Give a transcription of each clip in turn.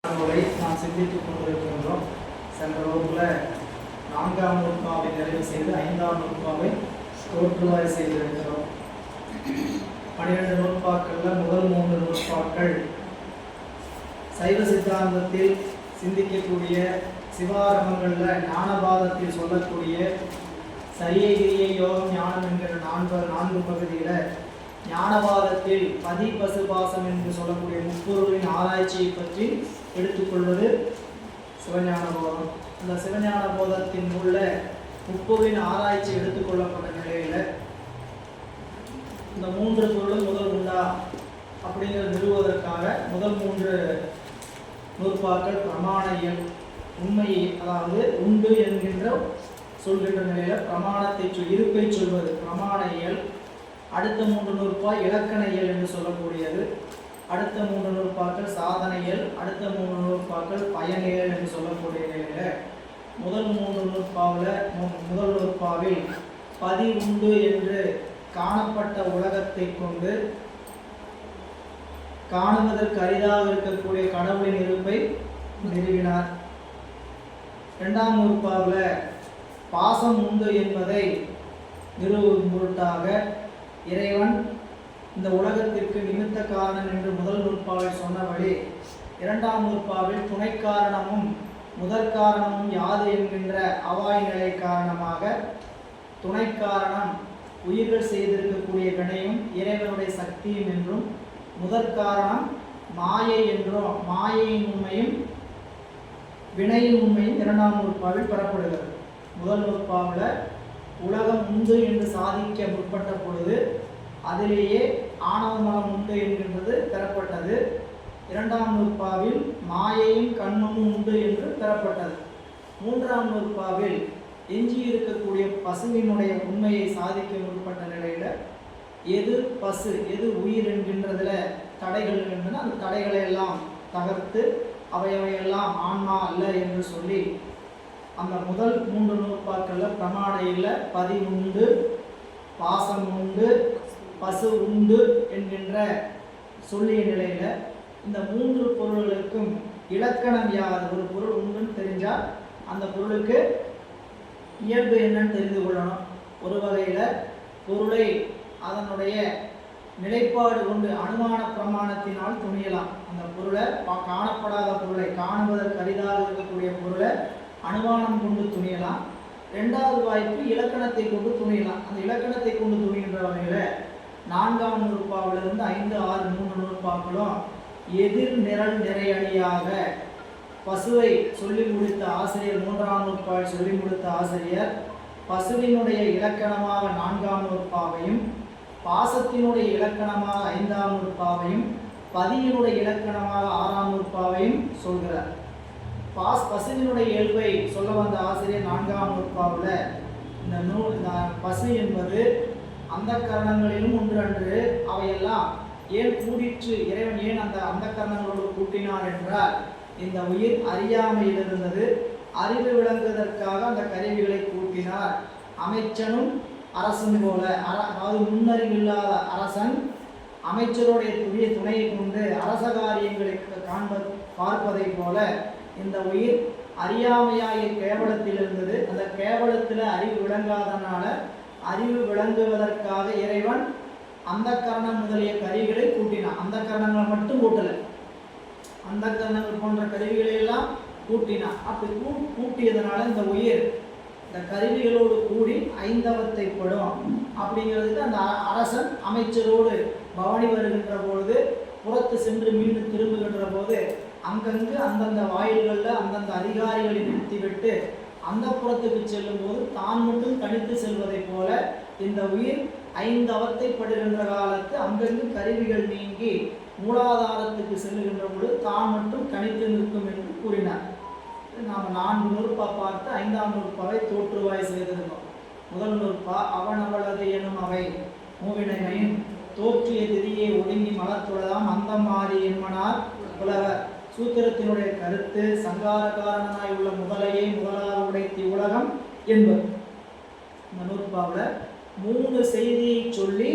நாம் சிந்தித்துக் கொண்டிருக்கின்றோம். சென்ற வகுப்பில் 4ஆம் நூற்பாவை நிறைவு செய்து 5ஆம் நூற்பாவை தோற்றுவாய் செய்திருக்கிறோம். 12 நூற்பாக்களில் முதல் 3 நூற்பாக்கள் சைவ சித்தாந்தத்தில் சிந்திக்கக்கூடிய சிவாரமங்களில் ஞானபாதத்தில் சொல்லக்கூடிய சரியை கிரியை யோகம் ஞானம் என்கிற 4 பகுதியில் ஞானவாதத்தில் பதி பசுபாசம் என்று சொல்லக்கூடிய முப்பொருளின் ஆராய்ச்சியை பற்றி எடுத்துக்கொள்வது சிவஞான போதம். அந்த சிவஞான போதத்தின் உள்ள முப்பொருளின் ஆராய்ச்சி எடுத்துக்கொள்ளப்பட்ட நிலையில் இந்த 3 பொருளும் முதல் உண்டா அப்படிங்கிறத நிறுவுவதற்காக முதல் 3 நூற்பாக்கள் பிரமாண இயல் உண்மையை, அதாவது உண்டு என்கின்ற சொல்கின்ற நிலையில் பிரமாணத்தை இருப்பை சொல்வது பிரமாண இயல். அடுத்த 3 நூற்பா இலக்கண இயல் என்று சொல்லக்கூடியது. அடுத்த 3 நூற்பாக்கள் சாதன இயல். அடுத்த 3 நூற்பாக்கள் பயனியல் என்று சொல்லக்கூடிய நிலையில் முதல் 3 நூற்பாவில் பதி உண்டு என்று காணப்பட்ட உலகத்தை கொண்டு காணுவதற்கு அரிதாக இருக்கக்கூடிய கடவுளின் இருப்பை நிறுவினார். 2ஆம் நூற்பாவில் பாசம் உண்டு என்பதை நிறுவும் பொருட்டாக இறைவன் இந்த உலகத்திற்கு நிமித்த காரணம் என்று முதல் நூற்பாவில் சொன்னபடி 2ஆம் நூற்பாவில் துணை காரணமும் முதற் காரணமும் யாது என்கின்ற அவாய் நிலை காரணமாக துணை காரணம் உயிர்கள் செய்திருக்கக்கூடிய வினையும் இறைவனுடைய சக்தியும் என்றும், முதற் காரணம் மாயை என்றும், மாயையின் உண்மையும் வினையின் உண்மையும் 2ஆம் நூற்பாவில் பெறப்படுகிறது. முதல் நூற்பாவில் உலகம் உண்டு என்று சாதிக்க முற்பட்ட பொழுது அதிலேயே ஆணவ மலம் உண்டு என்கின்றது பெறப்பட்டது. 2ஆம் நூற்பாவில் மாயையும் கண்மமும் உண்டு என்று பெறப்பட்டது. 3ஆம் நூற்பாவில் எஞ்சி இருக்கக்கூடிய பசுவினுடைய உண்மையை சாதிக்க முற்பட்ட நிலையில் எது பசு எது உயிர் என்கின்றதுல தடைகள் இருக்கின்றன. அந்த தடைகளை எல்லாம் தகர்த்து அவையெல்லாம் ஆன்மா அல்ல என்று சொல்லி அந்த முதல் 3 நூற்பாக்களில் பிரமாணையில் பதி உண்டு, பாசம் உண்டு, பசு உண்டு என்கின்ற சொல்லிய நிலையில் இந்த 3 பொருள்களுக்கும் இலக்கணம் யாது? ஒரு பொருள் உண்டுன்னு தெரிஞ்சால் அந்த பொருளுக்கு இயல்பு என்னன்னு தெரிந்து கொள்ளணும். ஒரு வகையில் பொருளை அதனுடைய நிலைப்பாடு கொண்டு அனுமான பிரமாணத்தினால் துணியலாம். அந்த பொருளை காணப்படாத பொருளை காணுவதற்கு அரிதாக இருக்கக்கூடிய பொருளை அனுமானம் கொண்டு துணியலாம். 2வது வாய்ப்பு இலக்கணத்தை கொண்டு துணியலாம். அந்த இலக்கணத்தை கொண்டு துணிகின்ற வகையில் 4ஆம் நூற்பாவிலிருந்து 5, 6, 3 நூற்பாக்களும் எதிர் நிரல் நிறையடியாக பசுவை சொல்லி முடித்த ஆசிரியர் 3ஆம் நூற்பாவில் சொல்லி முடித்த ஆசிரியர் பசுவினுடைய இலக்கணமாக 4ஆம் நூற்பாவையும், பாசத்தினுடைய இலக்கணமாக 5ஆம் நூற்பாவையும், பதியினுடைய இலக்கணமாக 6ஆம் நூற்பாவையும் சொல்கிறார். பசுவினுடைய இயல்பை சொல்ல வந்த ஆசிரியர் 4ஆம் நூற்பாவில் இந்த பசு என்பது அந்த கரணங்களிலும் ஒன்று அன்று அவையெல்லாம் ஏன் கூடிற்று, இறைவன் ஏன் அந்த கரணங்களோடு கூட்டினார் என்றால் இந்த உயிர் அறியாமையில் இருந்தது, அறிவு விளங்குவதற்காக அந்த கருவிகளை கூட்டினார். அமைச்சனும் அரசன் போல, அதாவது முன்னறிவில்லாத அரசன் அமைச்சருடைய துணையை கொண்டு அரச காரியங்களை பார்ப்பதை போல இந்த உயிர் அறியாமையாகிய கேவலத்தில் இருந்தது. அந்த கேவலத்தில் அறிவு விளங்காதனால அறிவு விளங்குவதற்காக இறைவன் அந்த கரணம் முதலிய கருவிகளை கூட்டினான். அந்த கரணங்களை மட்டும் கூட்டலை, அந்த கரணங்கள் போன்ற கருவிகளை எல்லாம் கூட்டினான். அப்படி கூட்டியதனால இந்த உயிர் இந்த கருவிகளோடு கூடி ஐந்தவத்தை படும் அப்படிங்கிறதுக்கு அந்த அரசன் அமைச்சரோடு பவனி வருகின்ற பொழுது புறத்து சென்று மீண்டும் திரும்புகின்ற போது அங்கங்கு அந்தந்த வாயில்களில் அந்தந்த அதிகாரிகளை நிறுத்திவிட்டு அந்த புறத்துக்கு செல்லும் போது தான் மட்டும் கணித்து செல்வதை போல இந்த உயிர் 5 அவத்தை படுகின்ற காலத்து அங்கங்கு கருவிகள் நீங்கி மூலாதாரத்துக்கு செல்லுகின்ற பொழுது தான் மட்டும் கணித்து நிற்கும் என்று கூறினார். நாம் 4 நூற்பா பார்த்து 5ஆம் நூற்பாவை தோற்றுவாய் செய்திருந்தோம். முதல் நூற்பா அவன் அவளது எனும் அவை மூவினையின் தோற்றிய திதியை ஒடுங்கி மலர்த்துளதாம் அந்த மாறி என்மனார் புலவர். சூத்திரத்தினுடைய கருத்து சங்கார காரணமாய் உள்ள முதலையை முதலாக உடைத்தி உலகம் என்பது. இந்த நூற்பாவில் 3 செய்தியை சொல்லி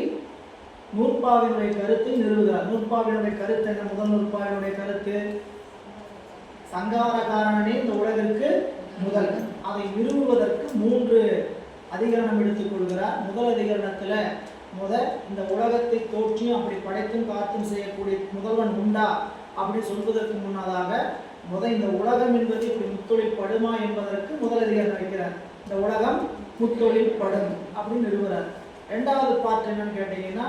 நூற்பாவினுடைய கருத்தை நிறுவுகிறார். நூற்பாவினுடைய கருத்து என்ன? முதல் நூற்பாவினுடைய கருத்து சங்கார காரணனே இந்த உலகிற்கு முதல். அதை நிறுவுவதற்கு 3 அதிகரணம் எடுத்துக் கொள்கிறார். முதல் அதிகரணத்துல இந்த உலகத்தை தோற்றியும் அப்படி படைத்தும் காத்தும் செய்யக்கூடிய முதல்வன் உண்டா அப்படி சொல்வதற்கு முன்னதாக இந்த உலகம் என்பது இப்படி முத்தொழில் படுமா என்பதற்கு முதல் அதிகாரம் வைக்கிறார். இந்த உலகம் முத்தொழில் படும் அப்படின்னு நிறுவுறார். 2வது பார்ட் என்னன்னு கேட்டீங்கன்னா,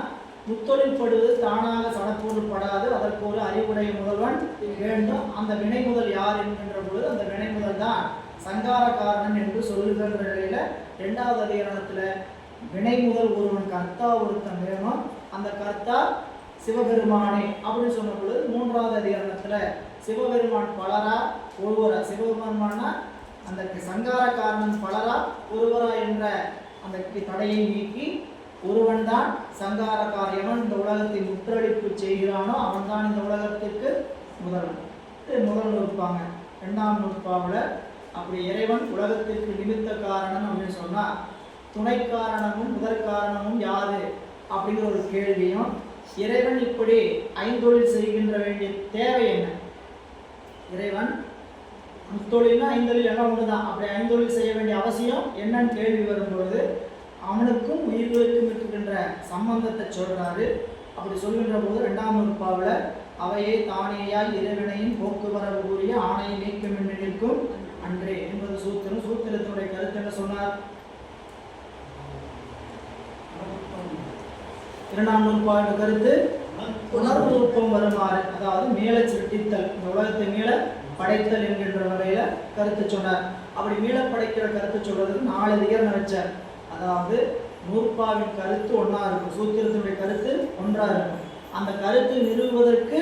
முத்தொழில் படுவது தானாக சடப்பொருள் படாது, அதற்கு ஒரு அறிவுடைய முதல்வன் வேண்டும். அந்த வினை முதல் யார் என்கின்ற பொழுது அந்த வினை முதல் தான் சங்கார காரணன் என்று சொல்லுகின்ற நிலையில 2வது அதிகாரத்துல வினை முதல் ஒருவன் கர்த்தா ஒருத்தன் வேணும், அந்த கர்த்தா சிவபெருமானே அப்படின்னு சொன்ன பொழுது 3வது அதிகாரத்துல சிவபெருமான் பலரா ஒருவரா, சிவபெருமானா அந்த சங்கார காரணன் பலரா ஒருவரா என்ற அந்த தடையை நீக்கி ஒருவன் தான் சங்காரக்கார, எவன் இந்த உலகத்தை முற்றடிப்பு செய்கிறானோ அவன் தான் இந்த உலகத்திற்கு முதல்வன். முதல் நூற்பாங்க. 2ஆம் நூற்பாவில் அப்படி இறைவன் உலகத்திற்கு நிமித்த காரணம் அப்படின்னு சொன்னா துணை காரணமும் முதற் காரணமும் யாது அப்படிங்கிற ஒரு கேள்வியும், இறைவன் இப்படி ஐந்தொழில் செய்கின்ற வேண்டிய தேவை என்ன, இறைவன் முத்தொழில்னா ஐந்தொழில் எல்லாம் ஒண்ணுதான், அப்படி ஐந்தொழில் செய்ய வேண்டிய அவசியம் என்னன்னு கேள்வி வரும்பொழுது அவனுக்கும் உயிர்களுக்கும் இருக்கின்ற சம்பந்தத்தை சொல்றாரு. அப்படி சொல்கின்ற போது 2ஆம் நூற்பாவில் அவையே தானேயாய் இறைவனையும் போக்குவரவு கூறிய ஆணையை நீக்கம் என்று நிற்கும் அன்றே என்பது சூத்திரம். சூத்திரத்தினுடைய கருத்து என்ன சொன்னார்? 2ஆம் நூற்பாவின் கருத்து உணர்வு நுட்பம் வருமாறு, அதாவது மேல சிருட்டித்தல், இந்த உலகத்தை மேல படைத்தல் என்கின்ற வகையில கருத்து சொன்னார். அப்படி மேல படைக்கிற கருத்து சொல்றதுக்கு 4 அதிகாரம் வச்சார். அதாவது நூற்பாவின் கருத்து ஒன்றா இருக்கும், சூத்திரத்தினுடைய கருத்து ஒன்றா இருக்கும். அந்த கருத்தை நிறுவுவதற்கு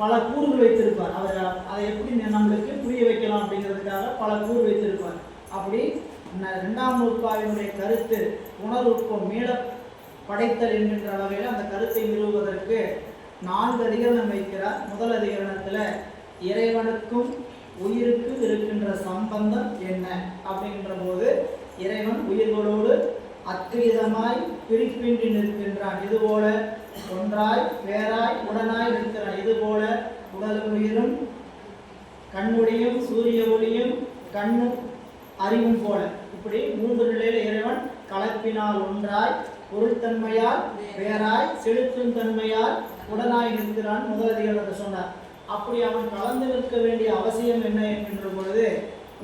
பல கூறுகள் வைத்திருப்பார். அவர் அதை எப்படி நம்மளுக்கு புரிய வைக்கலாம் அப்படிங்கிறதுக்காக பல கூறு வைத்திருப்பார். அப்படி 2ஆம் நூற்பாவினுடைய கருத்து உணர்வுக்கும் மேல படைத்தல் என்கின்ற வகையில் அந்த கருத்தை நிறுவுவதற்கு 4 அதிகரணம் வைக்கிறார். முதல் அதிகரணத்தில் இறைவனுக்கும் உயிருக்கும் இருக்கின்ற சம்பந்தம் என்ன அப்படின்ற போது இறைவன் உயிர்களோடு அத்விதமாய் பிரிப்பின்றி நிற்கின்றான், இதுபோல ஒன்றாய் வேறாய் உடனாய் நிற்கிறான், இதுபோல உடலும் உயிரும் கண்ணுடையும் சூரிய ஒளியும் கண்ணும் அறிவும் போல, இப்படி 3 நிலையில இறைவன் கலப்பினால் ஒன்றாய் பொருள்தன்மையால் வேறாய் செலுத்தும் தன்மையால் உடனாய் நிற்கிறான் முதல் அதிகாரத்தை சொன்னார். அப்படி அவன் கலந்து நிற்க வேண்டிய அவசியம் என்ன என்கின்ற பொழுது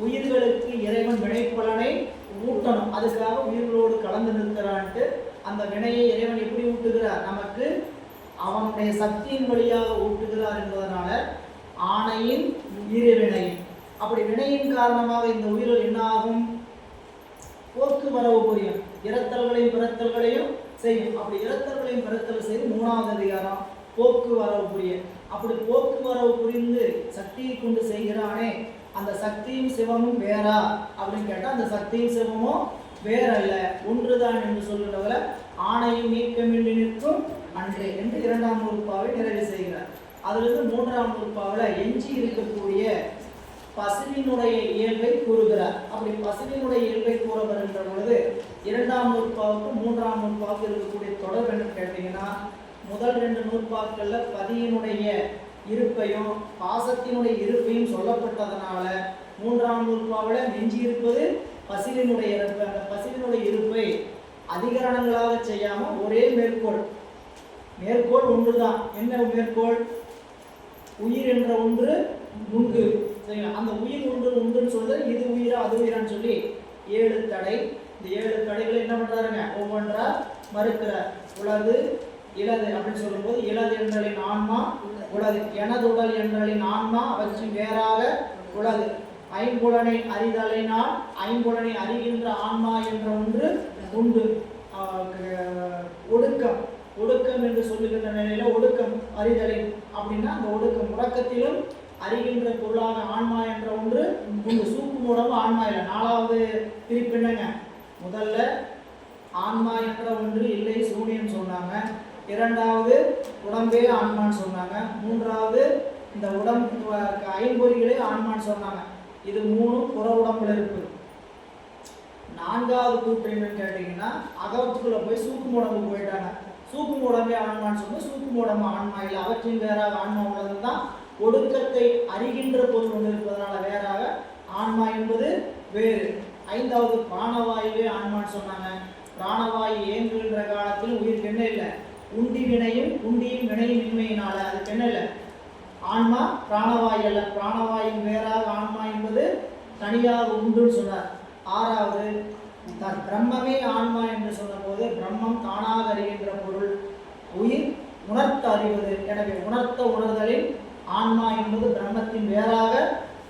உயிர்களுக்கு இறைவன் வினைப்பலனை ஊட்டணும், அதுக்காக உயிர்களோடு கலந்து நிற்கிறான்ட்டு அந்த வினையை இறைவன் எப்படி ஊட்டுகிறார், நமக்கு அவனுடைய சக்தியின் வழியாக ஊட்டுகிறார் என்பதனால ஆணையின் இரு வினையும், அப்படி வினையின் காரணமாக இந்த உயிர்கள் என்ன ஆகும், போக்குவரவு புரியும், இறத்தல்களையும் பிறத்தல்களையும் செய்யும். அப்படி இறத்தல்களையும் பிறத்தல் செய்து 3வது அதிகாரம் போக்குவரவு புரிய. அப்படி போக்குவரவு புரிந்து சக்தியை கொண்டு செய்கிறானே, அந்த சக்தியும் சிவமும் வேறா அப்படின்னு கேட்டால் அந்த சக்தியும் சிவமும் வேறல்ல, ஒன்றுதான் என்று சொல்லுறவரை ஆணையும் நீக்கமின்றி நிற்கும் அன்றே என்று 2ஆம் நூற்பாவை நிறைவு செய்கிறார். அதிலிருந்து 3ஆம் நூற்பாவில் எஞ்சி இருக்கக்கூடிய பசுவினுடைய இயல்பை கூறுகிறார். அப்படி பசுவினுடைய இயல்பை கூற வருகின்ற பொழுது 2ஆம் நூற்பாவுக்கும் 3ஆம் நூற்பாவுக்கு இருக்கக்கூடிய தொடர்பு என்னன்னு கேட்டீங்கன்னா, முதல் 2 நூற்பாக்கள்ல பதியினுடைய இருப்பையும் பாசத்தினுடைய இருப்பையும் சொல்லப்பட்டதனால 3ஆம் நூற்பாவில் நெஞ்சி இருப்பது பசிலினுடைய இருப்பு. அந்த பசிலினுடைய இருப்பை அதிகரணங்களாக செய்யாம ஒரே மேற்கோள் ஒன்றுதான். என்ன மேற்கோள்? உயிர் என்ற ஒன்று உண்டு. அந்த உயிர் ஒன்றுன்னு சொல்றது இது உயிரா அது உயிரான்னு சொல்லி 7 தடை. இந்த 7 தடைகளை என்ன பண்றாருங்க, ஒவ்வொன்றா மறுக்கிறார். உலகு இலது அப்படின்னு சொல்லும்போது இலது என்றலின் ஆன்மா உலகு, எனது உடல் என்றலின் ஆன்மா அவற்றின் வேறாக உலகு, ஐம்புலனை அறிதலினால் ஐம்புலனை அறிகின்ற ஆன்மா என்ற ஒன்று உண்டு. ஒடுக்கம் என்று சொல்லுகின்ற நிலையில ஒடுக்கம் அறிதலின் அப்படின்னா அந்த ஒடுக்கம் உறக்கத்திலும் அறிகின்ற பொருளாக ஆன்மா என்ற ஒன்று உண்டு. சூக்கும் உடம்பு ஆன்மா இல்லை. 4வது பிரிப்பு என்னங்க, முதல்ல ஆன்மா என்ற ஒன்று இல்லை சூனியம் சொன்னாங்க, 2வது உடம்பே ஆன்மான்னு சொன்னாங்க, 3வது இந்த உடம்பு ஐம்பொறிகளே ஆன்மான்னு சொன்னாங்க. இது 3 புற உடம்புல இருக்கு. 4வது கூற்று என்னன்னு கேட்டீங்கன்னா, அகத்துக்குள்ள போய் சூக்கும் உடம்புக்கு போயிட்டாங்க. சூக்கும் உடம்பே ஆன்மான்னு சொன்னா சூக்கும் உடம்பு ஆன்மா இல்லை, அவற்றின் வேறாக ஆன்மா உள்ளது தான் ஒடுக்கத்தை அறிகின்ற பொருள் ரெண்டாவது பிராணவாயுவே ஆன்மான்னு சொன்னாங்க. பிராணவாயு இயங்குகின்ற காலத்தில் உயிருக்கு என்ன இல்லை? உண்டி வினையும் உண்டியும் வினையும் இன்மையினால அதுக்கு என்ன இல்லை? ஆன்மா பிராணவாயு அல்ல. பிராணவாயும் வேறாக ஆன்மா என்பது தனியாக உண்டுன்னு சொன்னார். ஆறாவது பிரம்மமே ஆன்மா என்று சொன்னபோது பிரம்மம் தானாக அறிகின்ற பொருள், உயிர் உணர்த்த அறிவது. எனவே உணர்த்த உணர்தலில் ஆன்மா என்பது பிரம்மத்தின் வேறாக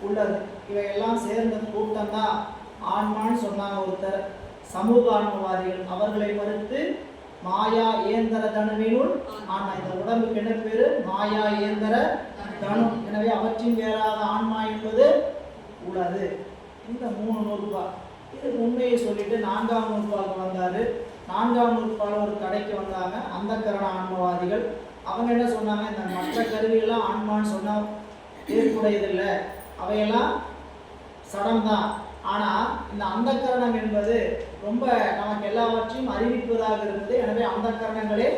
உள்ளது. இவையெல்லாம் சேர்ந்த கூட்டம் தான் ஆன்மான்னு சொன்னாங்க ஒருத்தர். சமூக ஆன்மவாதிகள் அவர்களை மறுத்து மாயா இயந்திர தனுவினுள் ஆன்மா. இந்த உடம்புக்கு என்ன பேரு? மாயா இயந்திர தனு. எனவே அவற்றின் வேறாக ஆன்மா என்பது உள்ளது. இந்த 3 நூறுபா இதுக்கு உண்மையை சொல்லிட்டு 4ஆம் நூற்பாவுக்கு வந்தாரு. 4ஆம் நூற்பால ஒரு கடைக்கு வந்தாங்க அந்த கரண ஆன்மவாதிகள். அவங்க என்ன சொன்னாங்க? இந்த மற்ற கருவியெல்லாம் ஆன்மான்னு சொன்னா ஏற்புடையதில்லை, அவையெல்லாம் சடம்தான். ஆனா இந்த அந்த கரணம் என்பது ரொம்ப நமக்கு எல்லாவற்றையும் அறிவிப்பதாக இருக்குது. எனவே அந்த கரணங்களே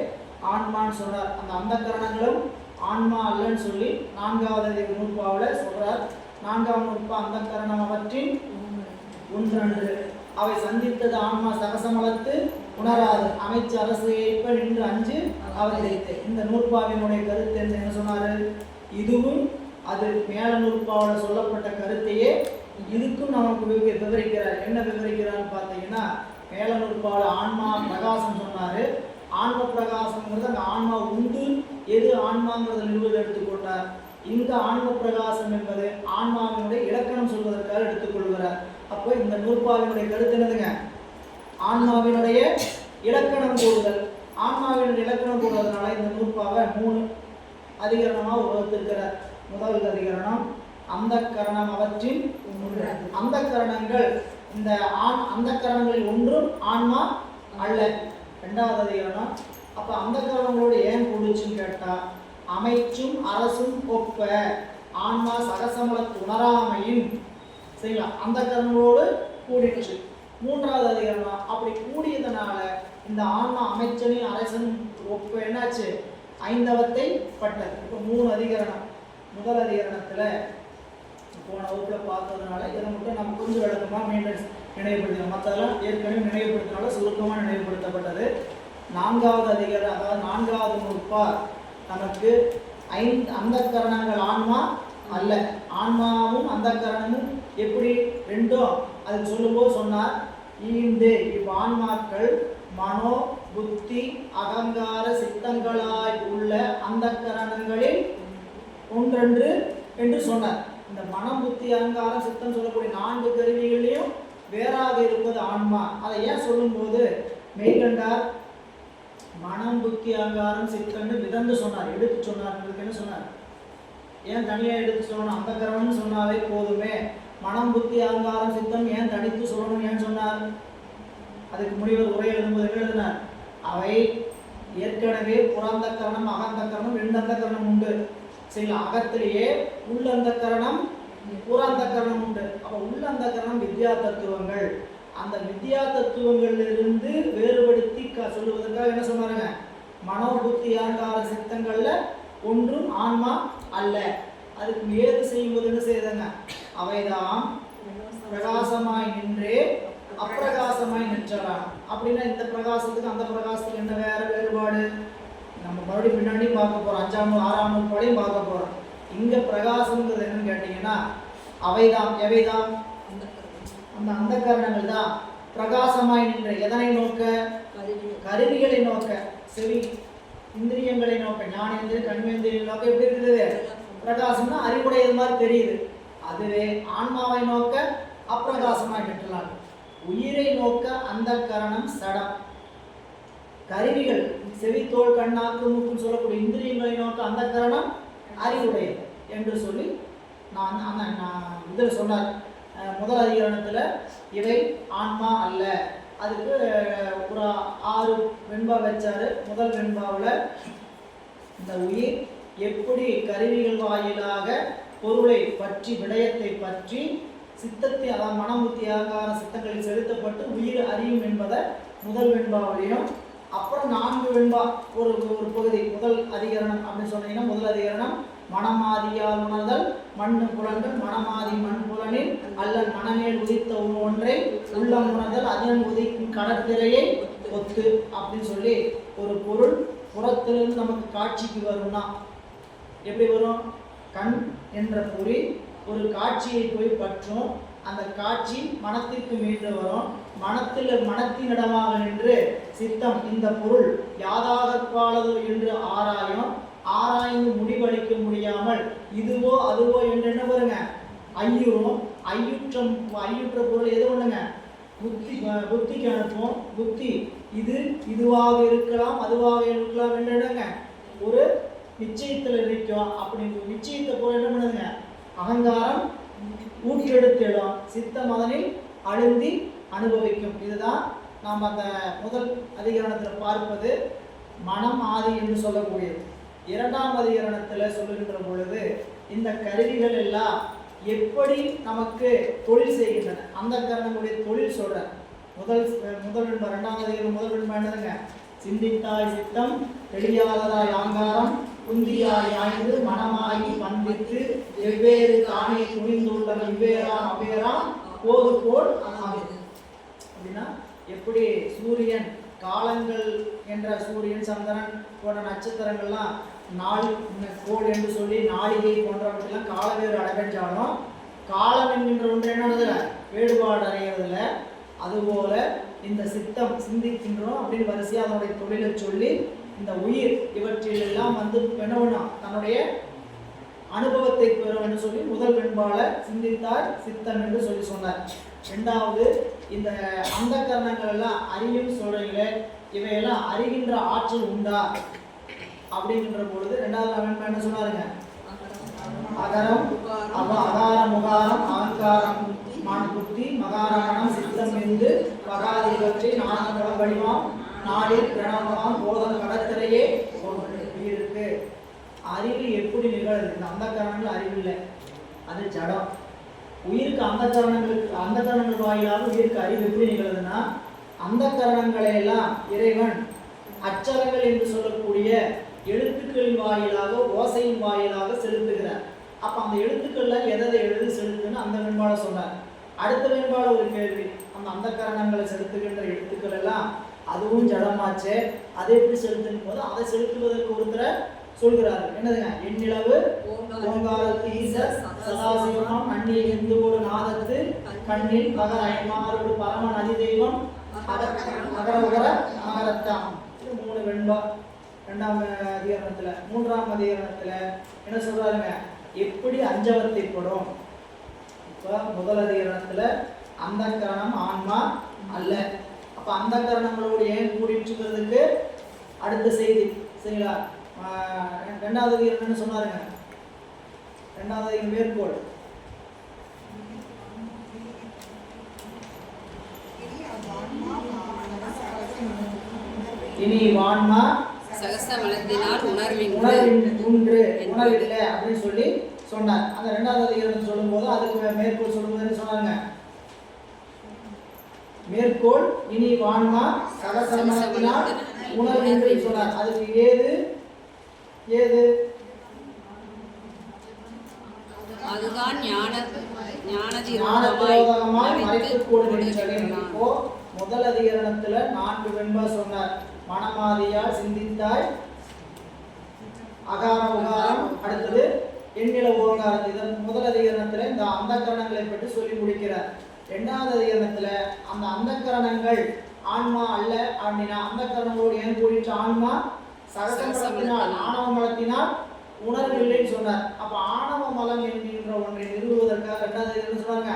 ஆன்மான்னு சொன்னார். அந்த அந்த கரணங்களும் ஆன்மா அல்லன்னு சொல்லி 4வது நூற்பாவில் சொல்றார். 4ஆம் நூற்பா அந்த கரணம் அவற்றின் ஒன்றன்று அவை சந்தித்தது ஆன்மா சகசமலத்து உணராது அமைச்சு அரசு ஏற்ப நின்று அஞ்சு அவதரித்து. இந்த நூற்பாவினுடைய கருத்து என்ன சொன்னாரு? இதுவும் அது மேல நூற்பாவோட சொல்லப்பட்ட கருத்தையே இதுக்கும் நமக்கு விவரிக்கிறார். என்ன விவரிக்கிறான்னு பார்த்தீங்கன்னா, மேல நூற்பாவோட ஆன்மா பிரகாசம் சொன்னாரு. ஆன்ம பிரகாசம்ங்கிறது அந்த ஆன்மா உண்டு எது ஆன்மாங்கிறத நிறுவனம் எடுத்துக்கொண்டார். இந்த ஆன்ம பிரகாசம் என்பது ஆன்மாவினுடைய இலக்கணம் சொல்வதற்காக எடுத்துக்கொள்கிறார். அப்போ இந்த நூற்பாவினுடைய கருத்து என்னதுங்க? ஆன்மாவினுடைய இலக்கணம் கூடுதல். ஆன்மாவினுடைய இலக்கணம் கூடுவதனால இந்த நூற்பாவை 3 அதிகரணமாக வகுத்திருக்கிறார். முதல் அதிகரணம் அந்த கரணம் அவற்றின் அந்த கரணங்கள். இந்த அந்த கரணங்களில் ஒன்றும் ஆன்மா அல்ல. 2வது அதிகரணம் அப்ப அந்த கரணங்களோடு ஏன் கூடுச்சுன்னு கேட்டா, அமைச்சும் அரசும் ஒப்ப ஆன்மா சகசமலத்து உணராமையின் சரிங்களா அந்த கரணங்களோடு கூடிடுச்சு. 3வது அதிகரணம் அப்படி கூடியதனால இந்த ஆன்மா அமைச்சனின் அரசனும் ஒப்ப என்னாச்சு? 5வத்தை பட்டது. இப்போ 3 அதிகரணம். முதல் அதிகரணத்துல போன வகுப்புல பார்த்ததுனால இதை மட்டும் நம்ம கொஞ்சம் விளக்கமா மீண்டும் நினைவுபடுத்தணும். மற்றதெல்லாம் ஏற்கனவே நினைவுபடுத்தினால சுருக்கமாக நினைவுபடுத்தப்பட்டது. 4வது அதிகாரம் அதாவது 4வது நூற்பா நமக்கு அந்த கரணங்கள் ஆன்மா அல்ல. ஆன்மாவும் அந்த கரணமும் எப்படி ரெண்டும் அதுக்கு சொல்லும்போது சொன்னார். ஈண்டு இவ்வான்மாக்கள் மனோ புத்தி அகங்கார சித்தங்களாய் உள்ள அந்த கரணங்களில் ஒன்றென்று என்று சொன்னார். இந்த மனம் புத்தி அகங்காரம் சித்தம் சொல்லக்கூடிய 4 கருவிகளையும் வேறாக இருப்பது ஆன்மா. அதை ஏன் சொல்லும்போது மெய்கண்டார் மனம் புத்தி அகங்காரம் சித்தம்னு விதந்து சொன்னார், எடுத்து சொன்னார். என்ன சொன்னார்? ஏன் தனியாக எடுத்து சொல்லணும்? அந்த கரணம்னு சொன்னாலே போதுமே, மனம் புத்தி அகங்காரம் சித்தம் ஏன் தனித்து சொல்லணும் ஏன் சொன்னார்? அதுக்கு முனிவர் உரை எழுதும்போது என்ன எழுதினார்? அவை ஏற்கனவே புறந்த கரணம் அகந்த கரணம் 2 அந்த கரணம் உண்டு. சரி, அகத்திலேயே உள்ளந்த கரணம் புறந்த கரணம் உண்டு. அப்ப உள்ளந்த கரணம் வித்யா தத்துவங்கள். அந்த வித்யா தத்துவங்களிலிருந்து வேறுபடுத்தி சொல்லுவதற்காக என்ன சொன்னாருங்க? மனோ புத்தி அகங்கார சித்தங்கள்ல ஒன்றும் ஆன்மா அல்ல. அதுக்கு வேறு செய்யும்போது என்ன செய்யுதுங்க? அவைதான் பிரகாசமாய் நின்றே அப்பிரகாசமாய் நின்றான். அப்படின்னா இந்த பிரகாசத்துக்கு அந்த பிரகாசத்துக்கு என்ன வேறுபாடு? நம்ம மறுபடியும் பின்னாடி பார்க்க போறோம். 5ஆம் 6ஆம் நூற்பாடையும் பார்க்க போறோம். இங்க பிரகாசம்ங்கிறது என்னன்னு கேட்டீங்கன்னா அவைதான் எவைதான்? அந்த அந்த கரணங்கள் தான் பிரகாசமாய் நின்ற எதனை நோக்க? கருவிகளை நோக்க. செவி இந்திரியங்களை நோக்க. ஞானேந்திரிய கண்மேந்திரிய நோக்க எப்படி இருக்குது? பிரகாசம்னா அறிவுடையது மாதிரி தெரியுது. அதுவே ஆன்மாவை நோக்க அப்பிரகாசமாய் நிற்றலாம். உயிரை நோக்க அந்த கரணம் சடம். கருவிகள் செவி தோல் கண்ணாக்கு மூக்குன்னு சொல்லக்கூடிய இந்திரியங்களை நோக்க அந்த கரணம் அறிவுடையது என்று சொல்லி நான் இதில் சொன்னார். முதல் அதிகரணத்தில் இவை ஆன்மா அல்ல. அதுக்கு ஒரு 6 வெண்பா வச்சாரு. முதல் வெண்பாவில் இந்த உயிர் எப்படி கருவிகள் வாயிலாக பொருளை பற்றி விடயத்தை பற்றி சித்தத்தை அதாவது மனம் புத்தி அகங்கார சித்தங்களில் செலுத்தப்பட்டு உயிர் அறியும் என்பதை முதல் வெண்பாவிலையும், அப்புறம் 4 வெண்பா ஒரு பகுதி முதல் அதிகரணம் அப்படின்னு சொன்னீங்கன்னா முதல் அதிகரணம் மனமாதியால் உணர்தல் மண் புலன்கள் மனமாதி மண் புலனில் அல்ல மனமேல் உதித்த ஒன்றை உள்ளம் உணர்தல் அதன் உதிக்கும் கடற்கரையை ஒத்து அப்படின்னு சொல்லி ஒரு பொருள் புறத்திலிருந்து நமக்கு காட்சிக்கு வரும்னா எப்படி வரும்? கண் என்ற பொறி ஒரு காட்சியை போய் பற்றும், அந்த காட்சி மனத்திற்கு மீண்டு வரும், மனத்தினிடமாக நின்று சித்தம் இந்த பொருள் யாதாகற்பாலதோ என்று ஆராய்ந்து முடிவளிக்க முடியாமல் இதுவோ அதுவோ என்று என்ன பாருங்க ஐயுறும். ஐயுற்ற பொருள் எது ஒண்ணுங்க? புத்திக்கு அனுப்பும். புத்தி இதுவாக இருக்கலாம் அதுவாக இருக்கலாம் என்று என்னங்க ஒரு நிச்சயத்தில் இருக்கும். அப்படி நிச்சயத்தை பொருள் என்ன பண்ணுதுங்க? அகங்காரம் ஊற்றெடுத்திடும், சித்தம் அதனில் அழுந்தி அனுபவிக்கும். இதுதான் நாம் அந்த முதல் அதிகரணத்தில் பார்ப்பது மனம் ஆதி என்று சொல்லக்கூடியது. இரண்டாம் அதிகரணத்தில் சொல்லுகின்ற பொழுது இந்த கருவிகள் எல்லாம் எப்படி நமக்கு தொழில் செய்கின்றன, அந்த கரணங்களுடைய தொழில் சொல்ற முதல் இரண்டாம் அதிகரணம் முதல் என்னதுங்க? சிந்தித்தாய் சித்தம் தெளியாததாய் ஆங்காரம் குந்தியாய் ஆய்ந்து மனமாகி பண்பித்து வெவ்வேறு தானே துணிந்துள்ள வெவ்வேறாம் அவ்வேறாம் போது போல் அப்படின்னா எப்படி சூரியன் காலங்கள் என்ற சூரியன் சந்திரன் போன்ற நட்சத்திரங்கள்லாம் நாள் கோள் என்று சொல்லி நாளிகை போன்றவற்றெல்லாம் காலவேறு அடைஞ்சாலும் காலம் என்கின்ற ஒன்று என்னதுல வேறுபாடு அடைகிறதுல, அதுபோல இந்த சித்தம் சிந்திக்கின்றோம் அப்படின்னு வரிசையாக அதனுடைய தொழிலை சொல்லி இந்த உயிர் இவற்றிலெல்லாம் வந்து என்ன பண்ணா தன்னுடைய அனுபவத்தை பெறும் என்று சொல்லி முதல் வெண்பால சிந்தித்தார் சித்தம் என்று சொல்லி சொன்னார். இரண்டாவது இந்த அந்த கரணங்கள் எல்லாம் அறியும் சொல்றீங்களே, இவையெல்லாம் அறிகின்ற ஆற்றல் உண்டா அப்படிங்கிற பொழுது இரண்டாவது வெண்பா என்ன சொன்னாருங்க? அகரம் அகாரம் முகாரம் அகங்காரம் புத்தி மகாரணம் சித்தம் என்று பகாதிபற்றி நான்கு வடிவாம் நாளில் பிரணவமாம் போதன கடற்கரையே இருக்கு. அறிவு எப்படி நிகழுது? இந்த அந்த கரணங்கள் அறிவு இல்லை, அது ஜடம். உயிருக்கு அந்த கரணங்கள் வாயிலாக உயிருக்கு அறிவு எப்படி நிகழுதுன்னா, அந்த கரணங்களை எல்லாம் இறைவன் அச்சரங்கள் என்று சொல்லக்கூடிய எழுத்துக்களின் வாயிலாக ஓசையின் வாயிலாக செலுத்துகிறார். அப்ப அந்த எழுத்துக்கள்ல எதை எழுதி செலுத்துன்னு அந்த வெண்பாட சொன்னார். அடுத்த வெண்பாட ஒரு கேள்வி, அந்த கரணங்களை செலுத்துகின்ற எழுத்துக்கள் எல்லாம் அதுவும் ஜடமாச்சு, அதை எப்படி செலுத்தும் போது அதை செலுத்துவதற்கு ஒருத்தரை சொல்கிறாரு. என்னதுங்க? எண்ணிலவு ஓங்காரத்து ஈசர் சதாசிவம் அந்நிய இந்துவோடு நாதத்து கண்ணில் பகர் ஐமாரோடு பரமன் அதிதெய்வம் அகர அகரத்தான். மூணு வெண்பா இரண்டாம் அதிகரணத்துல. மூன்றாம் அதிகரணத்துல என்ன சொல்றாருங்க? எப்படி அஞ்சவத்தைப்படும். இப்ப முதல் அதிகரணத்துல அந்த கரணம் ஆன்மா அல்ல. அப்ப அந்த கரணங்களோடு ஏன் கூடிட்டுக்கிறதுக்கு அடுத்த செய்தி சரிங்களா? ரெண்டாவது அதிகரணம் சொன்னாருங்க. ரெண்டாவது அதிகரணம் மேற்கோள் இனி வான்மா உணர்வில்லை அப்படின்னு சொல்லி சொன்னார். அந்த ரெண்டாவது அதிகாரம் சொல்லும் போது அதுக்கு மேற்கோள் சொல்லும்போது சொன்னாங்க, மேற்கோள் இனி வான்மா சகசமனத்தினால் உணர்வில்லை சொன்னார். அதுக்கு ஏது அதுதான் ஞானதிரோதகமாய் மறைத்துக்கூடும். இப்போ முதல் அதிகரணத்துல 4 வெண்பா சொன்னார். மனமாதியால் சிந்தித்தாய் அகார உகாரம், அடுத்தது எண்ணில ஓங்காரம். இதன் முதல் அதிகரணத்துல இந்த அந்த கரணங்களை பற்றி சொல்லி முடிக்கிறார். இரண்டாவது அதிகரணத்துல அந்த கரணங்கள் ஆன்மா அல்ல அப்படின்னா அந்த கரணங்களோடு ஏன் கூடிட்டு ஆன்மா சகசமலத்தினால் ஆணவ மலத்தினால் உணர்வில்லைன்னு சொன்னார். அப்ப ஆணவ மலம் என்கின்ற ஒன்றை நிறுவுவதற்காக இரண்டாவது அதிகரணம் சொன்னாங்க,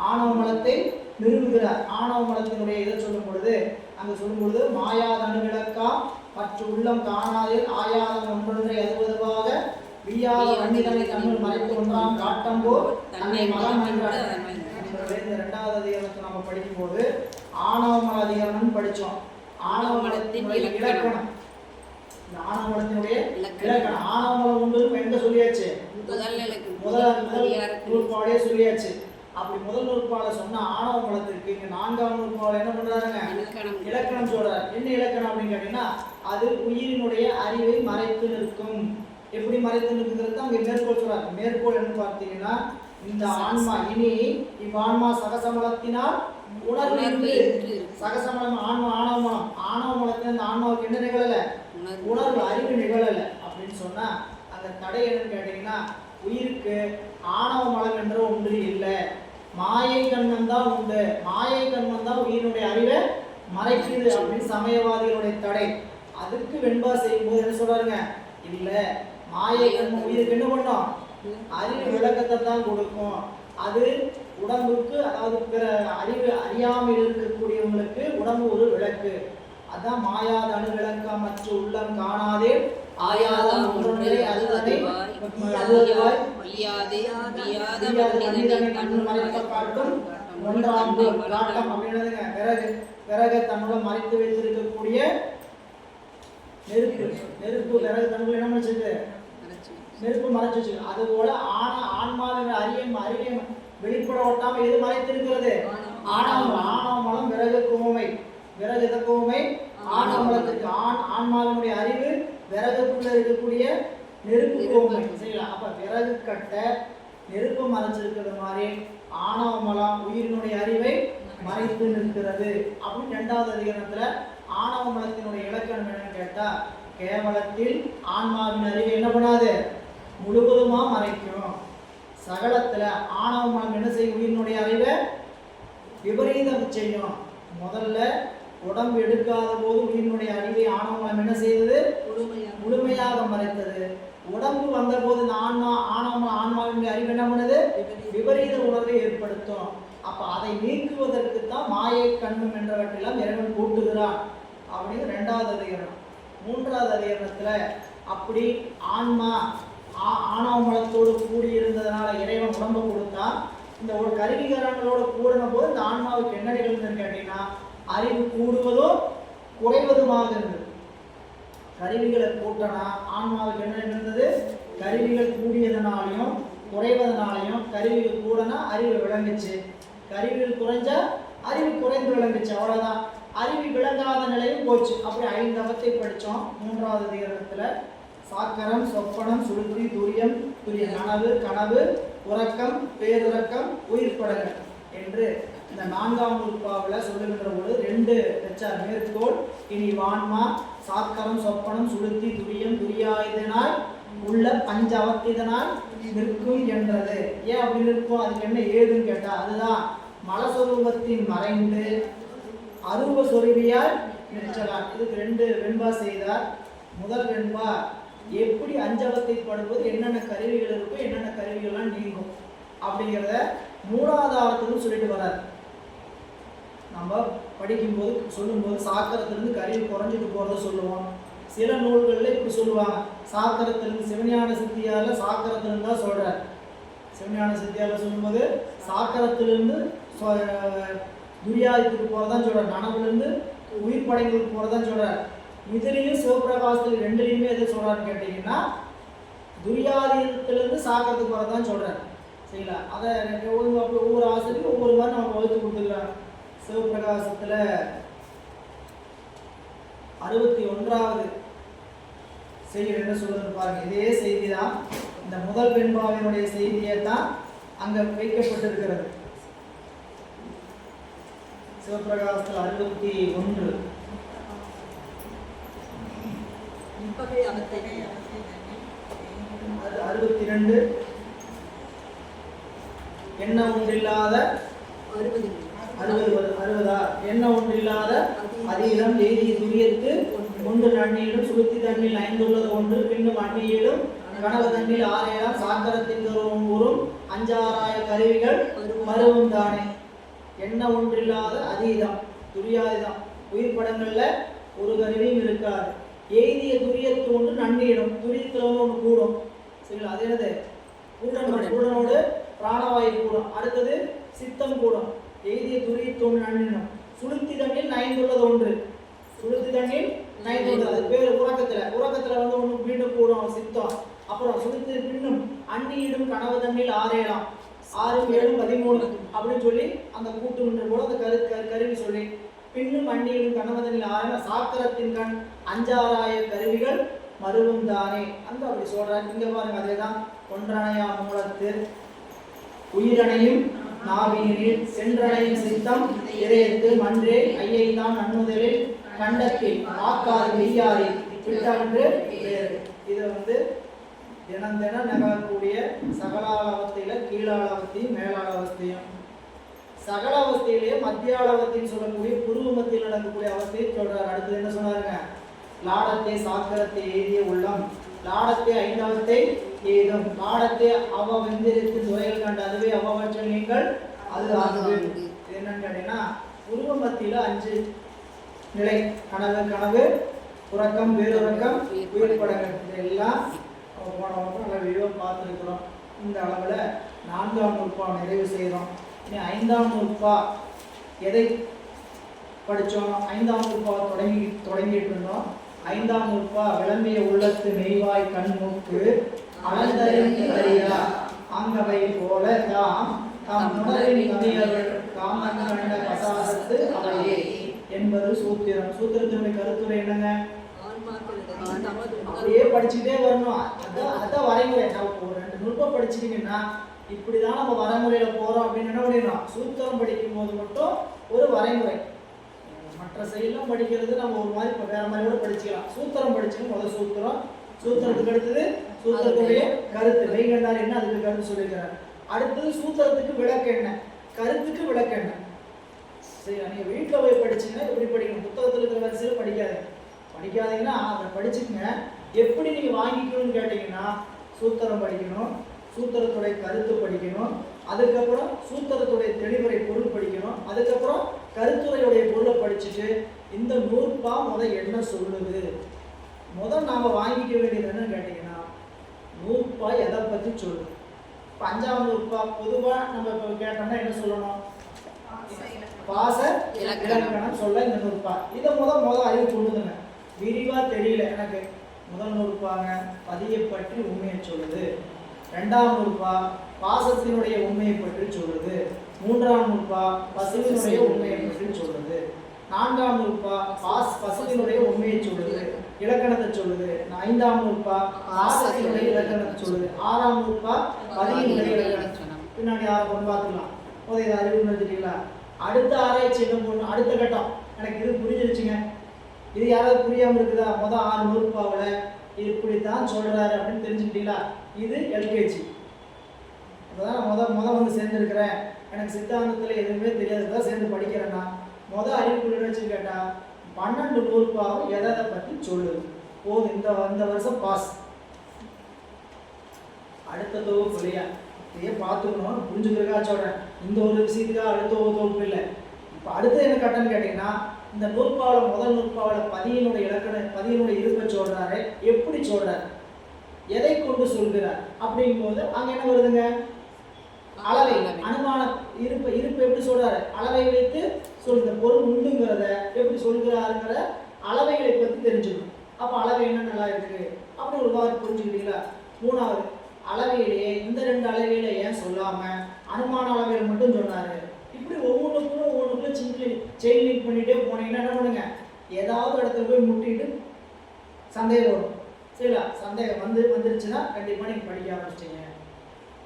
ஆணவ மலத்தை நிறுவுகிறார். ஆணவ மலத்தினுடைய இதை சொல்லும் பொழுது அங்க சொல்லும் பொழுது மாயாதனு விளக்கா மற்ற உள்ளம் காணாதில் ஆயாதம் ஒன்றொன்றை அதுவதுவாக வீயாத வண்டிகளை தமிழ் மறைத்து ஒன்றாம் காட்டம்போ தன்னை மலம் என்றார். இந்த இரண்டாவது அதிகாரத்தை நம்ம படிக்கும் போது ஆணவ மல அதிகாரம் படிச்சோம். ஆணவ மலத்தின் இலக்கணம், ஆணவ மலத்தினுடைய இலக்கணம். ஆணவ மலம் உண்டு எங்க சொல்லியாச்சு? முதல் நூற்பாடே சொல்லியாச்சு. அப்படி முதல் நூற்பாட சொன்ன ஆணவ மலத்திற்கு இங்க 4ஆம் நூற்பாட என்ன பண்றாருங்க? இலக்கணம் சொல்றாரு. என்ன இலக்கணம் அப்படின்னு கேட்டீங்கன்னா, அது உயிரினுடைய அறிவை மறைத்து நிற்கும் எப்படி மறைத்து நிற்கிறது அங்கே மேற்கோள் சொல்றாரு. மேற்கோள் என்ன பார்த்தீங்கன்னா, இந்த ஆன்மா இனி இவ்வான்மா சகசமலத்தினால் உணர்வு இன்று சகசமலம் ஆன்மா ஆணவ மலத்தின் அந்த ஆன்மாவுக்கு என்ன நிகழல? உணர்வு அறிவு நிகழல அப்படின்னு சொன்னா அந்த தடை என்னன்னு கேட்டீங்கன்னா, உயிருக்கு ஆணவ மலம் என்ற ஒன்று இல்லை, மாயை கண்மம் தான் உண்டு. மாயை கண்மம் தான் உயிரினுடைய அறிவை மறைக்குது அப்படின்னு சமயவாதிகளுடைய தடை. அதுக்கு வெண்பா செய்யும்போது என்ன சொல்றாருங்க, இல்ல மாயை கண்மம் உயிருக்கு என்ன பண்ணும்? அறிவு விளக்கத்தை தான் கொடுக்கும். அது உடம்புக்கு, அதாவது பிற அறிவு அறியாமல் இருக்கக்கூடியவங்களுக்கு உடம்பு ஒரு விளக்கு. அதான் மாயாத அணு விளக்கா மற்ற உள்ளம் காணாதே ஆயாத ஒன்றை அதுவரை அதுவாய் காட்டும் ஒன்றாம் காட்டம் அப்படின்றதுங்க. விறகு தன்னுடன் மறைத்து வைத்திருக்கக்கூடிய நெருப்பு விறகு தன்னுள்ள என்ன வச்சிருக்கு? நெருப்பு மறைச்சு வச்சிருக்கு. அதுபோல ஆன்மாவின் அறிவை வெளிப்பட ஒட்டாம எது மறைத்திருக்கிறது? ஆணவ மலம் விறகு கோமை. விறகு எத கோமை? ஆணவ மலத்துக்கு. ஆன்மாவினுடைய அறிவு விறகுக்குள்ள இருக்கக்கூடிய நெருப்பு கோமை. சரிங்களா? அப்ப விறகு கட்ட நெருப்பு மறைச்சிருக்கிறது மாதிரி ஆணவ மலம் உயிரினுடைய அறிவை மறைத்து நிற்கிறது அப்படின்னு 2வது அதிகாரத்துல ஆணவ மலத்தினுடைய இலக்கணம் என்னன்னு கேட்டா, கேவலத்தில் ஆன்மாவின் அறிவை என்ன பண்ணாது? முழுவதுமா மறைக்கும். சகலத்துல ஆணவ மலம் என்ன செய்யும்? உயிரினுடைய அறிவை விபரீதம் செய்யும். முதல்ல உடம்பு எடுக்காத போது உயிரினுடைய அறிவை ஆணவ மலம் என்ன செய்தது? முழுமையாக மறைத்தது. உடம்பு வந்த போது இந்த ஆன்மாவினுடைய அறிவு என்ன பண்ணுது? விபரீத உணர்வை ஏற்படுத்தும். அப்ப அதை நீக்குவதற்கு தான் மாயை கண்மம் என்றவற்றெல்லாம் இறைவன் கூட்டுகிறான் அப்படின்னு 2வது அதிகாரம். 3வது அதிகாரத்துல அப்படி ஆன்மா ஆணவ மலத்தோடு கூடி இருந்ததுனால இறைவன் உடம்பு கொடுத்தா, இந்த ஒரு கருவிகரங்களோடு கூடின போது இந்த ஆன்மாவுக்கு என்ன நிகழ்ந்ததுன்னு கேட்டீங்கன்னா, அறிவு கூடுவதோ குறைவதுமாக இருந்தது. கருவிகளை கூட்டனா ஆன்மாவுக்கு என்ன நிகழ்ந்தது? கருவிகள் கூடியதனாலையும் குறைவதனாலையும், கருவிகள் கூடனா அறிவு விளங்குச்சு, கருவிகள் குறைஞ்சா அறிவு குறைந்து விளங்குச்சு. அவ்வளவுதான். அறிவு விளங்காத நிலையும் போச்சு. அப்படி 5 அவத்தை படித்தோம். 3வது அதிகாரத்துல சாக்கரம், சொப்பனம், சுளுத்தி, துரியம், கனவு, உறக்கம், பேருறக்கம், உயிர் படங்கள் என்று இந்த 4ஆம் நூற்பாவில் சொல்லுகின்ற போது 2 வெச்சார் மேற்கோள். இனி வான்மா சாக்கரம், சொப்பனம், சுளுத்தி, துரியம், துரியாயுதனால் உள்ள 5 அவத்திதனால் நிற்கும் என்றது. ஏன் அப்படி நிற்கும்? அதுக்கு என்ன ஏதுன்னு கேட்டா, அதுதான் மலஸ்வரூபத்தின் மறைந்து அரூப சொருவியால் நிற்றலாம். இதுக்கு 2 வெண்பா செய்தார். முதல் வெண்பா எப்படி 5 அவத்தை படும்போது என்னென்ன கருவிகள் இருக்கும், என்னென்ன கருவிகள்லாம் நீங்கும் அப்படிங்கிறத 3வது ஆவத்துக்கும் சொல்லிட்டு வர்றார். நம்ம படிக்கும்போது சொல்லும்போது சாக்கரத்திலிருந்து கருவி குறைஞ்சிட்டு போகிறத சொல்லுவோம். சில நூல்களில் இப்படி சொல்லுவாங்க, சாக்கரத்திலிருந்து சிவஞான சித்தியாரில் சாக்கரத்திலிருந்து தான் சொல்கிறார். சிவஞான சித்தியாரில் சொல்லும்போது சாக்கரத்திலிருந்து துரியாதத்துக்கு போகிறதான் சொல்கிறார், நனவுலேருந்து உயிர் படைகளுக்கு போகிறதான் சொல்கிறார். இதுலேயும் சிவபிரகாசத்தில் 2லையுமே எது சொல்கிறான்னு கேட்டிங்கன்னா, துரியாதீனத்திலிருந்து சாக்கரத்துக்கு போகிறதான் சொல்கிறார். சரிங்களா? அதை ஒவ்வொரு ஆசிரியரும் ஒவ்வொரு மாதிரி நம்ம வகுத்து கொடுத்துக்கிறாங்க. சிவபிரகாசத்தில் 61வது செய்தி என்ன சொல்றது பாருங்க. இதே செய்தி தான், இந்த முதல் வெண்பாவினுடைய செய்தியை தான் அங்க வைக்கப்பட்டிருக்கிறது. சிவபிரகாசத்தில் 61 62 என்ன ஒன்றில்லாத 60 என்ன ஒன்றில்லாத அதீதம் எய்திய துரியத்து ஒன்று நன்னியிலும் சுளுத்தி தண்ணில் 5 உள்ளது ஒன்று பின்னும் அந்நியிலும் கனவு தண்ணில் 6 சாக்கரத்தின் கூறும் 5,6 கருவிகள் மருவும் தானே. என்ன ஒன்றில்லாத அதீதம் துரியாதீதம் உயிர் படங்கள்ல ஒரு கருவியும் இருக்காது. எய்திய துரியத்து ஒன்று நன்னியிடும், துரியத்துல ஒன்று கூடும். சரிங்களா? அது என்னது? கூடனோடு பிராணவாயு கூடும். அடுத்தது சித்தம் கூடும். எய்திய துரியத்து ஒன்று நன்னிடும். சுளுத்தி தண்ணில் 5 உள்ளது ஒன்று, சுளுத்தி தண்ணில் 5 உள்ளது, அது பேர் உறக்கத்துல வந்து ஒன்று மீண்டும் கூடும் சித்தம். அப்புறம் சுளுத்தி பின்னும் அந்நியிடும் கனவு தண்ணில் 6 6 7 13 அப்படின்னு சொல்லி அந்த கூட்டு போல அந்த கருவி சொல்லி பின்னும் அந்நியிடும் கனவு தண்ணில் 6 சாக்கரத்தின் கண் 5,6 கருவிகள் மருவும் தானே அங்க அப்படி சொல்றாரு. இங்க பாருங்க அதேதான். ஒன்றனையா மூலத்து உயிரணையும் நாவினில் சென்றடையும் சித்தம் இதயத்து மன்றே ஐயைதான் நன்முதலில் கண்டத்தில் ஆக்காது மெய்யாரி விட்டன்று வேறு. இதை தினம் தினம் நிகழக்கூடிய சகலாவஸ்தையில கீழாளவஸ்தையும் மேலாளவஸ்தையும், சகலாவஸ்தையிலேயே மத்தியாளவஸ்தைன்னு சொல்லக்கூடிய புருவ மத்தியில் நடக்கக்கூடிய அவஸ்தையை சொல்றாரு. அடுத்தது என்ன சொன்னாருங்க? லாடத்தை சாக்கரத்தை எய்திய உள்ளம், லாடத்தை ஐந்தாவத்தை ஏதும், லாடத்தை அவ வெந்திருத்து துறைகள் கண்ட அதுவே அவவற்றில் நீங்கள் அது ஆகுது. என்னன்னு கேட்டீங்கன்னா புருவ மத்தியில 5 நிலை: கனவு, கனவு, உறக்கம், வேறுறக்கம், உயிர் படங்கள். இதெல்லாம் போன வகுப்பு நல்லா விரிவாக பார்த்துருக்குறோம். இந்த அளவில் 4ஆம் நூற்பா நிறைவு செய்கிறோம். இனி 5ஆம் நூற்பா எதை படித்தோம்? 5ஆம் நூற்பா தொடங்கிட்டு இருந்தோம். 5ஆம் நூற்பா விளம்பிய உள்ளத்து மெய்வாய் கண் மூக்கு அளந்தறிந்து அறியா ஆங்கவை போல தாம் தாம் உணரின் இந்தியர்கள் காமன்ன கசாசத்து அவையே என்பது சூத்திரம். சூத்திரத்தினுடைய கருத்துரை என்னங்க? அப்படியே படிச்சுட்டே வரணும். அதான் வரைமுறை. ஒரு 2 நூற்பா படிச்சிட்டீங்கன்னா இப்படிதான் நம்ம வரைமுறையில போறோம் அப்படின்னு என்ன பண்ணிடணும்? சூத்திரம் படிக்கும் போது மட்டும் ஒரு வரைமுறை. மற்ற செயலும் படிக்கிறது நம்ம ஒரு மாதிரி வேற மாதிரி கூட படிச்சுக்கலாம். சூத்திரம் படிச்சுன்னு முதல் சூத்திரம், சூத்திரத்துக்கு அடுத்தது சூத்திரத்துடைய கருத்து மெய்கண்டார் என்ன அதுக்கு கருத்து சொல்லியிருக்கிறார். அடுத்தது சூத்திரத்துக்கு விளக்கு என்ன, கருத்துக்கு விளக்கு என்ன. சரி, நீங்க வீட்டில் போய் படிச்சீங்கன்னா எப்படி படிக்கணும்? புத்தகத்தில் இருக்கிற வரிசையில் படிக்காதீங்கன்னா அதை படிச்சுக்கங்க. எப்படி நீங்க வாங்கிக்கணும்னு கேட்டீங்கன்னா சூத்திரம் படிக்கணும், சூத்திரத்துடைய கருத்து படிக்கணும், அதுக்கப்புறம் சூத்திரத்துடைய தெளிவுரை பொருள் படிக்கணும், அதுக்கப்புறம் கருத்துரையுடைய பொருளை படிச்சுட்டு இந்த நூற்பா என்ன சொல்லுது நாம வாங்கிக்க வேண்டியது என்னன்னு கேட்டீங்கன்னா நூற்பா எதை பத்தி சொல்லுது. இப்போ 5ஆம் நூற்பா பொதுவா நம்ம இப்போ கேட்டோம்னா என்ன சொல்லணும்? பாச இலக்கணம் சொல்ல இந்த நூற்பா. இதை அறிவு கொள்ளுதுங்க. விரிவா தெரியல எனக்கு. முதல் நூற்பாங்க பதியை பற்றி உண்மையை சொல்லுது. 2ஆம் நூற்பா பாசத்தினுடைய உண்மையை பற்றி சொல்லுது. 3ஆம் நூற்பா பசுவினுடைய உண்மையை பற்றி சொல்லுது. 4ஆம் நூற்பா பசுவினுடைய உண்மையை சொல்லுது, இலக்கணத்தை சொல்லுது. 5ஆம் நூற்பா பாசத்தினுடைய இலக்கணத்தை சொல்லுது. 6ஆம் நூற்பா பதியினுடைய இலக்கணம். பின்னாடி ஆரம்பம் பார்த்துக்கலாம். இதை அறிவு நிறுத்திட்டீங்களா? அடுத்த ஆராய்ச்சி என்ன பண்ணணும்? அடுத்த கட்டம் எனக்கு இது புரிஞ்சிருச்சுங்க. இது யாராவது புரியாமல் இருக்குதா? 6 நூற்பாவில் இது இப்படித்தான் சொல்றாரு அப்படின்னு தெரிஞ்சுக்கிட்டீங்களா? இது எல்கேஜி. அதான் சேர்ந்துருக்கிறேன். எனக்கு சித்தாந்தத்தில் எதுவுமே தெரியாதுதான் சேர்ந்து படிக்கிறேன்னா அறிவுக்குள்ள வச்சு கேட்டா 12 நூற்பாவும் எதை பற்றி சொல்லுது போதும். இந்த வருஷம் பாஸ். அடுத்த தொகுப்பு இல்லையா? இதையே பார்த்துக்கணும், புரிஞ்சுக்கிறதுக்காக சொல்றேன். இந்த ஒரு விஷயத்துக்காக அடுத்த ஒரு தொகுப்பு இல்லை. இப்போ அடுத்து என்ன கட்டணம் கேட்டீங்கன்னா இந்த நூற்பாவில் முதல் நூற்பாவில் பதியினுடைய இருப்பை சொல்றாரு. எப்படி சொல்றாரு, எதை கொண்டு சொல்கிறார் அப்படிங்கும்போது அங்க என்ன வருதுங்க? அளவை, அனுமான இருப்பு எப்படி சொல்றாரு? அளவை வைத்து சொல்ற பொருள் உண்டுங்கிறத எப்படி சொல்கிறாருங்கிற அளவைகளை பற்றி தெரிஞ்சுக்கணும். அப்ப அளவை என்ன நல்லா இருக்கு அப்படி ஒரு வார்த்தை புரிஞ்சுக்கிட்டீங்களா? 3வது அளவையிலேயே இந்த 2 அளவையில ஏன் சொல்லாம அனுமான அளவையில மட்டும் சொன்னாரு? இப்படி ஒவ்வொன்றுக்குள்ள செயின் லிங்க் பண்ணிட்டே போனீங்கன்னா என்ன பண்ணுங்க? ஏதாவது இடத்துல போய் முட்டிட்டு சந்தேகம் வரும். சரிங்களா? சந்தேகம் வந்துருச்சுன்னா கண்டிப்பா நீங்க படிக்க ஆரம்பிச்சிட்டீங்க.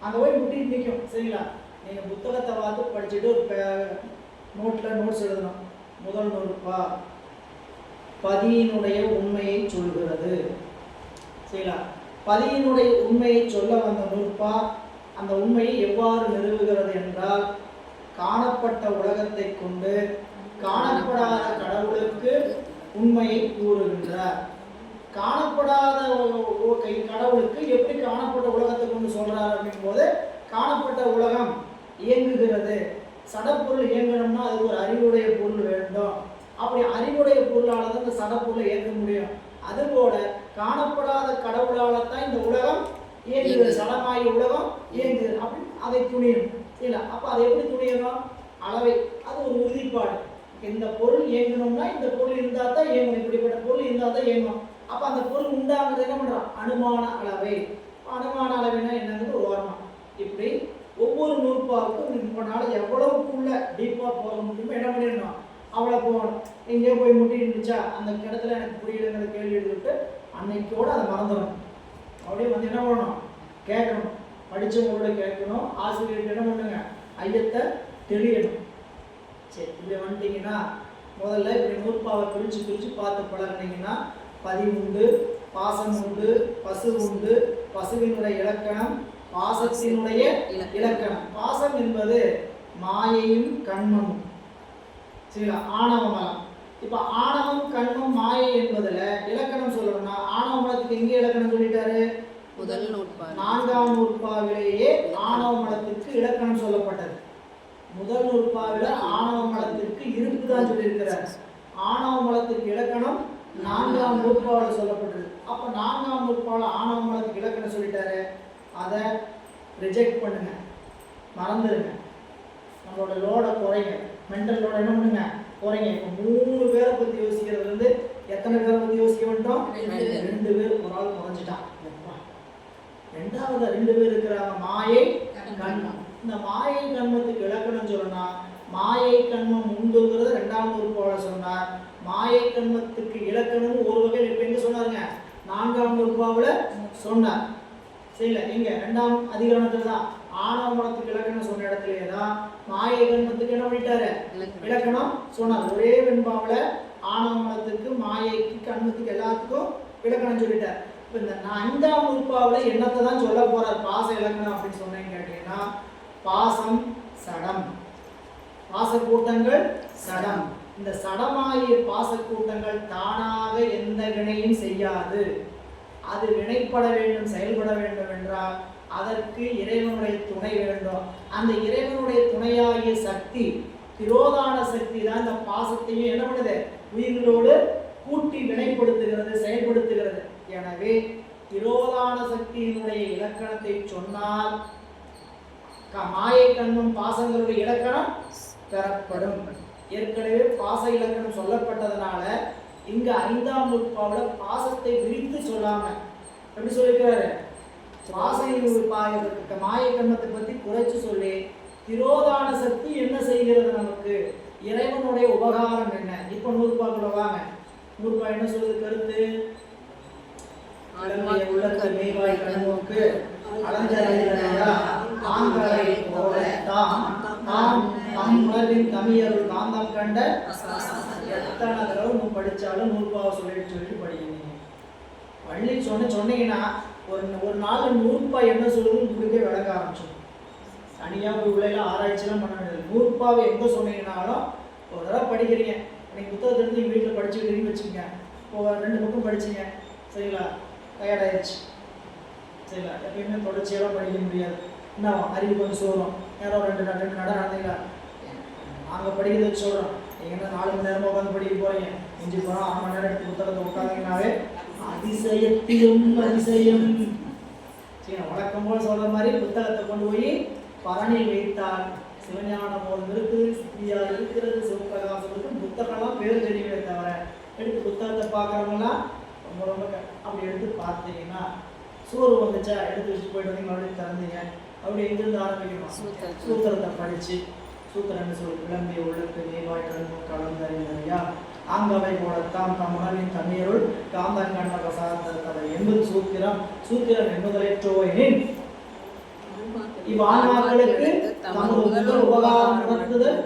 அங்கே போய் முட்டிட்டு நிற்கும். சரிங்களா? நீங்க புத்தகத்தை பார்த்து படிச்சுட்டு ஒரு நோட்ஸ் எழுதணும். முதல் நூற்பா பதியினுடைய உண்மையை சொல்கிறது. சரிங்களா? பதியினுடைய உண்மையை சொல்ல வந்த நூற்பா அந்த உண்மையை எவ்வாறு நிறுவுகிறது என்றால் காணப்பட்ட உலகத்தை கொண்டு காணப்படாத கடவுளுக்கு உண்மையை கூறுகின்றார். காணப்படாத கடவுளுக்கு எப்படி காணப்பட்ட உலகத்தை கொண்டு சொல்றாரு அப்படின் போது காணப்பட்ட உலகம் இயங்குகிறது. சடப்பொருள் இயங்கணும்னா அது ஒரு அறிவுடைய பொருள் வேண்டும். அப்படி அறிவுடைய பொருளால தான் இந்த சடப்பொருளை இயக்க முடியும். அதுபோல காணப்படாத கடவுளால தான் இந்த உலகம் இயங்குகிறது. சடமாகிய உலகம் இயங்குகிறது. அப்படி அதை துணியும் இல்லை. அப்ப அதை எப்படி துணியணும்? அளவை, அது ஒரு உறுதிப்பாடு. இந்த பொருள் இயங்கணும்னா இந்த பொருள் இருந்தால் தான் இயங்கணும், இப்படிப்பட்ட பொருள் இருந்தால் தான் இயங்கணும். அப்ப அந்த பொருள் உண்டாகிறது என்ன பண்றான்? அனுமான அளவை. அனுமான அளவைனா என்னங்கிறது ஒரு ஓரமாக. இப்படி ஒவ்வொரு நூற்பாவுக்கும் இப்போனால எவ்வளவுக்குள்ள டீப்பா போக முடியுமோ என்ன பண்ணிடணும்? அவ்வளோ போகணும். எங்கேயோ போய் முட்டி இருந்துச்சா அந்த இடத்துல எனக்கு புரியலைங்கிற கேள்வி எடுத்துட்டு அன்னைக்கோட அதை மறந்துடும். அப்படியே வந்து என்ன பண்ணணும், கேட்கணும், படித்தவங்களோட கேட்கணும், ஆசிரியர்கிட்ட என்ன பண்ணுங்க, ஐயத்தை தெளியணும். சரி, இப்படி வந்துட்டீங்கன்னா முதல்ல இப்படி நூற்பாவை பிரித்து பார்த்து பழகினீங்கன்னா பதி உண்டு, பாசம் உண்டு, பசு உண்டு, பசுவினுடைய இலக்கணம், பாசத்தினுடைய இலக்கணம். பாசம் என்பது மாயையும் கண்மமும். சரிங்களா, ஆணவமலம். இப்ப ஆணவம் கண்மம் மாயை என்பதுல இலக்கணம் சொல்லணும்னா ஆணவ மலத்துக்கு எங்கே இலக்கணம் சொல்லிட்டாரு, முதல் நூற்பா 4ஆம் நூற்பாவிலேயே ஆணவ மலத்திற்கு இலக்கணம் சொல்லப்பட்டது. முதல் நூற்பாவில ஆணவ மலத்திற்கு இருப்பு தான் சொல்லியிருக்கிறார். ஆணவ மலத்திற்கு இலக்கணம் 4ஆம் நூற்பாவில் சொல்லப்பட்டது. அப்ப 4ஆம் நூற்பாவில் ஆணவ மலத்துக்கு இலக்கணம் சொல்லிட்டாரு. அதை ரிஜெக்ட் பண்ணுங்க, மறந்துடுங்க. நம்மளோட லோட குறைங்க, மென்டல் லோட என்ன பண்ணுங்க, குறைங்க. இப்போ 3 பேரை பத்தி யோசிக்கிறதுல இருந்து எத்தனை பேரை பத்தி யோசிக்க வேண்டாம், 2 பேர். ஒரு ஆள் குறைஞ்சிட்டான். ரெண்டாவது 2 பேர் இருக்கிறாங்க, மாயை கண்மம். இந்த மாயை கண்மத்துக்கு இலக்கணம் சொல்லணும்னா மாயை கண்மம் உண்டுங்கிறது 2ஆம் நூற்பாவில சொன்னார். மாயை கண்மத்துக்கு இலக்கணம் ஒரு வகையில் இப்ப எங்க சொன்னாருங்க, 4ஆம் நூற்பாவில சொன்னார். சரிங்களா, எங்க 2ஆம் அதிகரணத்துல தான் ஆணவ மலத்துக்கு இலக்கணம் சொன்ன இடத்துலயே தான் மாயை கண்மத்துக்கு என்ன பண்ணிட்டாரு, இலக்கணம் சொன்னார். ஒரே வெண்பாவில ஆணவ மலத்துக்கு, மாயைக்கு, கண்மத்துக்கு எல்லாத்துக்கும் இலக்கணம் சொல்லிட்டார். இப்போ இந்த 5ஆம் நூற்பாவில் என்னத்தை தான் சொல்ல போறார் பாச இலக்கணம் அப்படின்னு சொன்னேன்னு கேட்டீங்கன்னா, பாசம் சடம், பாச கூட்டங்கள் சடம். இந்த சடமாகிய பாச கூட்டங்கள் தானாக எந்த வினையும் செய்யாது. அது வினைப்பட வேண்டும், செயல்பட வேண்டும் என்றால் அதற்கு இறைவனுடைய துணை வேண்டும். அந்த இறைவனுடைய துணையாகிய சக்தி, திரோதான சக்தி தான் இந்த பாசத்தையும் என்ன பண்ணுது, உயிர்களோடு கூட்டி வினைப்படுத்துகிறது, செயல்படுத்துகிறது. எனவே திரோதான சக்தியினுடைய இலக்கணத்தை சொன்னால் மாயை கண்மம் பாசங்களுடைய இலக்கணம் பெறப்படும். ஏற்கனவே பாச இலக்கணம் சொல்லப்பட்டதனால இங்க 5ஆம் நூற்பாவில் பாசத்தை விரித்து சொல்லாம எப்படி சொல்லிக்கிறாரு, மாயை கண்மத்தை பத்தி குறைச்சு சொல்லி திரோதான சக்தி என்ன செய்கிறது, நமக்கு இறைவனுடைய உபகாரம் என்ன. இப்ப நூற்பாக்குள்ள வாங்க. நூற்பா என்ன சொல்லுது கருத்து, உள்ளத்து மேவாய் கண்மோக்கு அலஞ்சரையா ஆங்கரை போல தாம் தாம் தம் உணர்வின் தமிழருள் காந்தம் கண்ட எத்தனை தடவை படிச்சாலும் நூற்பாவை சொல்லிட்டு படிக்கணும். பள்ளி சொன்னீங்கன்னா ஒரு நாள் நூற்பா என்ன சொல்லுதுன்னு உங்களுக்கே விளக்க ஆரம்பிச்சோம். தனியாக போய் உள்ள ஆராய்ச்சிலாம் பண்ண வேண்டியது. நூற்பாவை எங்கே சொன்னீங்கன்னாலும் ஒரு தடவை படிக்கிறீங்க, நீங்கள் புத்தகத்தை எடுத்து நீங்கள் வீட்டில் படிச்சுக்கிட்டீங்கன்னு வச்சுக்கோங்க. இப்போ 2 பக்கம் படிச்சிங்க, சரிங்களா, டயர்டாயிடுச்சு, சரிங்களா. எப்பயுமே தொடர்ச்சியெல்லாம் படிக்க முடியாது, என்ன அறிவு கொஞ்சம் சோறும். நேரம் 2 நட நடந்தீங்களா, நாங்கள் படிக்கிறத வச்சு சொல்கிறோம். நீங்கள் என்ன 4 மணி நேரமாக உட்காந்து படிக்க போகிறீங்க, மிஞ்சி போகிறோம் 6 மணி நேரம் எடுத்து புத்தகத்தை உட்காந்தீங்கன்னாவே அதிசயத்திலும் அதிசயம். சரி, வழக்கம் போல் சொல்கிற மாதிரி புத்தகத்தை கொண்டு போய் பரணில் வைத்தால் சிவஞான போதம் இருக்குது, சித்தியா இருக்கிறது, சிவபிரகாசம் இருக்குது, புத்தகம்லாம் பேர் தெரியுமே தவிர எடுத்து புத்தகத்தை பார்க்குறவங்களாம் ரொம்ப ரொம்ப அப்படி எடுத்து பார்த்தீங்கன்னா சோறு வந்துச்சா எடுத்து வச்சு போயிட்டு வந்து மறுபடியும் திறந்தீங்க. அப்படி எங்கிருந்து ஆரம்பிக்கணும், சூத்திரத்தை படித்து சூத்திரன்னு சொல்லி விளம்பிய உள்ளுக்கு நீவாய் கண்ணும் கலந்தறியா ஆங்கவை போலத்தான் தம் உணவின் தண்ணீருள் காந்தன் கண்ட பிரசாதத்தவை என்பது சூத்திரம். சூத்திரம் என்பதற்றையோயின் இவ்வான்மாக்களுக்கு நமது முதல் உபகாரம் நடத்துதல்.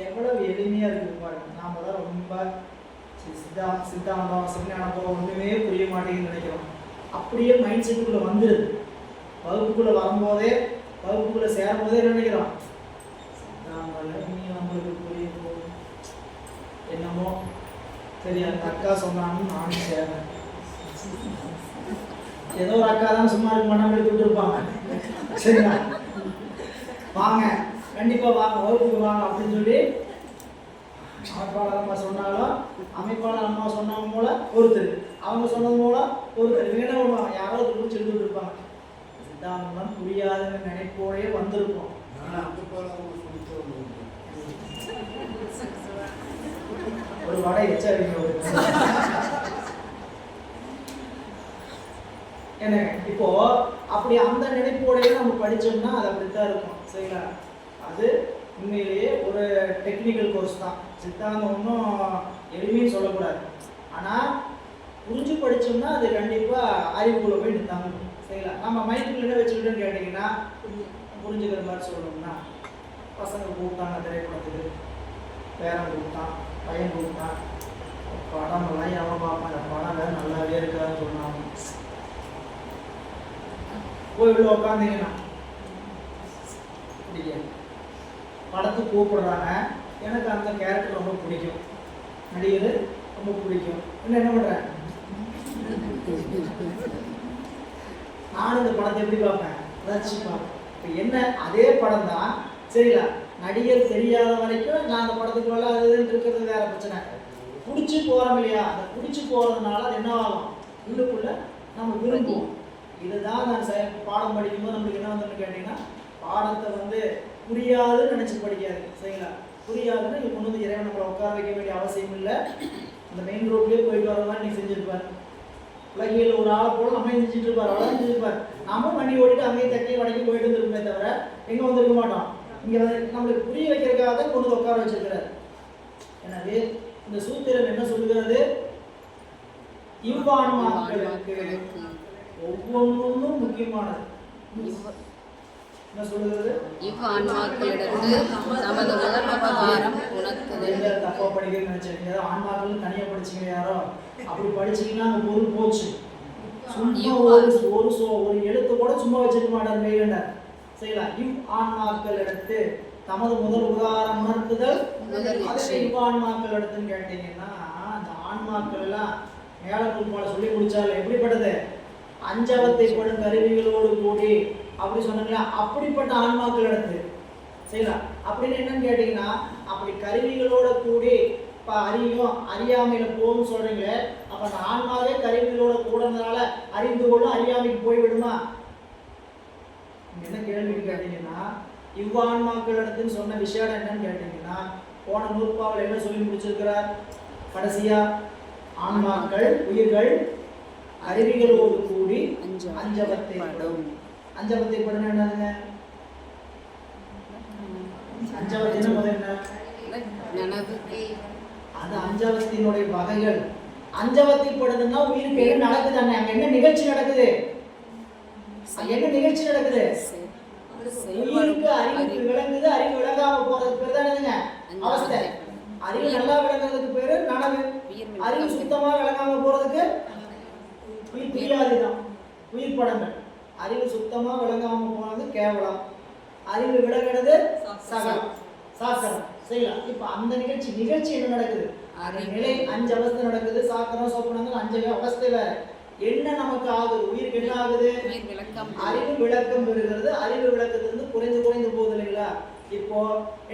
எவ்வளவு எளிமையா இருக்கு பாருங்க. நாம தான் ரொம்ப சித்தாந்தம் சிவஞானம் ஒண்ணுமே புரிய மாட்டேங்குன்னு நினைக்கிறோம். அப்படியே மைண்ட் செட்டுக்குள்ள வந்துடுது. வகுப்புக்குள்ள வரும்போதே, வகுப்புக்குள்ள சேரும் போதே நினைக்கிறோம் நம்மளுக்கு புரியும் என்னமோ சரி, அந்த அக்கா சொன்னான்னு நானும் சேர்றேன். ஏதோ ஒரு அக்கா தான் சும்மா இருக்க மாட்டாங்க, விட்டு இருப்பாங்க. சரிங்களா, வாங்க கண்டிப்பா வாங்க வகுப்புக்கு வாங்க அப்படின்னு சொல்லி அமைப்பாளர் அம்மா சொன்னாலும் அமைப்பாளர் அம்மா சொன்னவங்க மூல ஒருத்தர், அவங்க சொன்னது மூலம் ஒருத்தர். இவங்க என்ன பண்ணுவாங்க, யாராவது பிடிச்சி எடுத்துட்டு இருப்பாங்க. சித்தாந்தம் புரியாதுன்னு நினைப்போடே வந்திருப்போம். ஒரு வடை எச்சாதீங்க என்ன. இப்போ அப்படி அந்த நினைப்போடையே நம்ம படிச்சோம்னா அது அப்படித்தான் இருக்கும். சரிங்களா, அது உண்மையிலேயே ஒரு டெக்னிக்கல் கோர்ஸ் தான். சித்தாந்தம் ஒன்றும் எளிமையும் சொல்லக்கூடாது. ஆனால் புரிஞ்சு படிச்சோம்னா அது கண்டிப்பா அறிவுக்குள்ள போய் நிறுத்தாங்க. சரிங்களா? நம்ம மைண்டுக்குள்ள என்ன வச்சுக்கிட்டோன்னு கேட்டீங்கன்னா, புரிஞ்சுக்கிற மாதிரி சொல்லணும்னா, பசங்க கூப்பிட்டாங்க திரைப்படத்துக்கு, பேரன் கூப்பிட்டான், பையன் கூப்பிட்டான், படம் எல்லாம் எவன் பார்ப்பான், அந்த படம் வேறு நல்லாவே இருக்காதுன்னு சொன்னாங்க. போய் உள்ள உட்காந்தீங்கன்னா படத்துக்கு கூப்பிடுறாங்க, எனக்கு அந்த கேரக்டர் ரொம்ப பிடிக்கும், நடிகர் ரொம்ப பிடிக்கும், என்ன பண்றேன், நானும் இந்த படத்தை எப்படி பார்ப்பேன், ரசிச்சு பார்ப்பேன். இப்போ என்ன அதே படம் தான், சரிங்களா? நடிகர் தெரியாத வரைக்கும் நான் அந்த படத்துக்கு வரல, அது இருக்கிறது வேற பிரச்சனை. பிடிச்சி போறோம் இல்லையா, அந்த பிடிச்சி போறதுனால அது என்ன ஆகும், உள்ளுக்குள்ள நம்ம விரும்புவோம். இதுதான் நான் பாடம் படிக்கும்போது நம்மளுக்கு என்ன வந்து கேட்டீங்கன்னா, பாடத்தை வந்து புரியாதுன்னு நினைச்சு படிக்காது. சரிங்களா? புரியாதுன்னு இங்க கொண்டு வந்து இறைவன் நம்மளை உட்கார வைக்க வேண்டிய அவசியம் இல்லை. அந்த மெயின் ரோட்லயே போயிட்டு வர மாதிரி நீ செஞ்சிருப்பார். உலகில் ஒரு ஆளை போல நம்ம செஞ்சுட்டு இருப்பார், அவ்வளோ செஞ்சிருப்பார். நாம வண்டி ஓடிட்டு அங்கேயும் தக்கையும் வடக்கி போயிட்டு வந்துருக்குமே தவிர எங்க வந்திருக்க மாட்டோம். இங்க நம்மளுக்கு புரிய வைக்கிறதுக்காக தான் கொண்டு வந்து உட்கார வச்சிருக்கிறார். எனவே இந்த சூத்திரம் என்ன சொல்லுகிறது, இவ்வான்மாக்களுக்கு ஒவ்வொன்றும் முக்கியமானது. என்ன சொல்லுகிறது, இவ்வான்மாக்களிடத்து நமது முதல் உபகாரம் உணர்த்துதல். தப்பா படிக்கிறேன்னு நினைச்சீங்க, ஆன்மாக்கள் தனியா படிச்சீங்க யாரோ, அப்படி படிச்சீங்கன்னா அந்த பொருள் போச்சு. சும்மா ஒரு எழுத்து கூட சும்மா வச்சிருக்க மாட்டார் மெய்கண்டார். சரிங்களா? இவ் ஆன்மாக்கள் எடுத்து தமது முதல் உபகாரம் உணர்த்துதல். இவ்வான்மாக்கள் எடுத்துன்னு கேட்டீங்கன்னா, அந்த ஆன்மாக்கள் எல்லாம் மேல நூற்பால சொல்லி முடிச்சால எப்படிப்பட்டது, அஞ்சவத்தை படும் கருவிகளோடு கூடி அப்படி சொன்னாங்களா, அப்படிப்பட்ட ஆன்மாக்கள் எடுத்து. சரிங்களா? அப்படின்னு என்னன்னு கேட்டீங்கன்னா, அப்படி கருவிகளோட கூடி இப்போ அறியும் அறியாமையில போகும்னு சொல்றீங்களே, அப்ப அந்த ஆன்மாவே கருவிகளோட கூடனால அறிந்து கொள்ளும் அறியாமைக்கு போய்விடுமா? என்ன கேள்வின்னு கேட்டீங்கன்னா, இவ்வான்மாக்கள் இடத்துன்னு சொன்ன விஷயம் என்னன்னு கேட்டீங்கன்னா, போன நூற்பாவில் என்ன சொல்லி முடிச்சிருக்கிறார், கடைசியா ஆன்மாக்கள் உயிர்கள் அறிவிகளோடு கூடி அஞ்சவத்தை படும். அஞ்சவத்தை படும் என்னதுங்க, அஞ்சவத்தின் முதல் என்ன, அது அஞ்சவத்தினுடைய வகைகள். அஞ்சவத்தை படுதுன்னா உயிருக்கு என்ன நடக்குது, அங்க என்ன நிகழ்ச்சி நடக்குது, என்ன நிகழ்ச்சி நடக்குது, உயிருக்கு அறிவு விளங்குது, அறிவு விளங்காம போறதுக்கு பேர் தான் என்னங்க அவஸ்தை. அறிவு நல்லா விளங்குறதுக்கு பேரு நனவு, அறிவு சுத்தமா விளங்காம போறதுக்கு உயிர் பிரியாதிதான் உயிர் படங்கள். அறிவு சுத்தமா விளங்காம போனது கேவலம், அறிவு விளங்குறது சகலம் சாக்கரம். செய்யலாம். இப்ப அந்த நிகழ்ச்சி என்ன நடக்குது, நிலை அஞ்சு அவஸ்தை நடக்குது, சாக்கரம் சோப்பனங்கள் அஞ்சு அவஸ்தையில என்ன நமக்கு ஆகுது, உயிருக்கு என்ன ஆகுது, அறிவு விளக்கம் பெறுகிறது. அறிவு விளக்கத்திலிருந்து குறைந்து போகுது இல்லைங்களா? இப்போ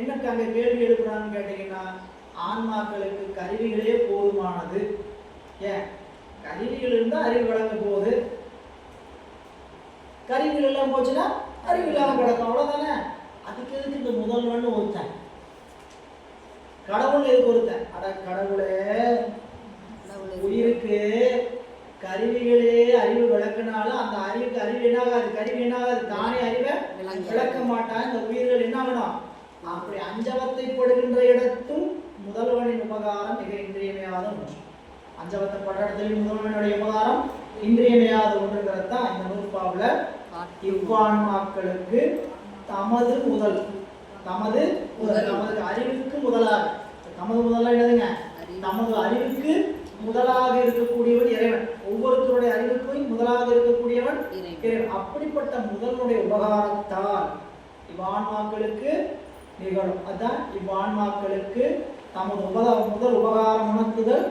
என்னக்கு அங்க கேள்வி எழுப்புறான்னு கேட்டீங்கன்னா, ஆன்மாக்களுக்கு கருவிகளே போதுமானது. ஏன் கருவிகள் இருந்தா அறிவு விளங்க போகுது, கருவிகள் எல்லாம் போச்சுன்னா அறிவு இல்லாம கிடக்கும், அவ்வளவுதானே. அதுக்கு எதுக்கு இந்த முதல்வன் ஒருத்தன், கடவுள் எதுக்கு ஒருத்தன், அட கடவுளே உயிருக்கு கருவிகளே அறிவு விளக்குனாலும் அந்த அறிவுக்கு அறிவு என்னாகாது, கருவி என்னாகாது, தானே அறிவை விளக்க மாட்டான். இந்த உயிர்கள் என்ன ஆகணும், அப்படி அஞ்சவத்தை படுகின்ற இடத்தும் முதல்வனின் உபகாரம் மிக இன்றியமையாத ஒன்று. அஞ்சவத்தை படுற இடத்துல முதல்வனுடைய உபகாரம் இன்றியமையாத ஒன்றுங்கிறது தான் இந்த நூற்பாவுல இவ்வான்மாக்களுக்கு தமது முதல் நமது அறிவுக்கு முதலாக, நமது முதலாக என்னதுங்க, நமது அறிவுக்கு முதலாக இருக்கக்கூடியவன் இறைவன். ஒவ்வொருத்தருடைய அறிவுக்கும் முதலாக இருக்கக்கூடியவன் இறைவன். அப்படிப்பட்ட முதல்வனுடைய உபகாரத்தால் இவ்வான்மாக்களுக்கு நிகழும். அதான் இவ்வான்மாக்களுக்கு தமது முதல் உபகாரம் உணர்த்துதல்.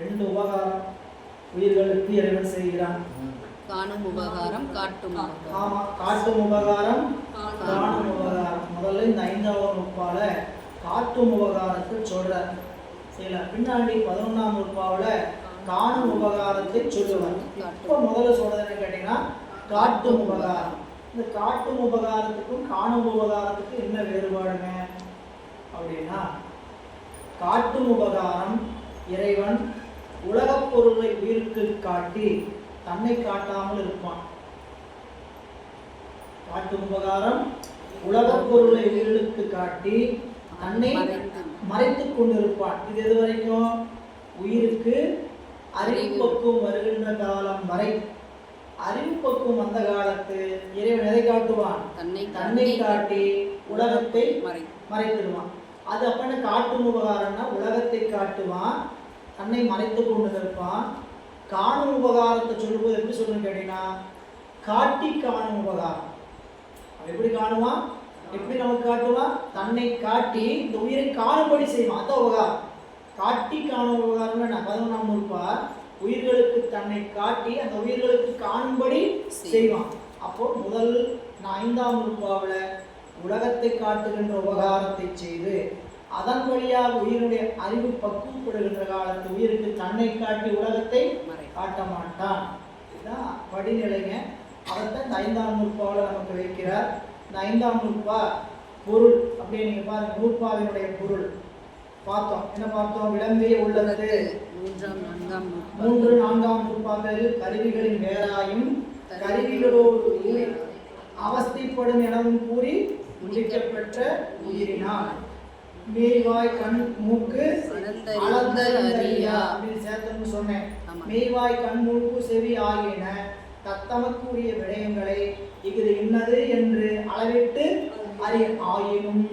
ரெண்டு உபகாரம் உயிர்களுக்கு இறைவன் செய்கிறான். காணும் உபகாரம், காட்டும் உபகாரம். ஆமா, காட்டும் உபகாரம், காணும் உபகாரம். முதல்ல இந்த 5வது நூற்பால காட்டும் உபகாரத்தை சொல்றார். சரிங்களா? பின்னாடி 11ஆம் நூற்பாவுல காணும் உபகாரத்தை சொல்லுவார். இப்போ முதல்ல சொல்றது என்ன கேட்டீங்கன்னா, காட்டும் உபகாரம். இந்த காட்டும் உபகாரத்துக்கும் காணும் உபகாரத்துக்கும் என்ன வேறுபாடுங்க அப்படின்னா, காட்டும் உபகாரம் இறைவன் உலகப் பொருளை உயிருக்கு காட்டி தன்னை காட்டாமல் இருப்பான். காட்டும் உபகாரம் உலகப் பொருளை உயிருக்கு காட்டி தன்னை மறைத்துக் கொண்டிருப்பான். இது எது வரைக்கும், உயிருக்கு அறிவு பக்குவம் வருகின்ற காலம் வரை, அறிவு பக்குவம் வந்த காலத்து இறைவன் எதை காட்டுவான்? தன்னை காட்டி உலகத்தை மறைத்திடுவான். அது அப்ப காட்டும் உபகாரம்னா உலகத்தை காட்டுவான், தன்னை மறைத்து கொண்டு இருப்பான். காணும் உபகாரத்தை சொல்லும்போது எப்படி சொல்லணும் கேட்டீங்கன்னா, காட்டி காணும் உபகாரம். எப்படி காணுவான்? எப்படி நமக்கு காட்டுவான்? தன்னை காட்டி இந்த உயிரை காணும்படி செய்வான். அதான் உபகாரம். காட்டி காணும் உபகாரம்னா 11ஆம் நூற்பார் உயிர்களுக்கு தன்னை காட்டி அந்த உயிர்களுக்கு காணும்படி செய்வான். அப்போ முதல் 5ஆம் நூற்பாவில் உலகத்தை காட்டுகின்ற உபகாரத்தை செய்து அதன் வழியாக உயிரினுடைய அறிவு பக்குவப்படுகின்ற காலத்து உயிருக்கு தன்னை காட்டி உலகத்தை காட்ட மாட்டான். இதுதான் படிநிலைங்க. அதைத்தான் 5ஆம் நூற்பாவில் நமக்கு வைக்கிறார். இந்த 5ஆம் நூற்பா பொருள் அப்படியே நீங்க பாருங்க. நூற்பாவினுடைய பொருள் பார்த்தோம். என்ன பார்த்தோம்? விளம்பிய உள்ளது 3, 4ஆம் நூற்பாக்கள் கருவிகளின் வேறாயும் கருவிகளோடு அவஸ்தைப்படும் எனவும் கூறி முடிக்கப்பெற்ற உயிரினால் மேய்வாய் கண் மூக்கு அளந்தறியா அப்படின்னு சேர்த்தன்னு சொன்னேன். மேய்வாய் கண் மூக்கு செவி ஆகியன தத்தமக்குரிய விடயங்களை இது இன்னது என்று அளவிட்டு ஆயினும்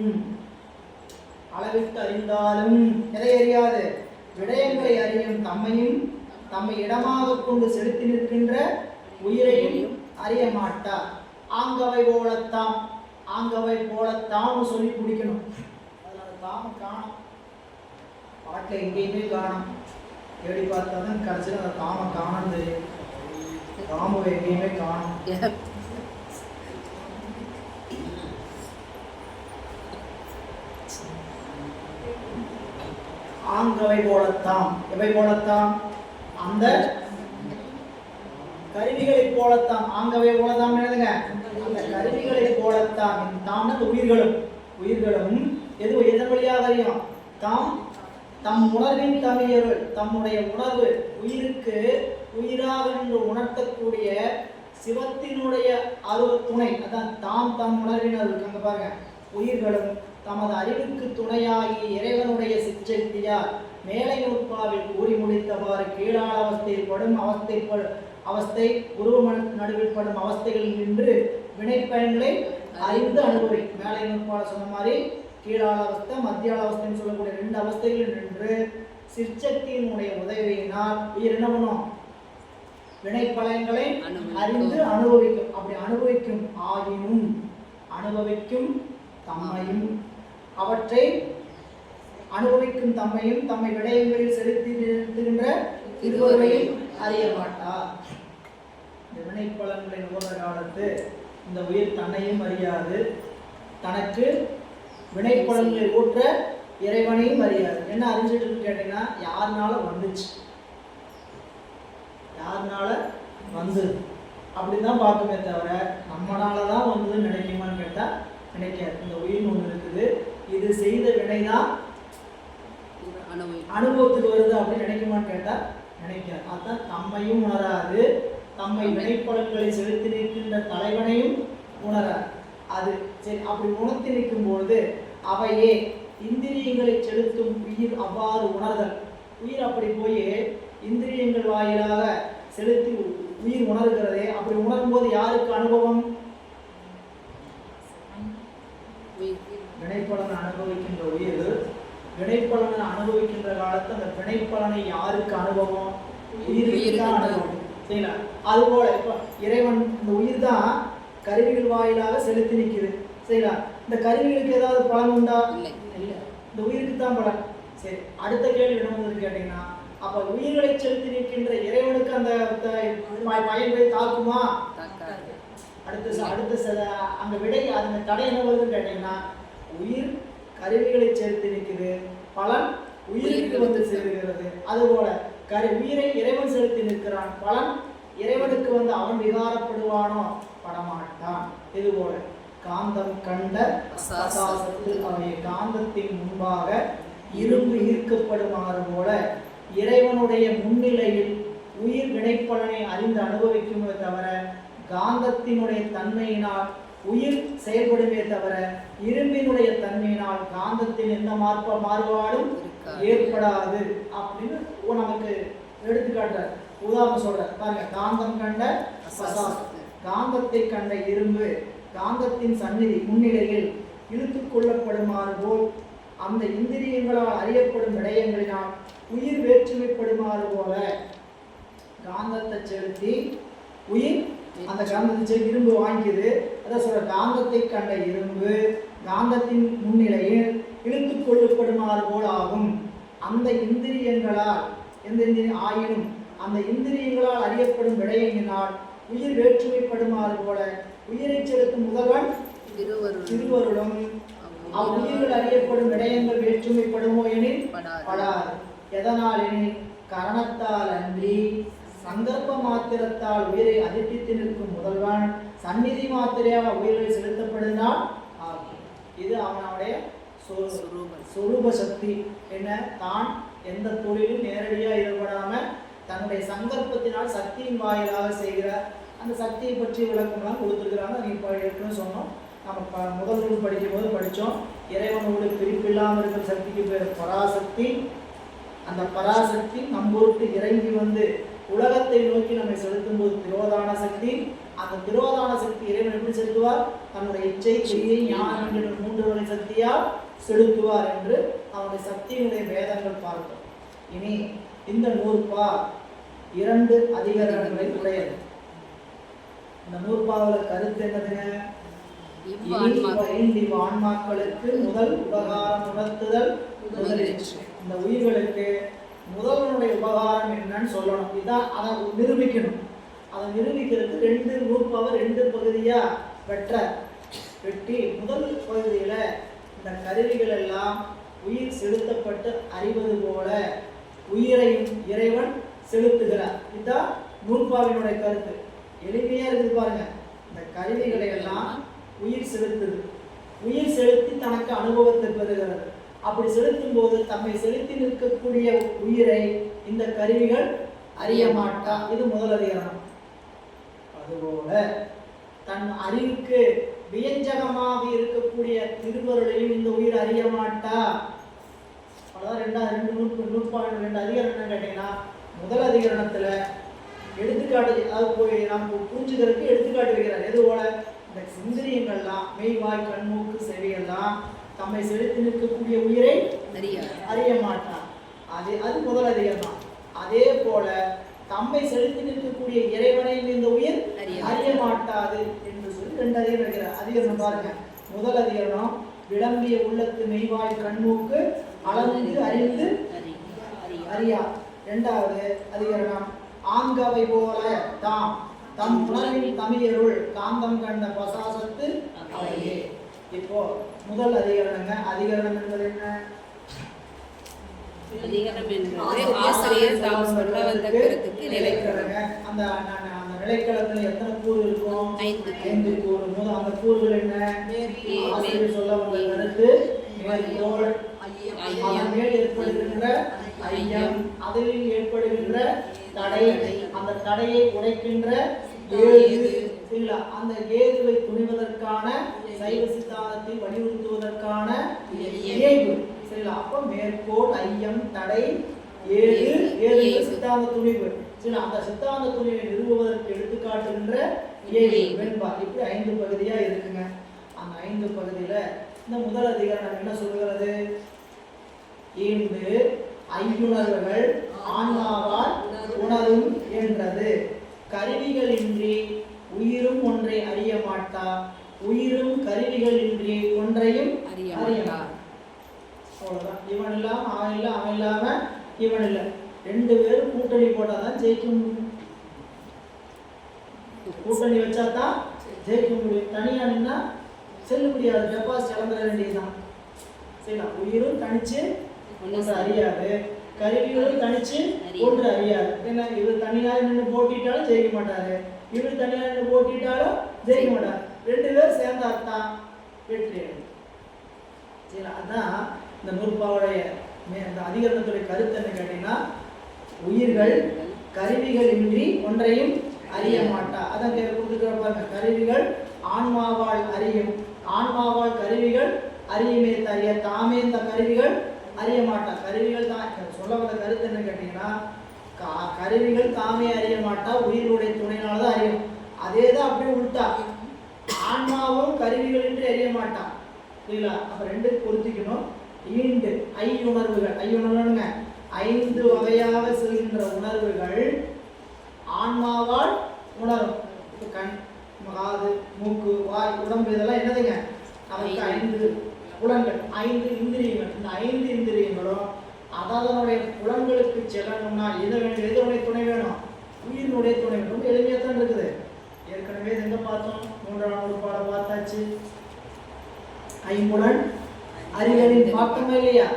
அளவிட்டு அறிந்தாலும் எதை அறியாது? விடயங்களை அறியும் தம்மையும் தம்மை இடமாக கொண்டு செலுத்தி நிற்கின்ற உயிரையும் அறிய மாட்டார். ஆங்கவை போலத்தான், ஆங்கவை போலத்தான் சொல்லி பிடிக்கணும். தாம காணும், பாட்டில் எங்கேயுமே காணும். தேடி பார்த்தா தான் கடைசியில் அந்த தாம காணும் தெரியும். தாமுவை எங்கேயுமே காணும். ஆங்கவை போலத்தான், எவை போலத்தான்? அந்த கருவிகளை போலத்தான். ஆங்கவை போலத்தான் என்னதுங்க? அந்த கருவிகளை போலத்தான். தாம் உயிர்களும் உயிர்களும் எதன் வழியாக அறியும்? தாம் தம் உணர்வின் தமிழர்கள் தம்முடைய உணர்வு உயிருக்கு உயிராக நின்று உணர்த்தக்கூடிய சிவத்தினுடைய துணை, அதான் தாம் தம் உணர்வினர். அங்க பாருங்க, உயிர்களும் தமது அறிவுக்கு துணையாகி இறைவனுடைய சிற்றெழுத்தியார் மேலை நூற்பாவில் கூறி முடித்தவாறு கீழான அவஸ்தையில் படும் அவஸ்தை உருவ நடுவில் படும் அவஸ்தைகளில் நின்று வினைப்பயன்களை அறிந்து அனுபவி. மேலை நூற்பால சொன்ன மாதிரி கீழான அவஸ்தை மத்தியான அவஸ்தைன்னு சொல்லக்கூடிய 2 அவஸ்தைகளில் நின்று சிற்சக்தியினுடைய உதவியினால் உயிர் என்ன பண்ணும்? வினைப்பலன்களை அறிந்து அனுபவிக்கும். அப்படி அனுபவிக்கும் ஆயினும் அனுபவிக்கும் தம்மையும் அவற்றை அனுபவிக்கும் தம்மையும் தம்மை விடயங்களில் செலுத்தி நிறுத்துகின்ற இருவரையும் அறிய மாட்டார். இந்த வினைப்பலன்களை நுகர்ந்த காலத்து இந்த உயிர் தன்னையும் அறியாது, தனக்கு வினைப்பலன்களை ஊற்ற இறைவனையும் அறியாது. என்ன அறிஞ்சிட்டு கேட்டீங்கன்னா, யாருனால வந்துச்சு, யாருனால வந்தது அப்படிதான் பார்க்குமே தவிர நம்மளால தான் வந்ததுன்னு நினைக்குமான்னு கேட்டால் நினைக்காது. இந்த உயிர்னு ஒன்று இருக்குது, இது செய்த வினைதான் அனுபவத்துக்கு வருது அப்படின்னு நினைக்குமான்னு கேட்டால் நினைக்காது. அதுதான் தம்மையும் உணராது, தம்மை வினைப்பலன்களை செலுத்தி நிற்கின்ற தலைவனையும் உணராது. அது சரி. அப்படி உணர்த்தி நிற்கும் பொழுது அவையே இந்திரியங்களை செலுத்தும் உயிர் அவ்வாறு உணர்தல். உயிர் அப்படி போய் இந்திரியங்கள் வாயிலாக செலுத்தி உயிர் உணர்கிறதே. அப்படி உணரும் போது யாருக்கு அனுபவம்? வினைப்பலனை அனுபவிக்கின்ற உயிர் வினைப்பலனை அனுபவிக்கின்ற காலத்து அந்த வினைப்பலனை யாருக்கு அனுபவம்? உயிருக்கு தான் அனுபவம். சரிங்களா? அதுபோல இப்போ இறைவன் இந்த உயிர் தான் கருவிகள் வாயிலாக செலுத்தி நிற்குது. சரிங்களா? இந்த கருவிகளுக்கு ஏதாவது பலன் உண்டா? இல்லை. இந்த உயிருக்கு தான் பலன். சரி, அடுத்த கேள்வி என்ன வந்து கேட்டீங்கன்னா, அப்ப உயிர்களை செலுத்தி நிற்கின்ற இறைவனுக்கு அந்த பயன்களை தாக்குமா? அடுத்த அந்த விடை அந்த தடை என்ன வருதுன்னு கேட்டீங்கன்னா, உயிர் கருவிகளை செலுத்தி நிற்குது, பலன் உயிருக்கு வந்து சேருகிறது. அதுபோல உயிரை இறைவன் செலுத்தி நிற்கிறான், பலன் இறைவனுக்கு வந்து அவன் விகாரப்படுவானோ? படமாட்டான். இதுபோல காந்தம் கண்ட அசாசத்தில் அவை காந்தத்தின் முன்பாக இரும்பு ஈர்க்கப்படுமாறு போல இறைவனுடைய முன்னிலையில் உயிர் வினைப்பலனை அறிந்து அனுபவிக்குமே தவிர காந்தத்தினுடைய தன்மையினால் உயிர் செயல்படுமே தவிர இரும்பினுடைய தன்மையினால் காந்தத்தின் எந்த மாறுபாடும் ஏற்படாது அப்படின்னு நமக்கு எடுத்துக்காட்டுற உதாரணம் சொல்ற பாருங்க. காந்தம் கண்ட பசாசம், காந்தத்தை கண்ட இரும்பு காந்தத்தின் சந்நிதி முன்னிலையில் இழுத்து கொள்ளப்படுமாறு போல் அந்த இந்திரியங்களால் அறியப்படும் விடயங்களினால் உயிர் வேற்றுமைப்படுமாறு போல காந்தத்தை செலுத்தி உயிர் அந்த காந்தத்தை இரும்பு வாங்கிக்குது. அதான் சொல்ற காந்தத்தை கண்ட இரும்பு காந்தத்தின் முன்னிலையில் இழுத்து கொள்ளப்படுமாறு போல் ஆகும். அந்த இந்திரியங்களால் எந்த இந்திரியம் ஆயினும் அந்த இந்திரியங்களால் அறியப்படும் விடயங்களினால் உயிர் வேற்றுமைப்படுமாறு போல உயிரை செலுத்தும் முதல்வன் திருவருளும் அவ்வுயிர்கள் அறியப்படும் விடயங்கள் வேற்றுமைப்படுமோ எனில் படாது. எதனால் எனில் கரணத்தால் அன்றி சங்கல்ப மாத்திரத்தால் உயிரை அதிர்ப்பித்து நிற்கும் முதல்வன் சந்நிதி மாத்திரையாக உயிரை செலுத்தப்படுவதால் ஆகும். இது அவனுடைய சொரூப சக்தி. என்ன, தான் எந்த தொழிலும் நேரடியாக ஈடுபடாம தன்னுடைய சங்கல்பத்தினால் சக்தியின் வாயிலாக செய்கிற அந்த சக்தியை பற்றி விளக்கம்லாம் கொடுத்துருக்குறாங்க. நீ ஏற்கனவே சொன்னோம். நம்ம முதல் நூல் படிக்கும் போது படித்தோம். இறைவனோடு பிரிப்பில்லாமல் இருக்கிற சக்திக்கு பேர் பராசக்தி. அந்த பராசக்தி நம்பொருட்டு இறங்கி வந்து உலகத்தை நோக்கி நம்மை செலுத்தும் போது திரோதான சக்தி. அந்த திரோதான சக்தி இறைவன் எப்படி செலுத்துவார்? தன்னுடைய இச்சை, கிரியை, ஞானம் என்ற 3 வகை சக்தியால் செலுத்துவார் என்று அவனுடைய சக்தியினுடைய வேதங்கள் பார்த்தோம். இனி இந்த நூற்பா 2 அதிகாரங்களை உடையது. இந்த நூற்பாவில் கருத்து என்னதுங்க? ஆன்மாக்களுக்கு முதல் உபகாரம் உணர்த்துதல் முதலிற்று. இந்த உயிர்களுக்கு முதல்வனுடைய உபகாரம் என்னன்னு சொல்லணும். இதான் அதை நிரூபிக்கணும். அதை நிரூபிக்கிறதுக்கு 2 நூற்பாவை 2 பகுதியா வெட்டி முதல் பகுதியில இந்த கருவிகள் எல்லாம் உயிர் செலுத்தப்பட்டு அறிவது போல உயிரையும் இறைவன் செலுத்துகிறார். இதுதான் நூற்பாவினுடைய கருத்து. எளிமையா இருக்குது பாருங்க. இந்த கருவிகளை எல்லாம் உயிர் செலுத்துது. உயிர் செலுத்தி தனக்கு அனுபவத்தை பெறுகிறது. அப்படி செலுத்தும் போது தம்மை செலுத்தி நிற்கக்கூடிய உயிரை இந்த கருவிகள் அறிய மாட்டா. இது முதல் அதிகாரம். அதுபோல தன் அறிவுக்கு வியஞ்சகமாக இருக்கக்கூடிய திருவருளையும் இந்த உயிர் அறிய மாட்டா. அதான் 2 அதிகாரம் என்ன கேட்டீங்கன்னா, முதல் அதிகரணத்துல எடுத்துக்காட்டு, அதாவது போய் நமக்கு புரிஞ்சுக்கிறதுக்கு எடுத்துக்காட்டு வைக்கிறார். எது போல இந்த சிந்திரியங்கள்லாம் மெய்வாய் கண்மூக்கு செவியெல்லாம் தம்மை செலுத்தி நிற்கக்கூடிய உயிரை அறிய மாட்டான். அது முதல் அதிகாரம். அதே போல தம்மை செலுத்தி நிற்கக்கூடிய இறைவனை இந்த உயிர் அறிய மாட்டாது என்று சொல்லி 2 அதிகாரம் வைக்கிறார். அதிகாரம் பாருங்க. முதல் அதிகாரம் விளம்பிய உள்ளத்து மெய்வாய் கண்மூக்கு அளந்து அறிந்து அறியா. 2வது அதிகாரம் ஆங்கவை போல தாம் தம் உணர்வின் தமிழருள் காந்தம் கண்ட பசாசத்து அவையே. இப்போ முதல் அதிகரணங்க. அதிகரணம் என்பது என்ன? அதிகரணம் என்பது ஆசிரியர் தாம் சொல்ல வந்த கருத்துக்கு நிலைக்கிறங்க. அந்த நிலைக்களத்துல எத்தனை கூறு இருக்கும்? 5 கூறு. அந்த கூறுகள் என்ன? ஆசிரியர் சொல்ல வந்த கருத்து, மேற்கோள், அதன் மேல் ஏற்படுகின்ற ஐயம், அதில் ஏற்படுகின்ற தடை, அந்த தடையை உடைக்கின்ற ஏது, அந்த ஏதுவை துணிவதற்கான சைவ சித்தாந்தத்தை வலியுறுத்துவதற்கான இயல்பு. சரிங்களா? அப்ப மேற்கோள், ஐயம், தடை, ஏது சித்தாந்த துணிவு. சரி, அந்த சித்தாந்த துணிவை நிறுவுவதற்கு எடுத்துக்காட்டுகின்ற ஏது வெண்பா. இப்படி 5 பகுதியா இருக்குங்க. அந்த 5 பகுதியில இந்த முதல் அதிகாரம் என்ன சொல்கிறது? ஈண்டு ஐயுணர்வுகள் ஆன்மாவால் உணரும் என்றது. கருவிகளின்றி உயிரும் ஒன்றை அறிய மாட்டா, உயிரும் கருவிகளின்றி ஒன்றையும் அறிய மாட்டா. அவ்வளவுதான். இவன் இல்லாம அவன் இல்லை, அவன் இல்லாம இவன் இல்லை. 2 பேரும் கூட்டணி போட்டாதான் ஜெயிக்க முடியும். கூட்டணி வச்சாதான் ஜெயிக்க முடியும். தனியா நின்னா செல்ல முடியாது. டெபாசிட் இழந்துட வேண்டியதுதான். சரிங்களா? உயிரும் தனிச்சு ஒன்று அறியாது, கருவிகளும் தனிச்சு ஒன்று அறியாது. என்ன, இவர் தனியாக நின்று போட்டிட்டாலும் ஜெயிக்க மாட்டாரு, இவர் தனியாக நின்று போட்டிட்டாலும் ஜெயிக்க மாட்டார். 2 பேர் சேர்ந்தாத்தான் வெற்றி. சரிங்களா? அதான் இந்த நூற்பாவுடைய இந்த அதிகரணத்துடைய கருத்து என்ன கேட்டீங்கன்னா, உயிர்கள் கருவிகள் இன்றி ஒன்றையும் அறிய மாட்டா. அதான் கொடுத்துக்கிறப்பாங்க. கருவிகள் ஆன்மாவால் அறியும், ஆன்மாவால் கருவிகள் அறியுமே தவிர தாமே இந்த கருவிகள் அறிய மாட்டா. கருவிகள் தான் சொல்ல வந்த கருத்து என்ன கேட்டீங்கன்னா, கருவிகள் தாமே அறிய மாட்டா, உயிருடைய துணையினால தான் அறியும். அதே தான் அப்படியே உள்டா, ஆன்மாவும் கருவிகள் என்று அறிய மாட்டா. புரியல? அப்ப ரெண்டு பொருத்திக்கணும். ஈண்டு ஐயுணர்வுகள், ஐயுணர்வுங்க 5 வகையாக செல்கின்ற உணர்வுகள் ஆன்மாவால் உணரும். கண், காது, மூக்கு, வாய், உடம்பு இதெல்லாம் என்னதுங்க? நமக்கு 5 புலன்கள், 5 இந்திரியங்கள். இந்த 5 இந்திரியங்களும் அதனுடைய புலன்களுக்கு செல்லணும்னா எதனுடைய துணை வேணும்? உயிரினுடைய துணை வேணும். எளிமையாக தான் இருக்குது. ஏற்கனவே எங்க பார்த்தோம்? 3ஆம் வகுப்பால பார்த்தாச்சு. ஐம்புலன் அறிகளின் பார்த்தோமா இல்லையா?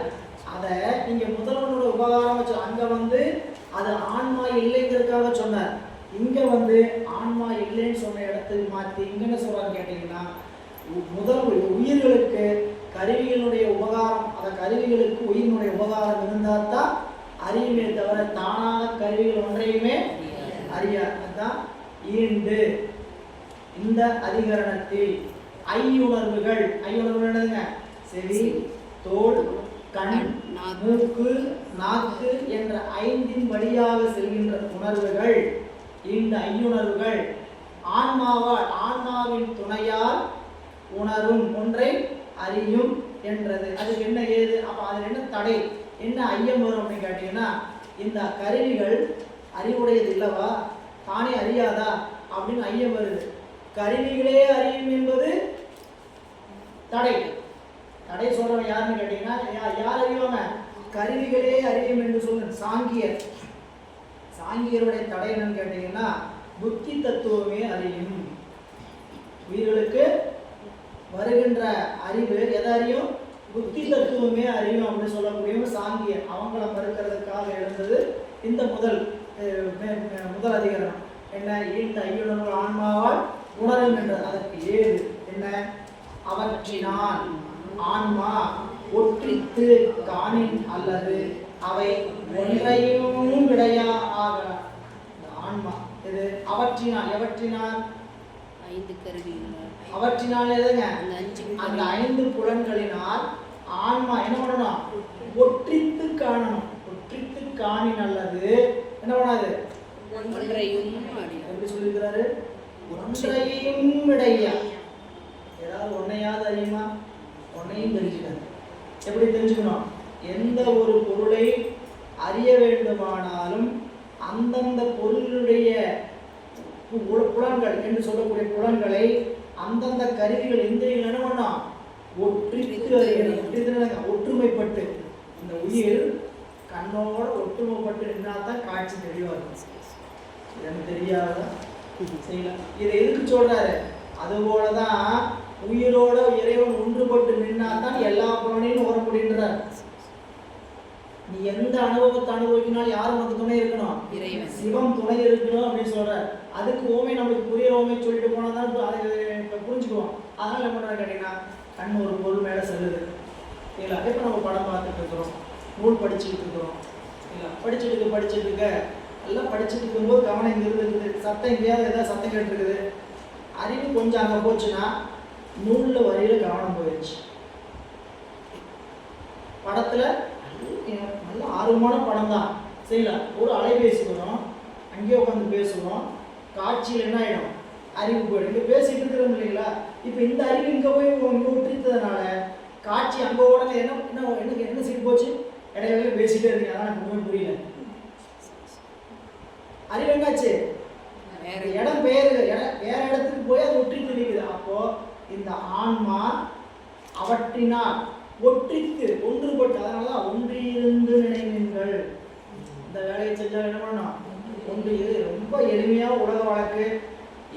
அதை நீங்க முதல்வனோட உபகாரம் வச்சு அங்க அது ஆன்மா இல்லைங்கிறதுக்காக சொன்னார். இங்க ஆன்மா இல்லைன்னு சொன்ன இடத்துக்கு மாற்றி இங்க என்ன சொல்றான்னு கேட்டீங்கன்னா, முதல் உயிர்களுக்கு கருவிகளுடைய உபகாரம், அந்த கருவிகளுக்கு உயிரினுடைய உபகாரம் இருந்தால் தான் அறியுமே தவிர தானாக கருவிகள் ஒன்றையுமே அறியாது. அதுதான் ஈண்டு. இந்த அதிகரணத்தில் ஐயுணர்வுகள், ஐயுணர்வுகள் என்னதுங்க? செவி, தோல், கண், மூக்கு, நாக்கு என்ற 5 வழியாக செல்கின்ற உணர்வுகள், இந்த ஐயுணர்வுகள் ஆன்மாவின் துணையால் உணரும் ஒன்றை அறியும் என்றது. அதுக்கு என்ன ஏது? அப்ப அதுல என்ன தடை, என்ன ஐயம் வரும் அப்படின்னு கேட்டீங்கன்னா, இந்த கருவிகள் அறிவுடையது இல்லவா, தானே அறியாதா அப்படின்னு ஐயம் வருது. கருவிகளே அறியும் என்பது தடை. தடை சொல்றவன் யாருன்னு கேட்டீங்கன்னா, யார் அறிவாங்க? கருவிகளே அறியும் என்று சொல்ற சாங்கியர். சாங்கியருடைய தடை என்னன்னு கேட்டீங்கன்னா, புத்தி தத்துவமே அறியும். உயிர்களுக்கு வருகின்ற அறிவு எதை அறியும்? புத்தி தத்துவமே அறியும் அப்படின்னு சொல்லக்கூடிய சாங்கியர். அவங்கள மறுக்கிறதுக்காக எழுந்தது இந்த முதல் அதிகாரம். என்ன? ஈண்ட ஐயுணர்வு ஆன்மாவால் உணரும் என்றது. அதற்கு ஏது என்ன? அவற்றினால் ஆன்மா ஒற்றித்து காணின் அல்லது அவை ஒன்றையும் விடையா ஆக. ஆன்மா இது அவற்றினால், எவற்றினால்? 5 கருவிகள். அவற்றினால் எதுங்க? அந்த 5 புலன்களினால் ஆன்மா என்ன பண்ணணும்? ஒற்றித்து காணணும். ஒற்றித்து காணின் அல்லது என்ன பண்ணாது? ஒன்றையும். எப்படி சொல்லியிருக்கிறாரு? ஒன்றையும் விடையா. ஏதாவது ஒன்னையாவது அறியுமா? ஒன்னையும் தெரிஞ்சுக்கணும். எப்படி தெரிஞ்சுக்கணும்? எந்த ஒரு பொருளை அறிய வேண்டுமானாலும் அந்தந்த பொருளுடைய புலன்கள் என்று சொல்லக்கூடிய புலன்களை அந்தந்த கருவிகள் இந்திரியங்கள் என்ன பண்ணணும்? ஒற்றித்து அறியணும். ஒற்றுமைப்பட்டு, இந்த உயிர் கண்ணோட ஒற்றுமைப்பட்டு நின்றாதான் காட்சி தெளிவா இருக்கும். எனக்கு தெரியாதா செய்யலாம். இதை எதுக்கு சொல்றாரு? அதுபோலதான் உயிரோட இறைவன் ஒன்றுபட்டு நின்னாதான் எல்லா புலனையும் வர முடியுன்றார். நீ எந்த அனுபவத்தை அனுபவிக்கனாலும் யாரும் நமக்கு துணை இருக்கணும்? சிவம் துணை இருக்கணும் அப்படின்னு சொல்ற. அதுக்கு ஓமை நம்மளுக்கு புரிய ஓமை சொல்லிட்டு போனாதான் அதை புரிஞ்சுக்குவோம். அதனால என்ன பண்றாங்க கேட்டீங்கன்னா, கண் ஒரு பொருள் மேல செல்லுது இல்லை, இப்போ நம்ம படம் பார்த்துட்டு இருக்கிறோம், நூல் படிச்சுட்டு இருக்கிறோம் இல்லை, படிச்சுட்டு இருக்க எல்லாம் படிச்சுட்டு இருக்கும்போது கவனம் இங்கே இருக்குது, சத்தம் எங்கேயாவது ஏதாவது சத்தம் கேட்டுருக்குது, அறிவு கொஞ்சம் அங்கே போச்சுன்னா நூலில் வரியில் கவனம் போயிடுச்சு. படத்தில் நல்ல ஆர்வமான படம் தான் செய்யலாம், ஒரு அலைபேசி வரும், அங்கேயே உட்காந்து பேசுவோம், காட்சியில் என்ன ஆகிடும்? அறிவு போயிடும். இங்கே பேசிட்டு இருக்கிறோம் இல்லைங்களா? இப்போ இந்த அறிவு இங்கே போய் இங்கே விட்டுருந்ததுனால காட்சி அங்கே உடனே என்ன சீட்டு போச்சு? இடையில பேசிட்டே இருக்கீங்க, அதான் எனக்கு ஒன்றுமே புரியல. அறிவு என்னாச்சு? இடம் வேற இடத்துக்கு போய் அது ஒற்றித்து நிற்குது. அப்போ இந்த ஆன்மா அவற்றினால் ஒற்றித்து ஒன்றுபட்டு, அதனாலதான் ஒன்றியிருந்து நினைவீர்கள். இந்த வேலையை செஞ்சால் என்ன பண்ணணும்? ஒன்று. இது ரொம்ப எளிமையாக உலக வழக்கு.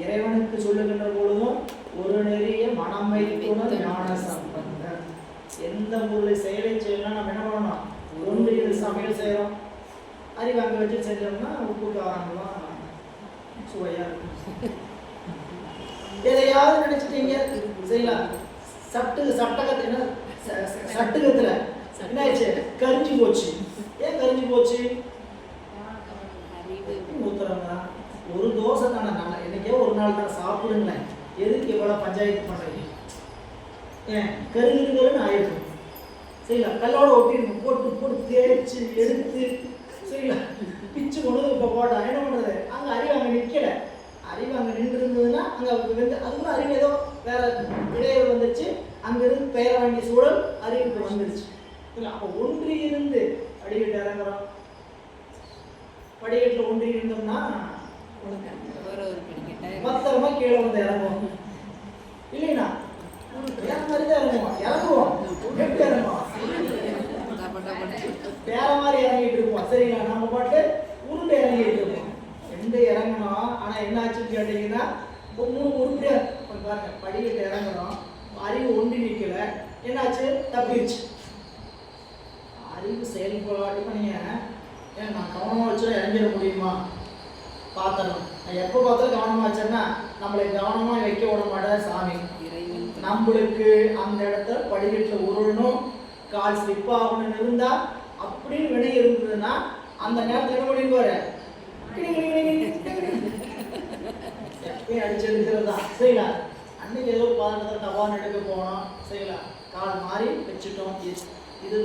இறைவனுக்கு சொல்லுகின்ற பொழுதும் ஒரு நெறிய மனம் வைத்துணர் ஞான சம்பந்தம். எந்த பொருளை செயலை செய்யலாம் நம்ம என்ன பண்ணணும்? ஒன்று. இது சமையல் செய்கிறோம், அறிவு அங்கே வச்சு செஞ்சோம்னா உப்பு காரங்களாம் சுவையாக இருக்கும். எதையாவது நினைச்சிட்டீங்க செய்யலாம். சட்டகத்தில் என்ன சட்டுகத்துல என்ன ஆயிடுச்சு? கரிஞ்சு போச்சு. ஏன் கரிஞ்சு போச்சு? ஊத்துறாங்க. ஒரு தோசை தானே, நல்லா என்னைக்கே ஒரு நாள் தான் சாப்பிடுங்களேன், எதுக்கு இவ்வளவு பஞ்சாயத்து பண்றீங்க? ஏன் கருங்குன்னு ஆயிடும். சரிங்களா? கல்லோட ஒட்டி போட்டு போட்டு தேய்ச்சி எடுத்து சரிங்களா பிச்சு கொண்டு இப்போ போட்டா என்ன பண்ணுறது? அங்கே அறிவு அங்கே நிற்கலை. அறிவு அங்கே நின்று இருந்ததுன்னா அங்கே வந்து அதுக்குள்ள அறிவு ஏதோ வேற இடையூறு வந்துச்சு, அங்கிருந்து பெயர வேண்டிய சூழல் அறிவுக்கு வந்துருச்சு. இல்லை அப்போ ஒன்றி இருந்து படிக்கட்டு இறங்குறோம். படிக்கட்டில் ஒன்றி இருந்தோம்னா பத்திரமா கீழே வந்து இறங்குவோம் இல்லைன்னா மாதிரி தான் இறங்குவோம். எப்படி இறங்குவோம்? வேற மாதிரி இறங்கிட்டு இருப்போம். சரிங்களா? நம்ம பாட்டு உருண்டு இறங்கிட்டு இருப்போம். எந்த இறங்கணும். ஆனா என்ன ஆச்சுன்னு கேட்டீங்கன்னா உருப்படியா பாருங்க, படிக்கட்டு இறங்கணும், அறிவு ஒன்றி நிக்கல, என்னாச்சு? தப்பிடுச்சு. அறிவு செயல்பாடு பண்ணீங்க. ஏன் நான் கவனமா வச்சுட இறங்கிட முடியுமா? பார்த்தணும். நான் எப்போ பார்த்தாலும் கவனமா வச்சேன்னா நம்மளை கவனமா வைக்க விட மாட்டேன் சாமி. நம்மளுக்கு அந்த இடத்துல படிக்கட்டில் உருளணும், கால் ஸ்லிப் ஆகணும்னு இருந்தா அப்படின்னு வினை இருந்ததுன்னா அந்த நேரத்தில் என்ன பண்ணிடுவாரு? எப்பயும் அடிச்சு எடுக்கிறது தான். சரிங்களா? அன்னைக்கு ஏதோ பாதத்தில் தவான் எடுக்க போனோம். சரிங்களா? கால் மாறி வச்சுட்டோம். இது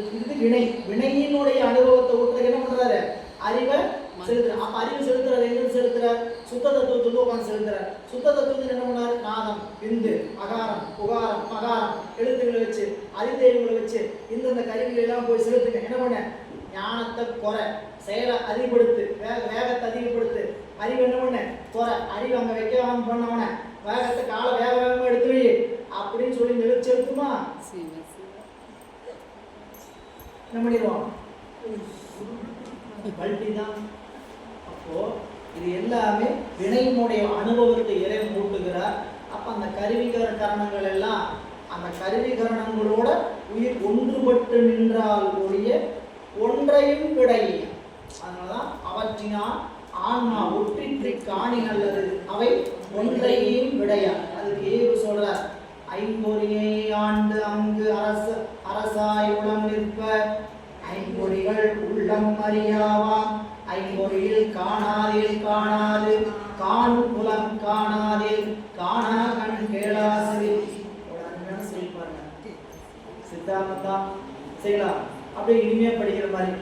வினை. வினையினுடைய அனுபவத்தை விட்டுறதுக்கு என்ன பண்றாரு? அறிவை செலுத்துறார். அப்ப அறிவு செலுத்துறாரு எங்க செலுத்துறார்? சுத்த தத்துவத்துக்கு உட்காந்து செலுத்துறார். சுத்த தத்துவத்துக்கு என்ன பண்ணாரு? நாதம், விந்து, அகாரம், புகாரம், மகாரம் எழுத்துக்களை வச்சு அறிதெய்வங்களை வச்சு இந்தந்த கருவிகளை எல்லாம் போய் செலுத்துங்க. என்ன பண்ண? ஞானத்தை குறை, செயலை அதிகப்படுத்து, வேகத்தை அதிகப்படுத்து. அறிவு என்ன பண்ண? குறை. அறிவு அங்க வைக்க பண்ணவன வேகத்தை காலை வேக வேகமா எடுத்து வை அப்படின்னு சொல்லி நெளிச்சு எடுத்துமா என்ன பண்ணிடுவோம்? பல்டி தான். அப்போ இது எல்லாமே வினையினுடைய அனுபவத்தை இறைவன் ஊட்டுகிறார். அப்ப அந்த கருவிகரணங்கள் எல்லாம் அந்த கருவிகரணங்களோட உயிர் ஒன்றுபட்டு நின்றால் ஒழிய ஒன்றையும் விடையே. அதனாலதான் அவற்றினால் ஆன்மா ஒற்றின்றி காணி நல்லது, அவை ஒன்றையும் விடையா. அதுக்கு ஏவு சொல்றார். ஐம்பொறியை ஆண்டு அங்கு அரசாய் உளம் நிற்ப ஐம்பொறிகள் உள்ளம் அறியாவாம். ஐம்பொறியில் காணாதில் காணாது காணும் புலம் காணாதில் காணா கண் கேளாசு. சித்தாந்தா சரிங்களா? அப்படியே இனிமையா படிக்கிற மாதிரி.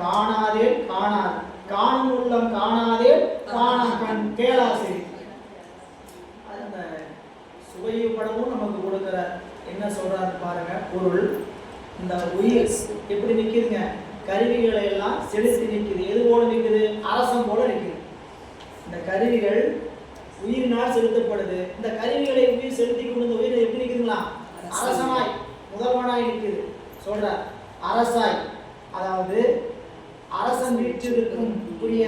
காணாதே காணாது, காணும் உள்ளம் காணாதே காணா கண் கேளாசு. அந்த சுவையு படமும் நமக்கு கொடுக்கிறார். என்ன சொல்றாரு பாருங்க பொருள். இந்த உயிர் எப்படி நிக்குதுங்க? கருவிகளை எல்லாம் செலுத்தி நிக்குது. எது போல நிக்குது? அரசம் போல நிக்குது. இந்த கருவிகள் உயிரினால் செலுத்தப்படுது. இந்த கருவிகளை உயிர் செலுத்தி கொண்டு உயிர் எப்படி நிக்குதுங்களா? அரசனாய் முதல்வனாய் நிக்குது. சொல்ற அரசாய், அதாவது அரசன் வீற்றிருக்கும் புரிய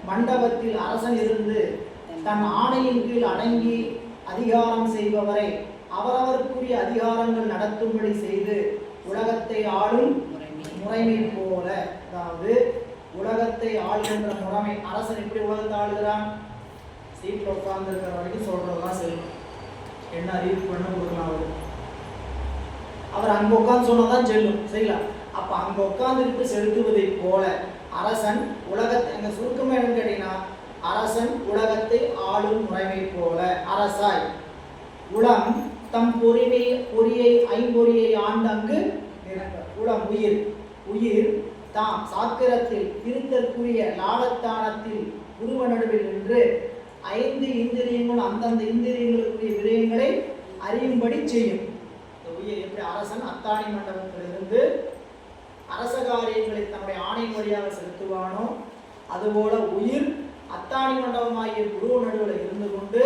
மண்டபத்தில் அரசன் இருந்து தன் ஆணையின் கீழ் அடங்கி அதிகாரம் செய்பவரை அவரவருக்குரிய அதிகாரங்கள் நடத்தும்படி செய்து உலகத்தை ஆளும் முறைமை போல. அதாவது உலகத்தை ஆளுகின்ற முறைமை. அரசன் எப்படி உலகத்தை ஆளுகிறான்? சீட்டில் உட்கார்ந்து இருக்கிற வரைக்கும் சொல்றதெல்லாம் செல்லும். என்ன அறிவிப்பு பண்ண கொடுக்கலாம்? அவர் அங்க உட்கார்ந்து சொன்னதான் செல்லும். சரிங்களா? அப்ப அங்க உட்கார்ந்துட்டு செலுத்துவதை போல அரசன் உலகத்தை, அங்க சுருக்கமா என்னன்னு கேட்டீங்கன்னா அரசன் உலகத்தை ஆளும் முறைமை போல அரசாய் உளம் தம் பொறியை ஐம்பொறியை ஆண்டங்கு உளம் உயிர். உயிர் தாம் சாக்கிரத்தில் இருத்தற்குரிய லாடத்தானத்தில் உருவ நடுவில் நின்று 5 இந்திரியங்கள் அந்தந்த இந்திரியங்களுக்குரிய விடயங்களை அறியும்படி செய்யும். இந்த உயிர் எப்படி அரசன் அத்தாணி மண்டபத்திலிருந்து அரச காரியங்களை தன்னுடைய ஆணையின் வழியாக செலுத்துவானோ அதுபோல உயிர் அத்தாணி மண்டபமாகிய குரு நடுவில் இருந்து கொண்டு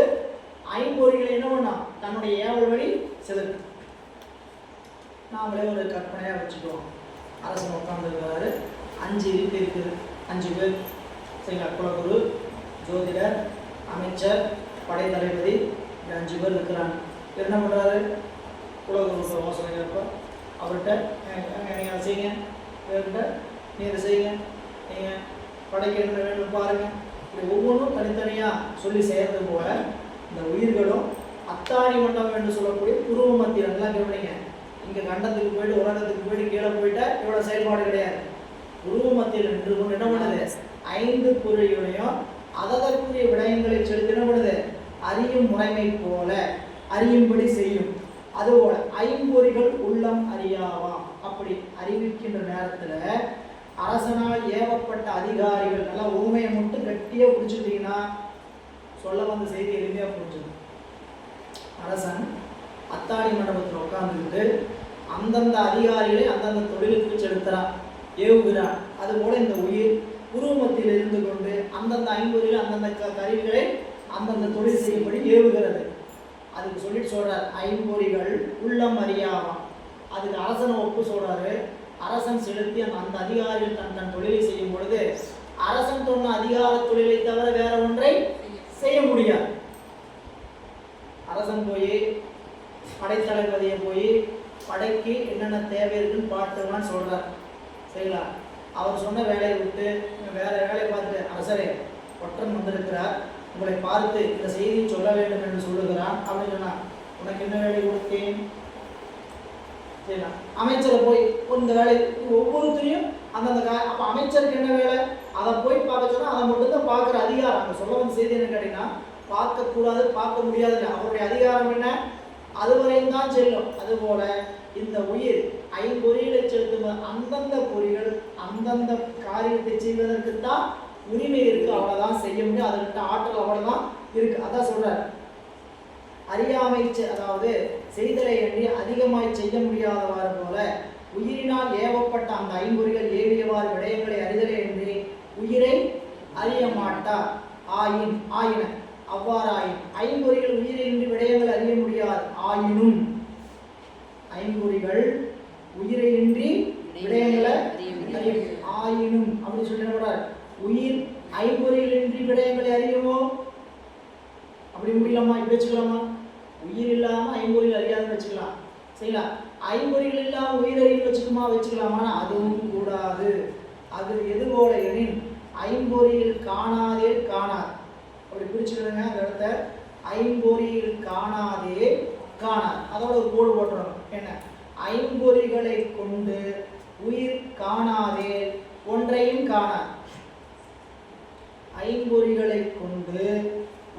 ஐம்பொறிகளை என்ன பண்ணா? தன்னுடைய ஏவல் வழி செலுத்து. நாமளே ஒரு கற்பனையா வச்சுக்குவோம். அரசன் உட்கார்ந்துருக்கிறாரு. 5 இருக்கை இருக்குது. 5 பேர். சரிங்களா? குலகுரு, ஜோதிடர், அமைச்சர், படை தளபதி, 5 பேர் இருக்கிறாங்க. என்ன பண்றாரு? குலகுரு யோசனை கேட்ப அவர்கிட்ட நீங்கள் செய்யுங்க, இவர்கிட்ட நீ இதை செய்யுங்க, நீங்கள் படைக்கு என்ன வேணும் பாருங்க. இப்படி ஒவ்வொன்றும் தனித்தனியாக சொல்லி செய்கிறது போல இந்த உயிர்களும் அத்தாணி மண்டபம் என்று சொல்லக்கூடிய புருவ மத்தியம் எல்லாம் கவனிங்க. இங்கே கண்டத்துக்கு போயிட்டு உலகத்துக்கு போயிட்டு கீழே போயிட்டா இவ்வளோ செயல்பாடு கிடையாது. புருவ மத்தியில் நின்று கொண்டு என்ன பண்ணுது? 5 பொருளையும் அதற்குரிய விடயங்களை செலுத்தி என்ன பண்ணுது? அறியும் முறைமை போல அறியும்படி செய்யும். அதுபோல ஐம்பொறிகள் உள்ளம் அறியாவாம். அப்ப இடத்துல அரசனால் ஏவப்பட்ட அதிகாரிகள், நல்லா ஊமையை மட்டும் கட்டியா பிடிச்சிட்டீங்கன்னா சொல்ல வந்த செய்தி எளிமையா புரிஞ்சிடும். அரசன் அத்தாடி மண்டபத்தில் உட்கார்ந்துக்கிட்டு அந்தந்த அதிகாரிகளை அந்தந்த தொழிலுக்கு செலுத்துறான், ஏவுகிறான். அதுபோல இந்த உயிர் உருவமத்தில் இருந்து கொண்டு அந்தந்த ஐம்பொறிகள் அந்தந்த கருவிகளை அந்தந்த தொழில் செய்யும்படி ஏவுகிறது. அதுக்கு சொல்லிட்டு சொல்றார், ஐம்பொறிகள் உள்ளம் அறியாமல். அதுக்கு அரசனை ஒப்பு சொல்றாரு. அரசன் செலுத்தி அந்த அதிகாரிகள் தன் தன் தொழிலை செய்யும் பொழுது அரசன் சொன்ன அதிகார தொழிலை தவிர வேற ஒன்றை செய்ய முடியாது. அரசன் போய் படைத்தளபதியை போய் படைக்கு என்னென்ன தேவை இருக்குன்னு பார்த்துக்கலான்னு சொல்றார். சரிங்களா? அவர் சொன்ன வேலையை விட்டு வேற வேலையை பார்த்துட்டு, அரசரே ஒற்றன் வந்திருக்கிறார், உங்களை பார்த்து இந்த செய்தியை சொல்ல வேண்டும் என்று சொல்லுகிறான் அப்படின்னு சொன்னா, உனக்கு என்ன வேலை கொடுத்தேன்? சரிங்களா? அமைச்சரை போய் இந்த வேலை ஒவ்வொருத்தரையும் அந்தந்த அப்போ அமைச்சருக்கு என்ன வேலை அதை போய் பார்க்க சொன்னா அதை மட்டும்தான் பார்க்குற அதிகாரம். அங்கே சொல்ல வந்த செய்தி என்ன கேட்டீங்கன்னா, பார்க்கக்கூடாது பார்க்க முடியாது, அவருடைய அதிகாரம் என்ன அதுவரையும் தான் செல்லும். அதுபோல இந்த உயிர் ஐம்பொறிகளை செலுத்தும் அந்தந்த பொறிகள் அந்தந்த காரியத்தை செய்வதற்கு தான் உரிமை இருக்கு, அவ்வளவுதான் செய்ய முடியும், அதற்கு ஆற்றல் அவ்வளவுதான் இருக்கு. அதான் சொல்றார், அறியாமை அதாவது செய்தலை எண்ணி அதிகமாய் செய்ய முடியாதவாறு போல உயிரினால் ஏவப்பட்ட அந்த ஐம்பொறிகள் ஏவியவாறு விடயங்களை அறிதலை என்று உயிரை அறிய மாட்டா ஆயின அவ்வாறாயின் ஐம்பொறிகள் உயிரின்றி விடயங்கள் அறிய முடியாது. ஆயினும் ஐம்பொறிகள் உயிரின்றி விடயங்களை ஆயினும் அப்படி சொல்லிடுறார். உயிர் ஐம்பொறிகளின்றி விடயங்களை அறியுமோ? அப்படி முடியலாமா? இப்படி வச்சுக்கலாமா? உயிர் இல்லாம ஐம்பொறிகள் அறியாதுன்னு வச்சுக்கலாம். சரிங்களா? ஐம்பொறிகள் இல்லாம உயிர் அறிவு வச்சுக்கலாமா? அதுவும் கூடாது. அது எது போல எனின் ஐம்பொறியில் காணாதே காணாது. அப்படி பிரிச்சுடுங்க அந்த இடத்த. ஐம்பொறியில் காணாதே காணாது, அதோட ஒரு கோடு போட்டுறோம். என்ன? ஐம்பொறிகளை கொண்டு உயிர் காணாதே ஒன்றையும் காணாது. ஐம்பொறிகளை கொண்டு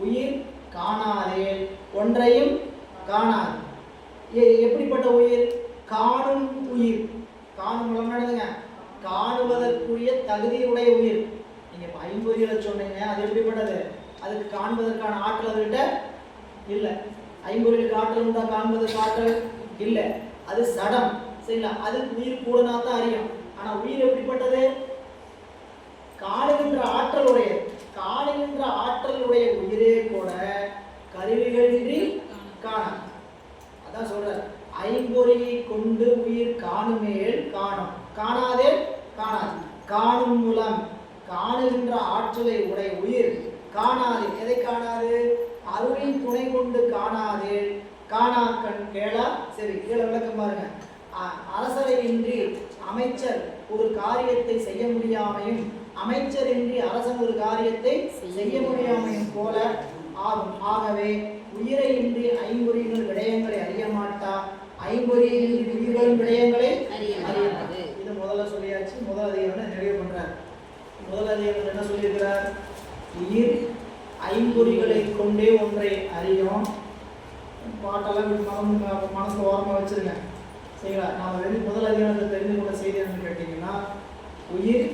உயிர் காணாதே ஒன்றையும் காணாது. எப்படிப்பட்ட உயிர்? காணும் உயிர். காணும் நடந்துங்க, காணுவதற்குரிய தகுதியுடைய உயிர். நீங்க ஐம்பொறிகளை சொன்னீங்க, அது எப்படிப்பட்டது? அதுக்கு காண்பதற்கான ஆற்றல் அதுகிட்ட இல்லை. ஐம்பொறிகளுக்கு ஆற்றல் உண்டா? காண்பதற்கு ஆற்றல் இல்லை, அது சடம். சரிங்களா? அது உயிர் கூடனா தான் அறியும். ஆனா உயிர் எப்படிப்பட்டது? காணுகின்ற ஆற்றல் உடைய. காணுகின்ற ஆற்றல் உடைய உயிரே கூட கருவிகளின்றி காணும். அதான் சொல்ற, ஐம்பொறியை கொண்டு உயிர் காணுமேல் காணும், காணாதே காணாது. காணும் மூலம் காணுகின்ற ஆற்றலை உடைய உயிர் காணாது. எதை காணாது? அருளின் துணை கொண்டு காணாது. காணா கண் கேளா சரி. கீழே விளக்கம் பாருங்க. அரசரை இன்றி அமைச்சர் ஒரு காரியத்தை செய்ய முடியாமையும் அமைச்சர் இன்றி அரசன் ஒரு காரியத்தை செய்ய முடியாமையும் போல ஆகும். ஆகவே உயிரை இன்றி ஐம்பொறிகள் விடயங்களை அறிய மாட்டா, ஐம்பொறியை இன்றி உயிர்களின் விடயங்களை அறியாது. இது முதல்ல சொல்லியாச்சு. முதல் அதிகாரம் நிறைவு பண்றார். முதல் அதிகாரம் என்ன சொல்லியிருக்கிறார்? உயிர் ஐம்பொறிகளை கொண்டே ஒன்றை அறியும். பாட்டெல்லாம் மனசு ஓரமாக வச்சிருங்க. சரிங்களா? நாம் முதல் அதிகாரத்தை தெரிந்து கொண்ட செய்தி என்னன்னு கேட்டீங்கன்னா, உயிர்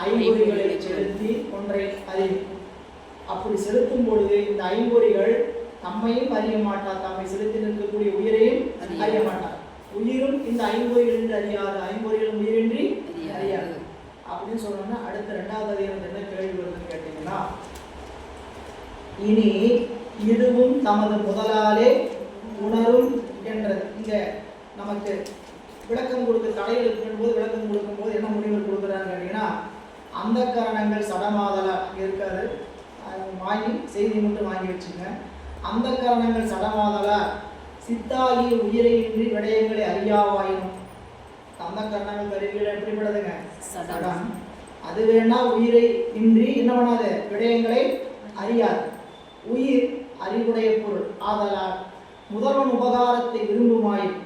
ஐம்பொறிகளை செலுத்தி ஒன்றை அறியும். அப்படி செலுத்தும் பொழுது இந்த ஐம்பொறிகள் தம்மையும் அறிய மாட்டார், தம்மை செலுத்தி நிற்கக்கூடிய உயிரையும் அறிய மாட்டார். உயிரும் இந்த ஐம்பொறிகள் என்று அறியாது, ஐம்பொறிகள் உயிரின்றி அறியாது அப்படின்னு சொல்லணும்னா, அடுத்த இரண்டாவது அதிகாரம் என்ன கேள்வி வருதுன்னு கேட்டீங்கன்னா, இனி இதுவும் தமது முதலாலே உணரும் என்றது. இங்க நமக்கு விளக்கம் கொடுக்க தடைகள் இருக்கும்போது விளக்கம் கொடுக்கும்போது என்ன முடிவு கொடுக்குறான்னு கேட்டீங்கன்னா, அந்த காரணங்கள் சடமாதலா இருக்காது, வாங்கி செய்தி மட்டும் வாங்கி வச்சுங்க. அந்த காரணங்கள் சடமாதலா சித்தாகி உயிரையின்றி விடயங்களை அறியாவாயினும். அந்த காரணங்கள் கருவிகள் எப்படிப்படுதுங்க? சடம். அது வேணா உயிரை இன்றி என்ன பண்ணாது? விடயங்களை அறியாது. உயிர் அறிவுடைய பொருள் ஆதலால் முதல்வன் உபகாரத்தை விரும்புமாயின்,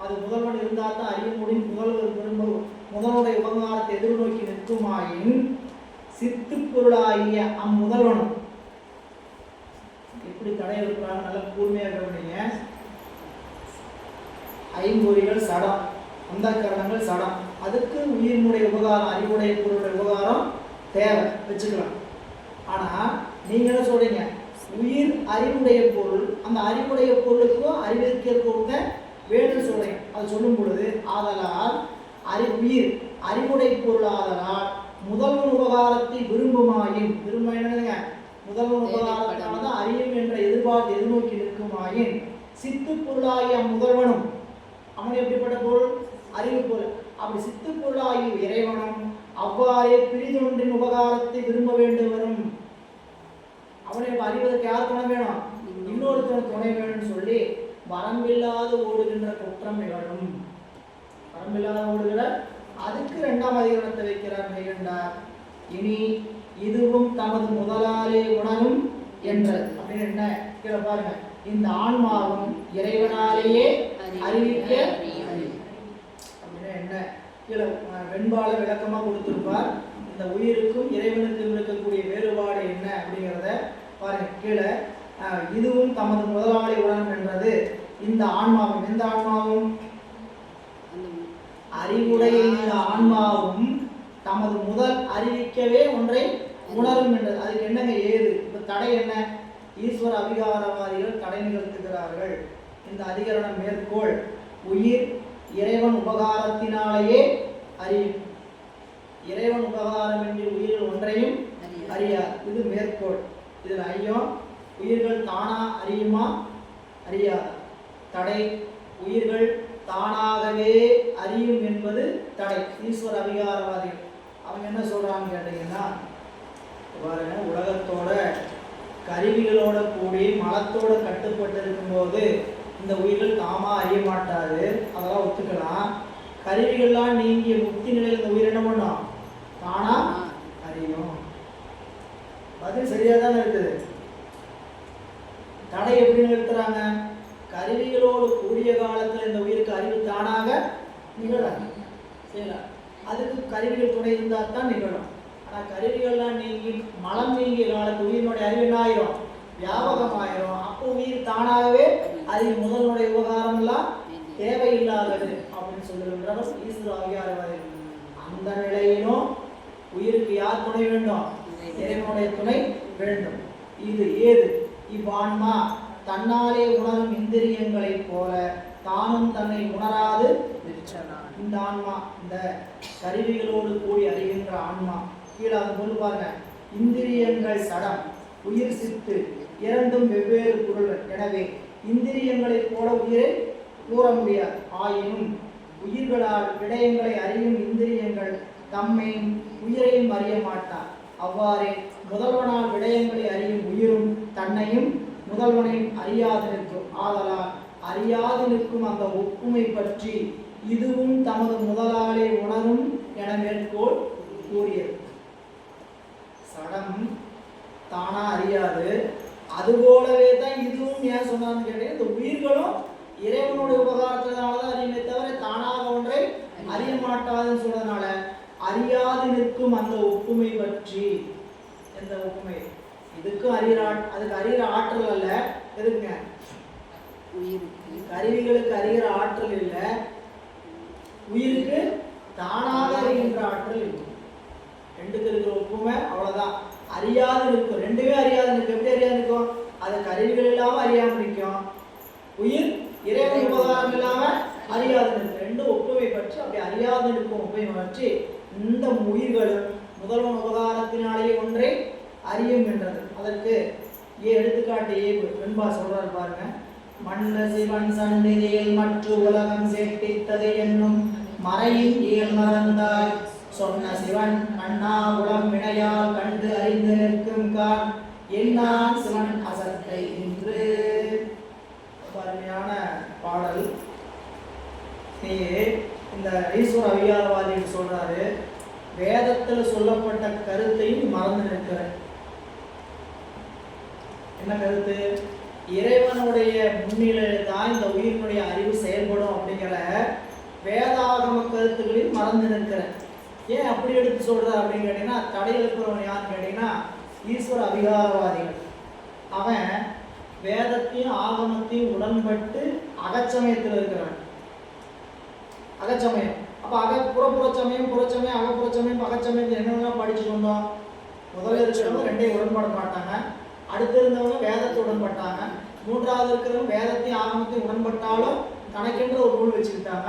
அது முதல்வன் இருந்தால் தான் அறிய முடியும். முதல்வனுடைய உபகாரத்தை எதிர்நோக்கி நிற்குமாயின் சித்து பொருளாகிய அம்முதல்வனும் எப்படி தடை இருக்கிறாங்க? நல்ல கூர்மையாக கவனிங்க. ஐம்பொறிகள் சடம், அந்த கரணங்கள் சடம். அதுக்கு உயிரினுடைய உபகாரம், அறிவுடைய பொருளுடைய உபகாரம் தேவை, வச்சுக்கலாம். ஆனா நீங்க என்ன சொல்றீங்க, உயிர் அறிவுடைய பொருள், அந்த அறிவுடைய பொருளுக்கும் அறிவிக்கிறதுக்கு வேணும்னு சொல்றீங்க. அது சொல்லும் பொழுது ஆதலால் உயிர் அறிவுடைய பொருள் ஆதலால் முதல்வன் உபகாரத்தை விரும்புமாயின், விரும்ப என்னங்க, முதல்வன் உபகாரத்தானதான் அறியும் என்ற எதிர்பார்த்து எதிர்நோக்கி நிற்குமாயின் சித்து பொருளாகிய முதல்வனும், அவன் எப்படிப்பட்ட பொருள், அறிவு பொருள், அப்படி சித்து பொருளாகிய இறைவனும் அவ்வாறே பிரிதொன்றின் உபகாரத்தை விரும்ப வேண்டும் வரும். அவனை அறிவதற்கு யார் துணை வேணும், இன்னொருத்தர் துணை வேணும்னு சொல்லி வரம்பில்லாது ஓடுகின்ற குற்றம் நிகழும். வரம்பில்லாத ஓடுகிற அதுக்கு 2ஆம் அதிகரணத்தை வைக்கிறார் மெய்கண்டார். இனி இதுவும் தமது முதலாலே உணரும் என்றது அப்படின்னு என்ன கீழே பாருங்க, இந்த ஆன்மாவும் இறைவனாலேயே அறிவிக்க அப்படின்னு என்ன கீழே வெண்பால விளக்கமா கொடுத்திருப்பார். இந்த உயிருக்கும் இறைவனுக்கும் இருக்கக்கூடிய வேறுபாடு என்ன அப்படிங்கிறத பாருங்க. கீழே இதுவும் தமது முதலாளி உணரும் என்றது இந்த ஆன்மாவும், எந்த ஆன்மாவும், அறிவுடைய இந்த ஆன்மாவும் தமது முதல் அறிவிக்கவே ஒன்றை உணரும் என்றது. அதுக்கு என்னங்க ஏது, இப்ப தடை என்ன, ஈஸ்வர அபிகாரவாதிகள் தடை நிகழ்த்துகிறார்கள். இந்த அதிகரணம் மேற்கோள், உயிர் இறைவன் உபகாரத்தினாலேயே அறியும், இறைவன் உபகாரம் என்று உயிர்கள் ஒன்றையும் அறியாது. இது மேற்கோள். இதில் ஐயம், உயிர்கள் தானா அறியுமா அறியாதா, தடை, உயிர்கள் தானாகவே அறியும் என்பது தடை. ஈஸ்வர அபிகாரவாதிகள் அவங்க என்ன சொல்றாங்க கேட்டீங்கன்னா, பாருங்க, உலகத்தோட கருவிகளோட கூடி மலத்தோட கட்டுப்பட்டு இருக்கும்போது இந்த உயிர்கள் தாமா அறிய மாட்டாது, அதெல்லாம் ஒத்துக்கலாம். கருவிகள்லாம் நீங்கிய முக்தி நிலையில் இந்த உயிர் என்ன பண்ணும், தானா அறியும். பதில் சரியா தானே இருக்குது. தடை எப்படி நிறுத்துறாங்க, கருவிகளோடு கூடிய காலத்தில் இந்த உயிருக்கு அறிவு தானாக நிகழும். சரிங்களா, அதுக்கு கருவிகள் துணை இருந்தால் தான் நிகழும். ஆனால் கருவிகள்லாம் நீங்கி மலம் நீங்கிய காலத்து உயிரினுடைய அறிவு என்ன ஆயிரும், வியாபகமாயிரும். அப்போ உயிர் தானாகவே அறிவு, முதலுடைய விவகாரம் எல்லாம் தேவையில்லாதது அப்படின்னு சொல்லுகின்றவர் ஈஸ்வர அபிகாரவாதிகள். அந்த நிலையிலும் உயிருக்கு யார் துணை வேண்டும், இறைவனுடைய துணை வேண்டும். இது ஏது, இவ்வான்மா தன்னாலே உணரும் இந்திரியங்களை போல தானும் தன்னை உணராது இந்த ஆன்மா, இந்த கருவிகளோடு கூடி அறிகின்ற ஆன்மா. கீழே அது கொண்டு பாருங்க, இந்திரியங்கள் சடம், உயிர் சித்து இரண்டும் வெவ்வேறு பொருள். எனவே இந்திரியங்களை போல உயிரை கூற முடியாது. ஆயினும் உயிர்களால் விடயங்களை அறியும் இந்திரியங்கள் தம்மை உயிரையும் அறிய மாட்டார். அவ்வாறே முதல்வனால் விடயங்களை அறியும் உயிரும் தன்னையும் முதல்வனையும் அறியாது நிற்கும். ஆதலால் அறியாது நிற்கும் அந்த ஒப்புமை பற்றி இதுவும் தமது முதலாலே உணரும் என மேற்கோள் கூறியது. சடம் தானா அறியாது, அதுபோலவே தான் இதுவும் ஏன் சொன்னான்னு கேட்டீங்க, இந்த உயிர்களும் இறைவனுடைய உபகாரத்தினாலதான் அறியுமே தவிர தானாக ஒன்றை அறிய மாட்டாதுன்னு சொன்னதுனால அறியாது நிற்கும் அந்த ஒப்புமை பற்றி. எந்த ஒப்புமை, இதுக்கும் அறிகிற அதுக்கு அறிகிற ஆற்றல் அல்ல, எதுக்குங்க, கருவிகளுக்கு அறிகிற ஆற்றல் இல்லை, உயிருக்கு தானாக அறிகின்ற ஆற்றல் இல்லை. ரெண்டுக்கு இருக்கிற ஒப்புமை அவ்வளவுதான். அறியாது நிற்கும், ரெண்டுமே அறியாது நிற்கும். எப்படி அறியாது நிற்கும், அது கருவிகள் இல்லாம அறியாம நிற்கும், உயிர் இறைவன் உபகாரம் இல்லாம அறியாது நிற்கும். ரெண்டு ஒப்புமை பற்றி அப்படி அறியாது நிற்கும் ஒப்புமை பற்றி இந்த உயிர்களும் முதல்வன் உபகாரத்தினாலேயே ஒன்றை அறியும் என்றது. அதற்கு எடுத்துக்காட்டு வெண்பா சொல்றாரு பாருங்க. மன்ன சிவன் சந்நிதியில் மற்ற உலகம் சேட்டித்தது என்னும் மறையின் இயல் மறந்தாய் சொன்ன சிவன் அண்ணா உளம் வினையால் கண்டு அறிந்து நிற்கும் கான் என்னான் சிவன் அசத்தை என்று. அருமையான பாடல். இந்த ஈஸ்வர அபிகாரவாதிகள் சொல்றாரு, வேதத்தில் சொல்லப்பட்ட கருத்தையும் மறந்து நிற்கிற. என்ன கருத்து, இறைவனுடைய முன்னிலையில் தான் இந்த உயிரினுடைய அறிவு செயல்படும் அப்படிங்கிற வேதாகம கருத்துக்களையும் மறந்து நிற்கிற. ஏன் அப்படி எடுத்து சொல்ற அப்படின்னு கேட்டீங்கன்னா, தடை இருக்கிறவன் யாருன்னு கேட்டீங்கன்னா ஈஸ்வர அபிகாரவாதிகள். அவன் வேதத்தையும் ஆகமத்தையும் உடன்பட்டு அகச்சமயத்தில் இருக்கிறான். அகச்சமயம் அப்போ புறச்சமயம் அகப்புறச்சமயம் பகச்சமயம் என்னென்னலாம் படிச்சுட்டு வந்தோம். முதல்ல இருக்கிறவங்க ரெண்டையும் உடன்பட மாட்டாங்க, அடுத்து இருந்தவங்க வேதத்தை உடன்பட்டாங்க, மூன்றாவது இருக்கிறவங்க வேதத்தையும் ஆகமத்தையும் உடன்பட்டாலும் தனக்கென்று ஒரு நூல் வச்சுக்கிட்டாங்க,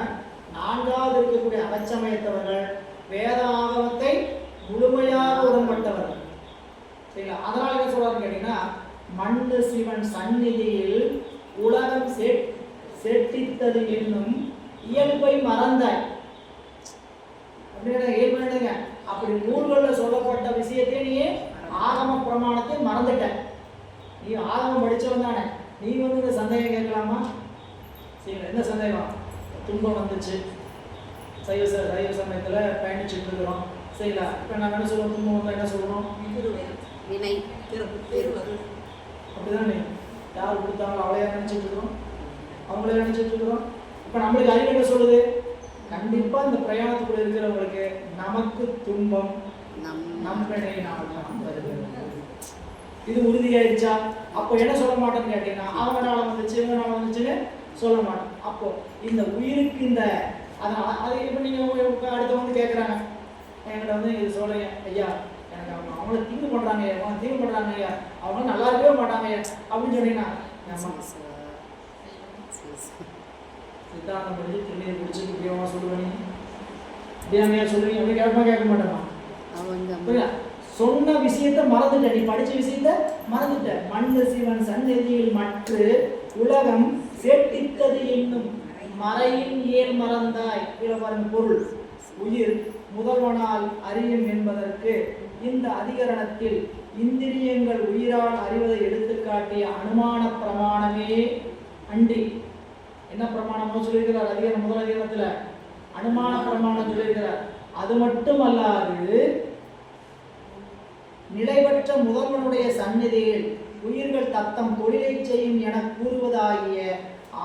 நான்காவது இருக்கக்கூடிய அகச்சமயத்தவர்கள் வேத ஆகமத்தை முழுமையாக உடன்பட்டவர்கள். சரிங்களா? அதனால என்ன சொல்றாருன்னு கேட்டீங்கன்னா, மண்ணு சிவன் சந்நிதியில் உலகம் செட்டித்தது என்னும் இயல்பை மறந்தாய். அப்படின்னா இயல்புங்க, அப்படி நூல்களில் சொல்லப்பட்ட விஷயத்தை நீ ஆகம பிரமாணத்தை மறந்துட்ட. நீ ஆகமம் படிச்சவன் தானே, நீ வந்து இந்த சந்தேகம் கேட்கலாமா? சரிங்களா? என்ன சந்தேகம்? துன்பம் வந்துச்சு, சைவ சமயத்தில் பயணிச்சுட்டு இருக்கிறோம். சரிங்களா? இப்போ நாங்கள் என்ன சொல்லுவோம்? துன்பம் வந்தால் என்ன சொல்லுவோம்? அப்படிதானே, யார் கொடுத்தாங்களோ அவளையா நினைச்சிட்டு இருக்கிறோம், அவங்களே நினைச்சிட்டு இருக்கிறோம். இப்போ நம்மளுக்கு அறிவு என்ன சொல்லுது? கண்டிப்பா இந்த பிரயாணத்துக்குள்ள இருக்கிறவங்களுக்கு நமக்கு துன்பம் நம்மளே நாம் வருகிறது. இது உறுதியாயிடுச்சா? அப்போ என்ன சொல்ல மாட்டேன்னு கேட்டீங்கன்னா, அவங்களால வந்துச்சு இவங்களால வந்துச்சுன்னு சொல்ல மாட்டேன். அப்போ இந்த உயிருக்கு இந்த அது இப்போ நீங்கள் அடுத்த வந்து கேட்குறாங்க, என்கிட்ட வந்து இது சொல்றீங்க, ஐயா எனக்கு அவங்கள தீங்கு பண்ணுறாங்க ஐயா, அவங்க தீங்கு பண்ணுறாங்க ஐயா, அவங்க நல்லா இருக்கவே மாட்டாங்க ஐயா அப்படின்னு சொன்னீங்கன்னா, சித்தாந்தம் படிச்சு திருநீர் பிடிச்சி முக்கியமாக சொல்லுவேன், இப்படியா சொல்லுவீங்க? அப்படி கேட்க மாட்டேமா? சொன்ன விஷயத்த மறந்துட்ட, நீ படிச்ச விஷயத்த மறந்துட்ட. மண்ணு சிவன் சந்நிதியில் மற்ற உலகம் செட்டித்தது என்னும் மறையின் ஏல் மறந்தாய். பாருங்க பொருள், உயிர் முதல்வனால் அறியும் என்பதற்கு இந்த அதிகரணத்தில் இந்திரியங்கள் உயிரால் அறிவதை எடுத்துக்காட்டிய அனுமான பிரமாணமே அன்றி. என்ன பிரமாணமோ சொல்லியிருக்கிறார் அதிகாரம் முதல் அதிகாரத்துல, அனுமான பிரமாணம் சொல்லியிருக்கிறார். அது மட்டுமல்லாது நிலைபெற்ற முதல்வனுடைய சந்நிதியில் உயிர்கள் தத்தம் தொழிலை செய்யும் என கூறுவதாகிய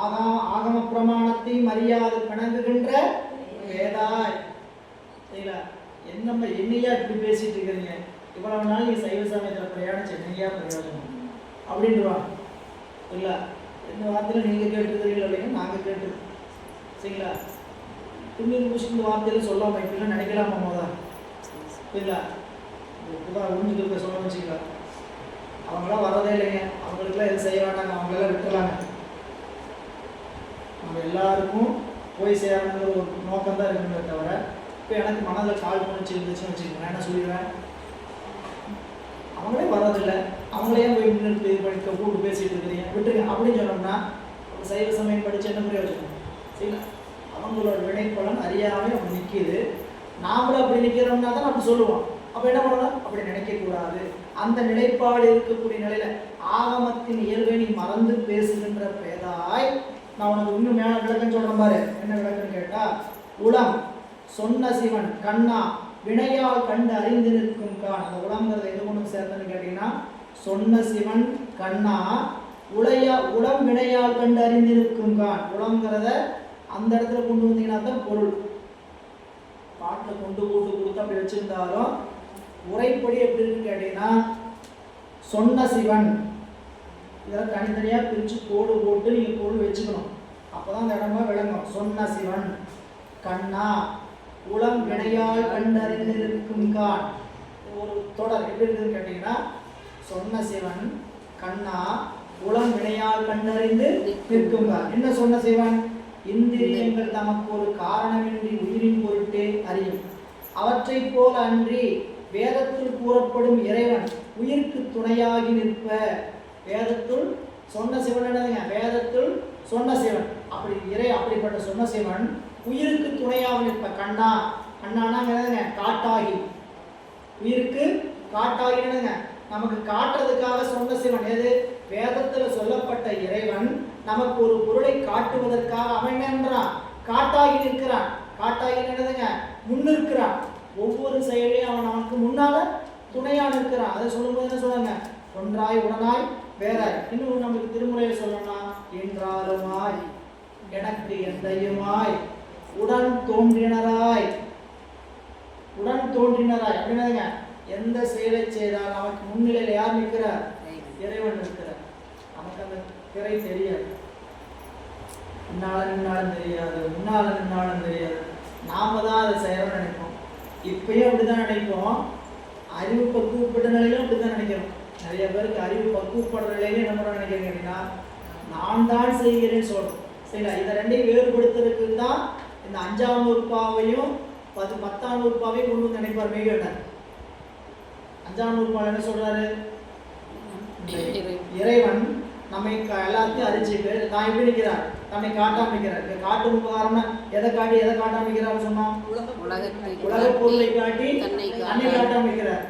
ஆகம பிரமாணத்தை மரியாதை பிணங்குகின்ற வேதாய். என்னம்மா என்னையா இப்படி பேசிட்டு இருக்கிறீங்க, இவ்வளவு நாள் நீ சைவ சமயத்தில் பிரயாணிச்சு என்னையா பிரயோஜனம் அப்படின்றான். இல்லை, இந்த வார்த்தையில நீங்க கேட்டுருக்கிறீங்களா இல்லைங்க, நாங்க கேட்டு. சரிங்களா? திரும்பி முடிச்சு இந்த வார்த்தையில சொல்லாம இப்படிலாம் நினைக்கலாமா மோதா? இல்லை, புதா உறிஞ்சுக்க சொல்ல வச்சுக்கலாம். அவங்களாம் வரதே இல்லைங்க, அவங்களுக்குலாம் எதுவும் செய்ய வேண்டாங்க, அவங்களெல்லாம் விட்டுலாங்க. நம்ம எல்லாருக்கும் போய் சேரணுங்கிற ஒரு நோக்கம் தான் இருக்குமே தவிர, இப்போ எனக்கு மனதில் கால் பண்ணிச்சு இருந்துச்சுன்னு வச்சுக்கோங்க, நான் என்ன சொல்லிடுவேன், அவங்களே வரதில்லை, அவங்களே போய் முன்னிறுத்தி படிக்க கூப்பிட்டு பேசிட்டு இருக்கிறீங்க விட்டுருங்க அப்படின்னு சொன்னோம்னா ஒரு சைவ சமயம் படித்து என்ன பிரயோஜனம்? சரிங்களா? அவங்களோட வினைப்பலன் அறியாமல் அப்படி நிற்கிது. நாமளும் அப்படி நிற்கிறோம்னா தான் நம்ம சொல்லுவோம். அப்போ என்ன பண்ணலாம்? அப்படி நினைக்கக்கூடாது. அந்த நிலைப்பாடு இருக்கக்கூடிய நிலையில ஆகமத்தின் இயல்பை நீ மறந்து பேசுகின்ற பேதாய். நான் உனக்கு இன்னும் மேல விளக்கம் சொல்றேன் பாரு. என்ன விளக்கம் கேட்டா, உளம் சொன்ன சிவன் கண்ணா வினையால் கண்டு அறிந்து நிற்கும் கான். அந்த உளம்ங்கிறத எது கொண்டு சேர்த்துன்னு கேட்டீங்கன்னா, சொன்ன சிவன் கண்ணா உளம் வினையால் கண்டு அறிந்து நிற்கும் கான். உளம்ங்கிறத அந்த இடத்துல கொண்டு வந்தீங்கன்னா தான் பொருள். பாட்டில் கொண்டு போட்டு கொடுத்து அப்படி வச்சிருந்தாலும் உரைப்படி எப்படி இருக்குன்னு கேட்டீங்கன்னா, சொன்ன சிவன் இதெல்லாம் தனித்தனியாக பிரித்து கோடு போட்டு நீங்கள் பொருள் வச்சுக்கணும். அப்போதான் அந்த இடமா விளங்கும். சொன்ன சிவன் கண்ணா உளம் வினையால் கண்டறிந்திருக்கும் கான். ஒரு தொடர் எப்படி இருக்குதுன்னு கேட்டீங்கன்னா, சொன்ன சிவன் கண்ணா உளம் வினையால் கண்டறிந்து நிற்கும் கான். என்ன சொன்ன சிவன்? இந்திரியங்கள் தமக்கு ஒரு காரணமின்றி உயிரின் பொருட்டே அறியும். அவற்றை போல அன்றி வேதத்தில் கூறப்படும் இறைவன் உயிருக்கு துணையாகி நிற்ப. வேதத்துள் சொன்ன சிவன் என்னதுங்க? வேதத்துள் சொன்ன சிவன். அப்படிப்பட்ட சொன்ன சிவன் உயிருக்கு துணையாக நிற்ப. கண்ணா கண்ணானா என்னதுங்க? காட்டாகி. உயிருக்கு காட்டாகி என்னதுங்க? நமக்கு காட்டுறதுக்காக சொன்ன சிவன் எது? வேதத்துல சொல்லப்பட்ட இறைவன் நமக்கு ஒரு பொருளை காட்டுவதற்காக அவன் என்னன்றான்? காட்டாகி நிற்கிறான். காட்டாகி என்னதுங்க? முன்னிற்கிறான். ஒவ்வொரு செயலையும் அவன் நமக்கு முன்னால துணையா நிற்கிறான். அதை சொல்லும்போது என்ன சொல்லுங்க? ஒன்றாய் உடனாய் வேறாய். இன்னும் நமக்கு திருமுறையை சொல்லணும், என்றாலுமாய் எனக்கு எந்தையுமாய் உடன் தோன்றினராய். உடன் தோன்றினராய் அப்படின்னாங்க, எந்த செயலை செய்தால் நமக்கு முன்னிலையில் யார் நிற்கிறார்? இறைவன் நிற்கிறார். நமக்கு அந்த திரை தெரியாது, முன்னால நின்னாலும் தெரியாது, முன்னால நின்னாலும் தெரியாது. நாம தான் அதை செய்யறோம்னு நினைப்போம். இப்பயும் அப்படிதான் நினைப்போம். அறிவு பக்குவப்பட்ட நிலையிலும் அப்படிதான் நினைக்கிறோம். நிறைய பேருக்கு அறிவு பக்குவப்படுற நிலையிலும் என்ன பண்ண நினைக்கிறீங்க அப்படின்னா, நான் தான் செய்கிறேன்னு சொல்றோம். சரிங்களா? இதை ரெண்டையும் வேறுபடுத்துறதுக்கு தான் இந்த 5ஆம் நூற்பாவையும் 10ஆம் நூற்பாவையும் கொண்டு வந்து நினைப்பார் மெய்கண்டார். 5ஆம் நூற்பாவில் என்ன சொல்றாரு? இறைவன் நம்மை எல்லாத்தையும் அறிஞ்சிட்டு நான் எப்படி நிற்கிறார்? தன்னை காட்டாம நிற்கிறார். காட்டும் உபகாரம்னா எதை காட்டி எதை காட்டாம நிற்கிறார் சொன்னோம்? உலக பொருளை காட்டி தன்னை காட்டாம நிற்கிறார்.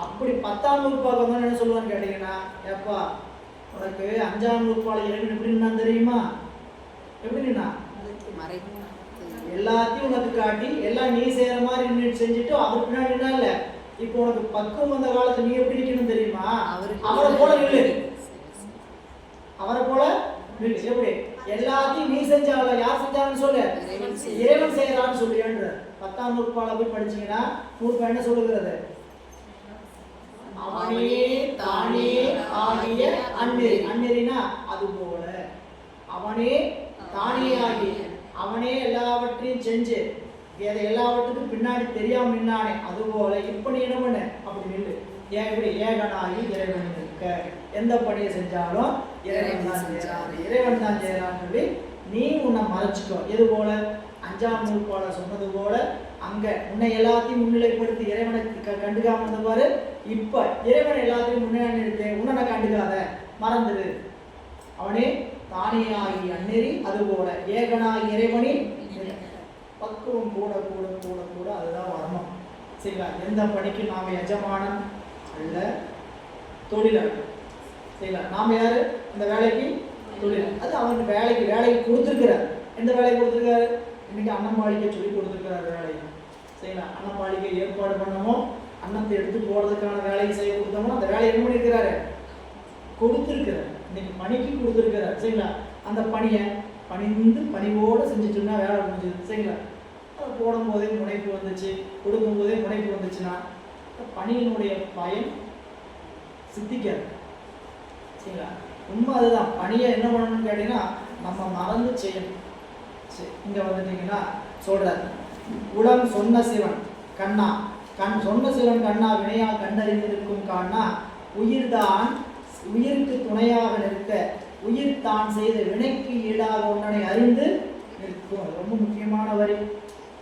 அப்படி 10ஆம் நூற்பாக்கு வந்து என்ன சொல்லுவான்னு கேட்டீங்கன்னா, ஏப்பா உனக்கு 5ஆம் நூற்பால இறைவன் எப்படி நின்னா தெரியுமா? எப்படி நின்னா? எல்லாத்தையும் உனக்கு காட்டி எல்லாம் நீ செய்யற மாதிரி நின்று செஞ்சுட்டு அவர் பின்னாடி நின்னா இல்ல. இப்போ உனக்கு பக்குவம் வந்த காலத்துல நீ எப்படி நிக்கணும் தெரியுமா? அவரை போல நில்லு. அவரை போல நில்லு. எப்படி? எல்லாத்தையும் நீ செஞ்சால யார் செஞ்சாங்கன்னு சொல்லு, இறைவன் செய்யறான்னு சொல்லியான்ற 10ஆம் நூற்பால போய் படிச்சீங்கன்னா நூற்பா என்ன சொல்லுகிறது? அவனே தானே ஆகிய அந்நெறி. அந்நெறினா அது போல அவனே தானே ஆகி அவனே எல்லாவற்றையும் செஞ்சு எல்லாவற்றுக்கும் பின்னாடி தெரியாம நின்னானே அதுபோல இப்ப நீ என்ன பண்ண அப்படி நில்லு. ஏன் இப்படி ஏகனாகி இறைவன் இருக்க, எந்த பணியை செஞ்சாலும் இறைவன் தான் செய்யறான், இறைவன் தான் செய்யறான்னு சொல்லி நீ உன்னை மறைச்சிக்கோ. எது போல 5ஆம் நூற்பால சொன்னது போல அங்க உன்னை எல்லாத்தையும் முன்னிலைப்படுத்தி இறைவனை கண்டுக்காம இருந்தவாறு இப்ப இறைவன் எல்லாத்தையும் முன்னாடி நிறுத்து, உன்னை கண்டுக்காத, மறந்துடு. அவனே தானே ஆகி அந்நெறி அதுபோல ஏகனாகி இறைவனி பக்குவம் கூட கூட கூட கூட அதுதான் வரணும். சரிங்களா? எந்த பணிக்கு நாம எஜமானன் அல்ல, தொழிலாளர். சரிங்களா? நாம யாரு? இந்த வேலைக்கு தொழிலாளர். அது அவனுக்கு வேலைக்கு கொடுத்துருக்கிறார். எந்த வேலையை கொடுத்துருக்காரு? இன்னைக்கு அன்னமாளிகை சொல்லி கொடுத்துருக்கிறார் வேலையை. சரிங்களா? அன்னமாளிகை ஏற்பாடு பண்ணமோ அன்னத்தை எடுத்து போறதுக்கான வேலையை செய்ய கொடுத்தோமோ அந்த வேலையை என்ன பண்ணியிருக்கிறாரு? கொடுத்துருக்கிறார். இன்னைக்கு பணிக்கு கொடுத்துருக்கிறார். சரிங்களா? அந்த பணியை பணிந்து பணிவோடு செஞ்சுட்டோம்னா வேலை முடிஞ்சது. சரிங்களா? அதை போடும் போதே முனைப்பு வந்துச்சு, கொடுக்கும் போதே முனைப்பு வந்துச்சுன்னா பணியினுடைய பயன் சித்திக்காது. சரிங்களா? உண்மை அதுதான். பணியை என்ன பண்ணணும்னு கேட்டீங்கன்னா நம்ம மறந்து செய்யணும். சரி, இங்க வந்துட்டீங்கன்னா சொல்றாரு, உளம் சொன்ன சிவன் கண்ணா சொன்ன சிவன் கண்ணா வினையா கண்டறிந்திருக்கும் காண்ணா உயிர்தான் உயிருக்கு துணையாக நிற்க உயிர் தான் செய்த வினைக்கு ஈடாக ஒன்றனை அறிந்து நிற்கும். ரொம்ப முக்கியமான வரி.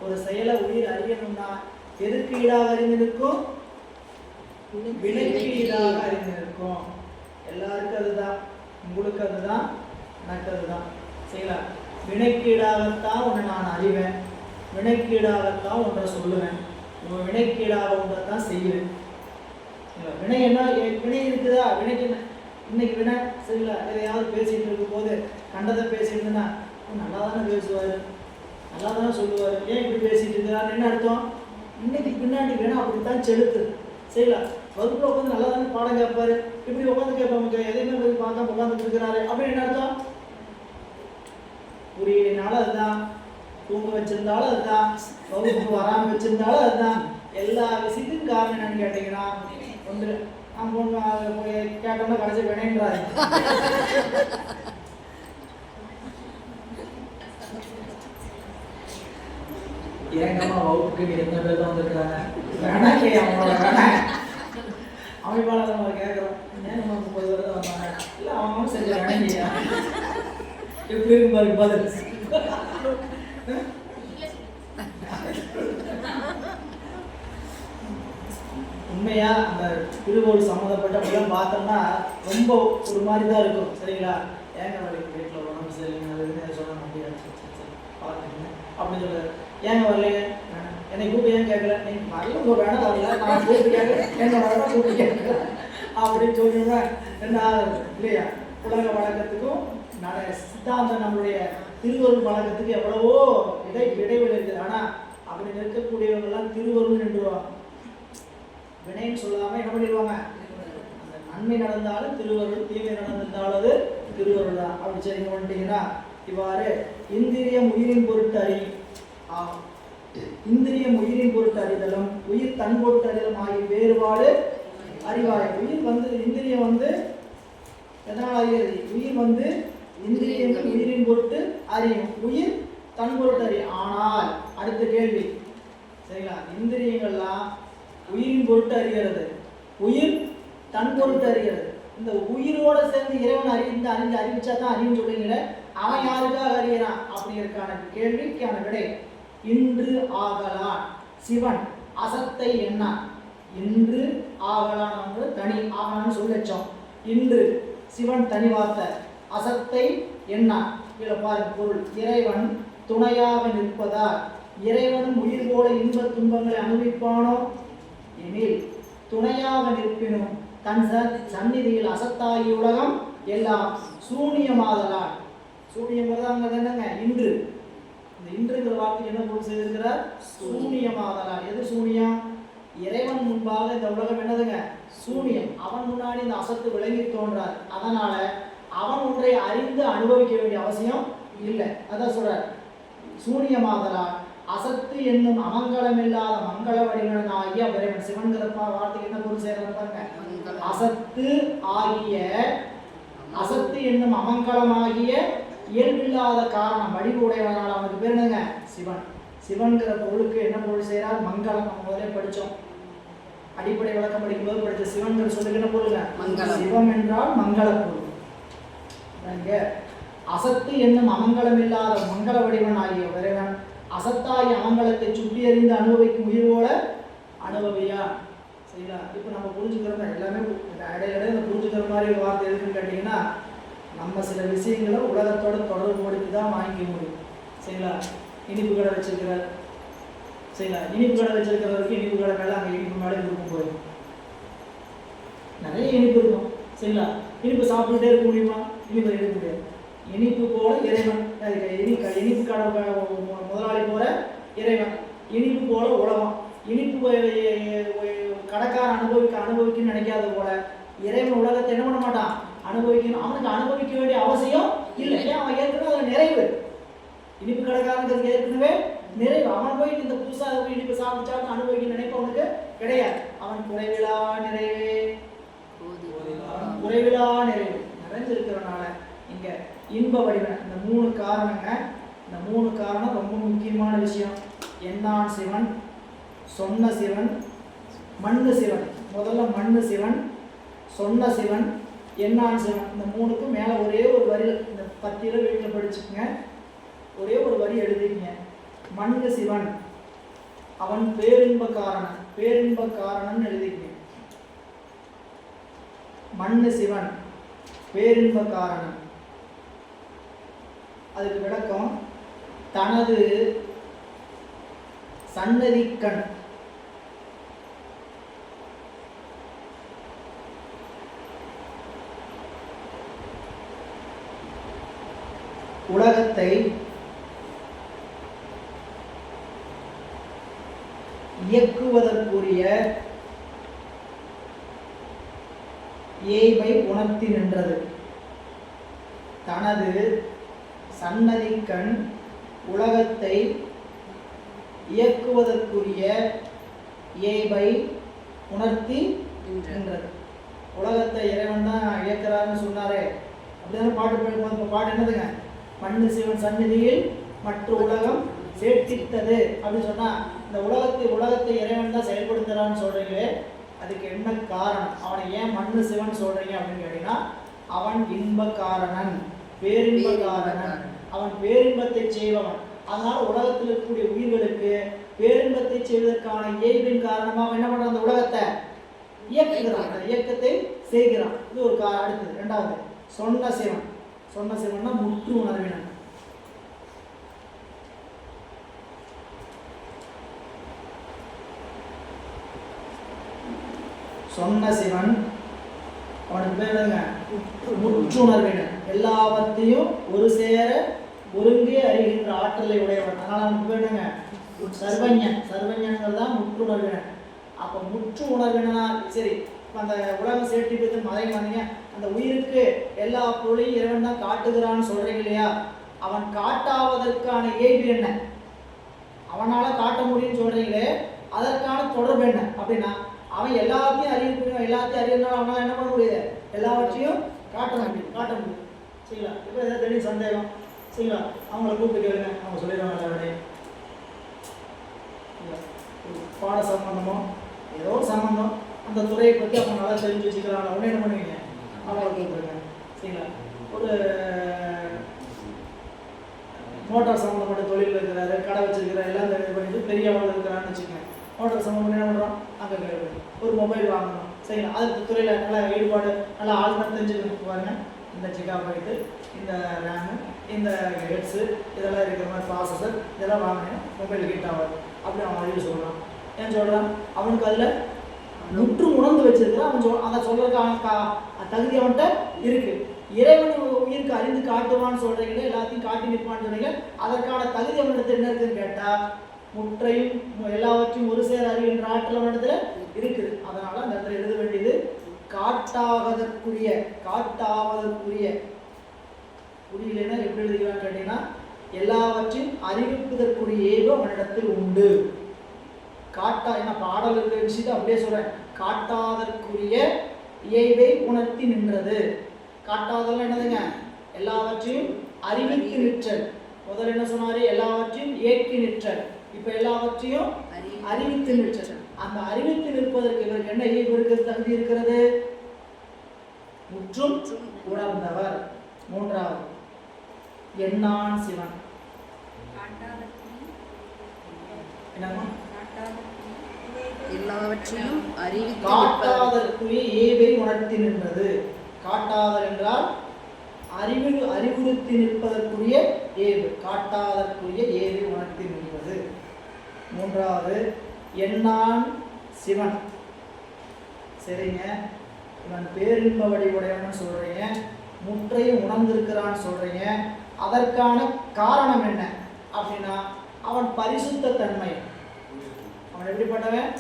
ஒரு செயலை உயிர் அறியணும்னா எதுக்கு ஈடாக அறிந்து நிற்கும்? வினைக்கு ஈடாக அறிந்து நிற்கும். எல்லாருக்கும் அதுதான், உங்களுக்கு அதுதான், எனக்கு அதுதான். சரிங்களா? வினைக்கு ஈடாகத்தான் உன்னை நான் அறிவேன், வினைக்கு ஈடாகத்தான் ஒன்றை சொல்லுவேன், உன் வினைக்கு ஈடாக ஒன்றை தான் செய்வேன். வினை என்ன? வினை இருக்குதா? வினைக்கு என்ன? இன்னைக்கு வினை சரிங்களா? எதையாவது பேசிட்டு இருக்கும் போது கண்டதை பேசிட்டு இருந்தா நல்லா தானே பேசுவார், நல்லா தானே சொல்லுவார், ஏன் இப்படி பேசிட்டு இருக்கிறாரு என்ன அர்த்தம்? இன்னைக்கு பின்னாடி வேணா அப்படித்தான் செலுத்து. சரிங்களா? வகுப்புல உட்காந்து நல்லா தானே பாடம் கேட்பாரு, இப்படி உட்காந்து கேட்பாங்க, எதையுமே போய் பார்க்காம உட்காந்துட்டு இருக்கிறாரு அப்படின்னு என்ன அர்த்தம்? புரியலினாலும் அதுதான், தூங்க வச்சிருந்தாலும் அதுதான், வகுப்புக்கு வராமல் வச்சிருந்தாலும் அதுதான். எல்லா விஷயத்துக்கும் காரணம் என்னன்னு கேட்டீங்கன்னா ஒன்று நம்ம கேட்டோம்னா கடைசி வினைன்றாரு. ஏங்கம்மா வகுப்புக்கு எந்த பேர் தான் வந்திருக்கிறாங்க வேணாக்கே அவங்களோட வேணாம் அமைப்பாளர் நம்ம கேட்குறோம், ஏங்கம்மா 30 பேர் தான் வந்தாங்க, இல்லை அவங்க செஞ்ச வேணாங்கய்யா எப்படி இருக்கு பாருங்க பதில். உண்மையா அந்த திருவோடு சம்மந்தப்பட்ட அப்படிலாம் பார்த்தோம்னா ரொம்ப ஒரு மாதிரி தான் இருக்கும். சரிங்களா? ஏங்க வரலைங்க வீட்டில் உடம்பு சரிங்க அதுன்னு சொல்ல முடியாது, பார்த்துக்கங்க அப்படின்னு சொல்லுவார். ஏங்க வரலைங்க, என்னை கூப்பிட்டு ஏன் கேட்கல, நீங்கள் வரல உங்கள் வேணாம் வரல, நான் கூப்பிட்டு கேட்கல, என்ன வரலாம் கூப்பிட்டு கேட்கல அப்படின்னு சொன்னோம்னா என்ன இல்லையா? உலக வழக்கத்துக்கும் சித்தாந்தம் நம்மளுடைய திருவருள் வழக்கத்துக்கு எவ்வளவோ இடைவெளி இருக்குது. ஆனால் அப்படி நிற்கக்கூடியவங்கெல்லாம் திருவருள் நின்றுவாங்க. வினைன்னு சொல்லாமல் என்ன பண்ணிடுவாங்க? அந்த நன்மை நடந்தாலும் திருவருள், தீமை நடந்திருந்தாலும் அது திருவருள் தான். அப்படி சரிங்க பண்ணிட்டீங்கன்னா இவ்வாறு இந்திரியம் உயிரின் பொருட்டு அறியும், இந்திரியம் உயிரின் பொருட்டு அறிதலும் உயிர் தன் பொருட்டு அறிதலும் ஆகிய வேறுபாடு அறிவாய். உயிர் வந்து இந்திரியம் வந்து எதனால் அறிகிறது? உயிர் வந்து இந்திரியங்கள் உயிரின் பொருட்டு அறியும், உயிர் தன் பொருட்டு அறிய. ஆனால் அடுத்த கேள்வி, சரிங்களா, இந்திரியங்கள்லாம் உயிரின் பொருட்டு அறிகிறது, உயிர் தன் பொருட்டு அறிகிறது. இந்த உயிரோட சேர்ந்து இறைவன் அறிவிச்சா தான் அறிவுன்னு சொல்றீங்களே, அவன் யாருக்காக அறிகிறான் அப்படிங்கிறதுக்கான கேள்விக்கான விடை இன்று ஆகலான் சிவன் அசத்தை என்ன. இன்று ஆகலான் வந்து தனி ஆகலான்னு சொல்லச்சோம். இன்று சிவன் தனி வார்த்தை, அசத்தை என்ன. இதுல பாருங்க பொருள், இறைவன் துணையாக நிற்பதால் இறைவனும் உயிர் போல இன்ப துன்பங்களை அனுபவிப்பானோ எனில் துணையாக நிற்பினும் தன் சந்நிதியில் அசத்தாகி உலகம் எல்லாம் சூனியமாதலால். சூனியங்கிறது என்னங்க, இன்று. இந்த இன்றுங்கிற வார்த்தைக்கு என்ன பொருள் செய்திருக்கிறார்? சூனியமாதலால். எது சூனியம்? இறைவன் முன்பாக இந்த உலகம் என்னதுங்க, சூனியம். அவன் முன்னாடி இந்த அசத்து விளங்கி தோன்றார். அதனால அவன் ஒன்றை அறிந்து அனுபவிக்க வேண்டிய அவசியம் இல்லை. அதான் சொல்றார், சூனியமாதலால் அசத்து என்னும் அமங்கலமில்லாத மங்கள வடிவன் ஆகிய இறைவன். சிவன்கிற வார்த்தைக்கு என்ன பொருள் செய்யறாங்க? அசத்து ஆகிய, அசத்து என்னும் அமங்கலமாகிய இயல்பில்லாத காரணம் வடிவு உடையவனால் அவனுக்கு பேர் என்னங்க, சிவன். சிவன்கிற பொருளுக்கு என்ன பொருள் செய்யறார்? மங்களம். நம்ம முதலே படித்தோம், அடிப்படை விளக்கம் படிக்கும்போது படித்த சிவன்கிற சொல்லுக்கு என்ன பொருளுங்க? சிவம் என்றால் மங்கள பொருள். அசத்து என்னும் அமங்கலம் இல்லாத மங்கள வடிவன் ஆகிய இறைவன் அசத்தாகிய அமங்கலத்தை சுட்டி அறிந்து அனுபவிக்கும் உயிரோட அனுபவியா. சரிங்களா? இப்போ நம்ம புரிஞ்சுக்கிற மாதிரி எல்லாமே இடையில இந்த புரிஞ்சுக்கிற மாதிரி வார்த்தை எதுக்குன்னு கேட்டிங்கன்னா, நம்ம சில விஷயங்களை உலகத்தோட தொடர்பு படுத்தி தான் வாங்கிக்க முடியும். சரிங்களா? இனிப்பு கடை வச்சிருக்கிறார், சரிங்களா, இனிப்பு கடை வச்சிருக்கிறவருக்கு இனிப்பு கடை மேலே அங்கே இனிப்பு மேலே இருக்கும் போயிடும், நிறைய இனிப்பு இருக்கும். சரிங்களா? இனிப்பு சாப்பிட்டுட்டே இருக்க முடியுமா? இனிப்பு எடுக்க முடியாது. இனிப்பு போல இறைவன், இனிப்பு கடை முதலாளி போல இறைவன், இனிப்பு போல உலகம். இனிப்பு கடைக்காரன் அனுபவிக்க நினைக்காத போல இறைவன் உலகத்தை என்ன பண்ண மாட்டான், அனுபவிக்கணும். அவனுக்கு அனுபவிக்க வேண்டிய அவசியம் இல்லை. ஏன்? அவன் ஏற்கனவே அதில் நிறைவு. இனிப்பு கடைக்காரனுக்கு ஏற்கனவே நிறைவு. அவன் போய் இந்த புதுசாக இனிப்பு சாப்பிட்டாலும் அனுபவிக்க நினைப்பவனுக்கு கிடையாது. அவன் குறைவிலா நிறைவே, குறைவிலா நிறைவு நிறைஞ்சிருக்கிறனால இங்க இன்ப வடிவன். இந்த 3 காரணங்க, இந்த 3 காரணம் ரொம்ப முக்கியமான விஷயம். என்னான் சிவன், சொன்ன சிவன், மண்ணு சிவன். முதல்ல மண்ணு சிவன், சொன்ன சிவன், என்னான் சிவன். இந்த 3க்கும் மேலே ஒரே ஒரு வரி, இந்த பத்தியில் வீட்டில் படிச்சுக்கங்க, ஒரே ஒரு வரி எழுதிங்க. மண்ணு சிவன் அவன் பேரின்ப காரணன், பேரின்ப காரணன் எழுதிங்க. மண்ணு சிவன் பேரின்ப காரணன். அதுக்கு விளக்கம், தனது சன்னதிக்கண் உலகத்தை இயக்குவதற்குரிய ஏய்வை உணர்த்தி நின்றது. தனது சன்னதிக்கண் உலகத்தை இயக்குவதற்குரிய ஏய்வை உணர்த்தி நின்றது. உலகத்தை இறைவன் தான் இயக்குறாருன்னு சொன்னாரே, அப்படிதான் பாட்டு படிக்கும்போது இப்போ பாட்டு என்னதுங்க, மண்ணு சிவன் சந்நிதியில் மற்ற உலகம் சேர்த்தித்தது அப்படின்னு சொன்னா, இந்த உலகத்தை இறைவன் தான் செயல்படுத்துறான்னு சொல்றீங்களே, அதுக்கு என்ன காரணம்? அவனை ஏன் மண்ணு சிவன் சொல்றீங்க அப்படின்னு கேட்டீங்கன்னா, அவன் இன்ப காரணன், பேரின்ப காரணன், அவன் பேரின்பத்தை செய்பவன். அதனால உலகத்தில் இருக்கக்கூடிய உயிர்களுக்கு பேரின்பத்தை செய்வதற்கான இயல்பின் காரணமாக என்ன பண்றான், அந்த உலகத்தை இயக்குகிறான், அந்த இயக்கத்தை செய்கிறான். இது ஒரு அடுத்தது. ரெண்டாவது சொன்ன சிவன். சொன்ன சிவன்னா முற்று உணர்வினன். சொன்ன சிவன் அவனுக்கு பேருங்க முற்றுணர்வினன், எல்லாவற்றையும் ஒரு சேர ஒருங்கே அறிகின்ற ஆற்றலை உடையவன். அதனால அவனுக்கு பேருங்க சர்வஞன். சர்வஞன்கிறதா முற்றுணர்வினன். அப்போ முற்று உணர்வினா சரி, அந்த உலகம் சேர்த்தி பற்றி மறைங்க வந்தீங்க, அந்த உயிருக்கு எல்லா பொருளையும் இறைவன் தான் காட்டுகிறான்னு சொல்றீங்க இல்லையா, அவன் காட்டாவதற்கான இயல்பு என்ன, அவனால காட்ட முடியும்னு சொல்றீங்களே, அதற்கான தொடர்பு என்ன அப்படின்னா, அவன் எல்லாத்தையும் அறியக்கூடிய, எல்லாத்தையும் அறியறதுனால அவனால என்ன பண்ண முடியாது, எல்லாவற்றையும் காட்ட முடியும். சரிங்களா? இப்போ ஏதாவது சந்தேகம் சரிங்களா, அவங்கள கூப்பிட்டு கேளுங்க, அவங்க சொல்லிடுவாங்க. அந்த துறையை பற்றி அவங்க நல்லா தெரிஞ்சு வச்சுக்கிறாங்க. உடனே என்ன பண்ணுவீங்க? அவங்களை கூப்பிடுங்க. சரிங்களா? ஒரு மோட்டார் சம்மந்தப்பட்ட தொழில் இருக்கிறாரு, கடை வச்சிருக்கிறாரு, எல்லாம் இது பண்ணிட்டு பெரிய அளவில் இருக்கிறான்னு வச்சுக்கோங்க. மோட்டார் சம்மந்தம் என்ன பண்ணுறோம்? அங்கே ஒரு மொபைல் வாங்கணும். சரிங்களா? அது துறையில் நல்லா ஈடுபாடு, நல்லா ஆழ்மா தெரிஞ்சுக்கணும். பாருங்க, இந்த ஜிகாபைட்டு, இந்த ரேமு, இந்த ஹெட்ஸு, இதெல்லாம் இருக்கிற மாதிரி ப்ராசஸர், இதெல்லாம் வாங்கினேன், மொபைல் ஹீட் ஆகாது அப்படி அவன் அறிவு சொல்கிறான். ஏன் சொல்கிறான்? அவனுக்கு அதில் முற்று உணர்ந்து வச்சிருக்கிறான். அவன் அதை சொல்கிறதுக்கான தகுதி அவன்கிட்ட இருக்குது. இறைவன் உயிருக்கு அறிந்து காட்டுவான்னு சொல்கிறீங்களே, எல்லாத்தையும் காட்டி நிற்பான்னு சொல்கிறீங்க, அதற்கான தகுதி அவனிடத்தில் என்ன இருக்குதுன்னு கேட்டால், முற்றையும் எல்லாவற்றையும் ஒரு சேர அறிவின்ற ஆற்றல் அவனிடத்தில் இருக்குது. அதனால் அந்த இடத்துல எழுத வேண்டியது காட்டாவதற்குரிய புரியலைன்னா எப்படி எழுதுகிறான்னு கேட்டீங்கன்னா, எல்லாவற்றையும் அறிவிப்பதற்குரிய ஏவு அவனிடத்தில் உண்டு. என்ன பாடல் இருக்கிற விஷயத்தை அப்படியே சொல்றேன். காட்டாதற்குரிய இயல்பை உணர்த்தி நின்றது. காட்டாதல் என்னதுங்க? எல்லாவற்றையும் அறிவித்து நிற்றல். முதல்ல என்ன சொன்னாரு? எல்லாவற்றையும் ஏற்றி நிற்றல். இப்ப எல்லாவற்றையும் அறிவித்து நிற்றல். அந்த அறிவித்து நிற்பதற்கு இவருக்கு என்ன இயல்பு இருக்கிறது, தகுதி இருக்கிறது? முற்றும் உணர்ந்தவர். மூன்றாவது எண்ணான் சிவன். என்னமா? எல்லாவற்றையும் காட்டாதற்குரிய ஏவை உணர்த்தி நின்றது. காட்டாதல் என்றால் அறிவுறுத்தி நிற்பதற்குரிய ஏவு. காட்டாதற்குரிய ஏவை உணர்த்தி நின்றது. மூன்றாவது எண்ணான் சிவன். சரிங்க, இவன் பேரின்ப வடிவுடையவன்னு சொல்றீங்க, முற்றையும் உணர்ந்திருக்கிறான்னு சொல்றீங்க. அதற்கான காரணம் என்ன அப்படின்னா, அவன் பரிசுத்த தன்மை. அவன் எப்படிப்பட்டவன்?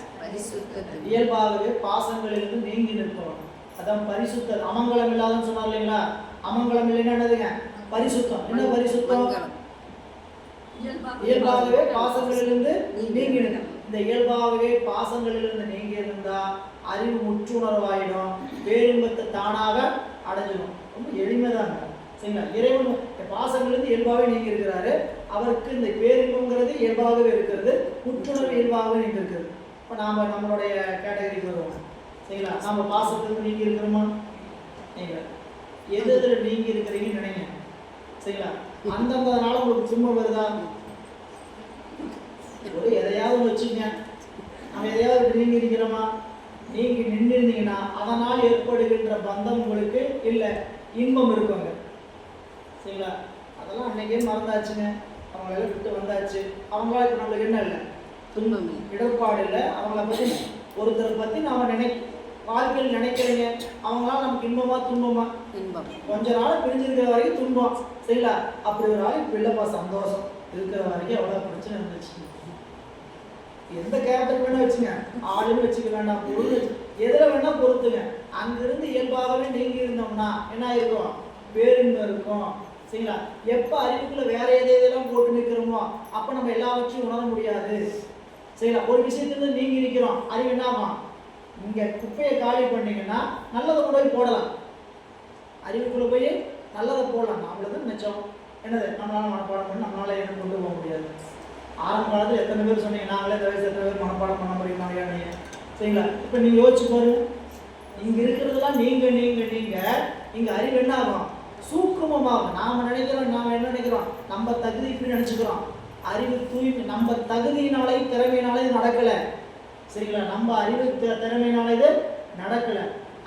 இயல்பாகவே பாசங்களிலிருந்து நீங்கி நிற்பவன். அதான் பரிசுத்த. அமங்கலம் இல்லாதன்னு சொன்னார் இல்லைங்களா? அமங்கலம் இல்லைன்னா என்னதுங்க? பரிசுத்தம். என்ன பரிசுத்தம்? இயல்பாகவே பாசங்களிலிருந்து நீங்கி நிற்கும். இந்த இயல்பாகவே பாசங்களிலிருந்து நீங்கி இருந்தா அறிவு முற்றுணர்வாயிடும், பேரின்பத்தை தானாக அடைஞ்சிடும். ரொம்ப எளிமைதாங்க. சரிங்களா? இறைவன் பாசங்களிலிருந்து இயல்பாகவே நீங்கி இருக்கிறாரு. அவருக்கு இந்த பேரின்பங்கிறது இயல்பாகவே இருக்கிறது, முற்றுணர்வு இயல்பாகவே நீங்க இருக்கிறது. இப்போ நாம நம்மளுடைய கேட்டகரிக்கு வருவோம். சரிங்களா? நம்ம பாசத்துக்கு நீங்கி இருக்கிறோமா? நீங்க எது நீங்கி இருக்கிறீங்கன்னு நினைங்க. சரிங்களா? அந்தந்தனால உங்களுக்கு சும்மா வருதா? ஒரு எதையாவது வச்சுங்க, நம்ம எதையாவது நீங்கி இருக்கிறோமா? நீங்க நின்றுருந்தீங்கன்னா அதனால் ஏற்படுகின்ற பந்தம் உங்களுக்கு இல்லை, இன்பம் இருக்குங்க. சரிங்களா? அதெல்லாம் அன்னைக்கே மறந்தாச்சுங்க. அவங்களெல்லாம் விட்டு வந்தாச்சு. அவங்களால இப்போ நம்மளுக்கு என்ன இல்லை, துன்பம் இடர்பாடு இல்லை. அவங்கள பற்றி ஒருத்தரை பற்றி நாம் வாழ்க்கையில் நினைக்கிறீங்க, அவங்களால நமக்கு இன்பமா துன்பமா? இன்பம். கொஞ்ச நாள் பிரிஞ்சிருக்கிற வரைக்கும் துன்பம். சரிங்களா? அப்படி ஒரு ஆள் இப்போ இல்லைப்பா, சந்தோஷம் இருக்கிற வரைக்கும் எவ்வளோ பிரச்சனை இருந்துச்சு. எந்த கேரக்டர் வேணா வச்சுங்க, ஆளுன்னு வச்சுக்க வேண்டாம், பொருள் எதில் வேணா பொறுத்துங்க. அங்கிருந்து இயல்பாகவே நீங்கி இருந்தோம்னா என்ன இருக்கும்? பேரின்பம் இருக்கும். சரிங்களா? எப்போ அறிவுக்குள்ள வேற எதையெல்லாம் போட்டு நிற்கிறோமோ அப்போ நம்ம எல்லாவற்றையும் உணர முடியாது. சரிங்களா? ஒரு விஷயத்துல நீங்க இருக்கிறோம், அறிவு என்னமா? நீங்க குப்பையை காலி பண்ணீங்கன்னா நல்லதை கூட போய் போடலாம். அறிவுக்குள்ள போய் நல்லதை போடலாம். அவ்வளவுதான் நிச்சயம். என்னது? நம்மளால மனப்பாடம் பண்ணி நம்மளால என்ன கொண்டு போக முடியாது. ஆரம்ப காலத்தில் எத்தனை பேர் சொன்னீங்க, நாங்களே வயசு எத்தனை பேர் மனப்பாடம் பண்ண முடியுமா? நீங்க சரிங்களா? இப்போ நீங்க யோசிச்சு பாருங்க, இங்க இருக்கிறதெல்லாம் நீங்க நீங்க நீங்க இங்க அறிவு என்ன ஆகும்? சூக்குமமாகும். நாம நினைக்கிறோம், நாம என்ன நினைக்கிறோம்? நம்ம தகுதி இப்படி நினைச்சுக்கிறோம். அறிவு தூய்மை நம்ம தகுதியினாலே திறமையினாலே நடக்கல. சரிங்களா? நம்ம அறிவு திறமையினால இது நடக்கல.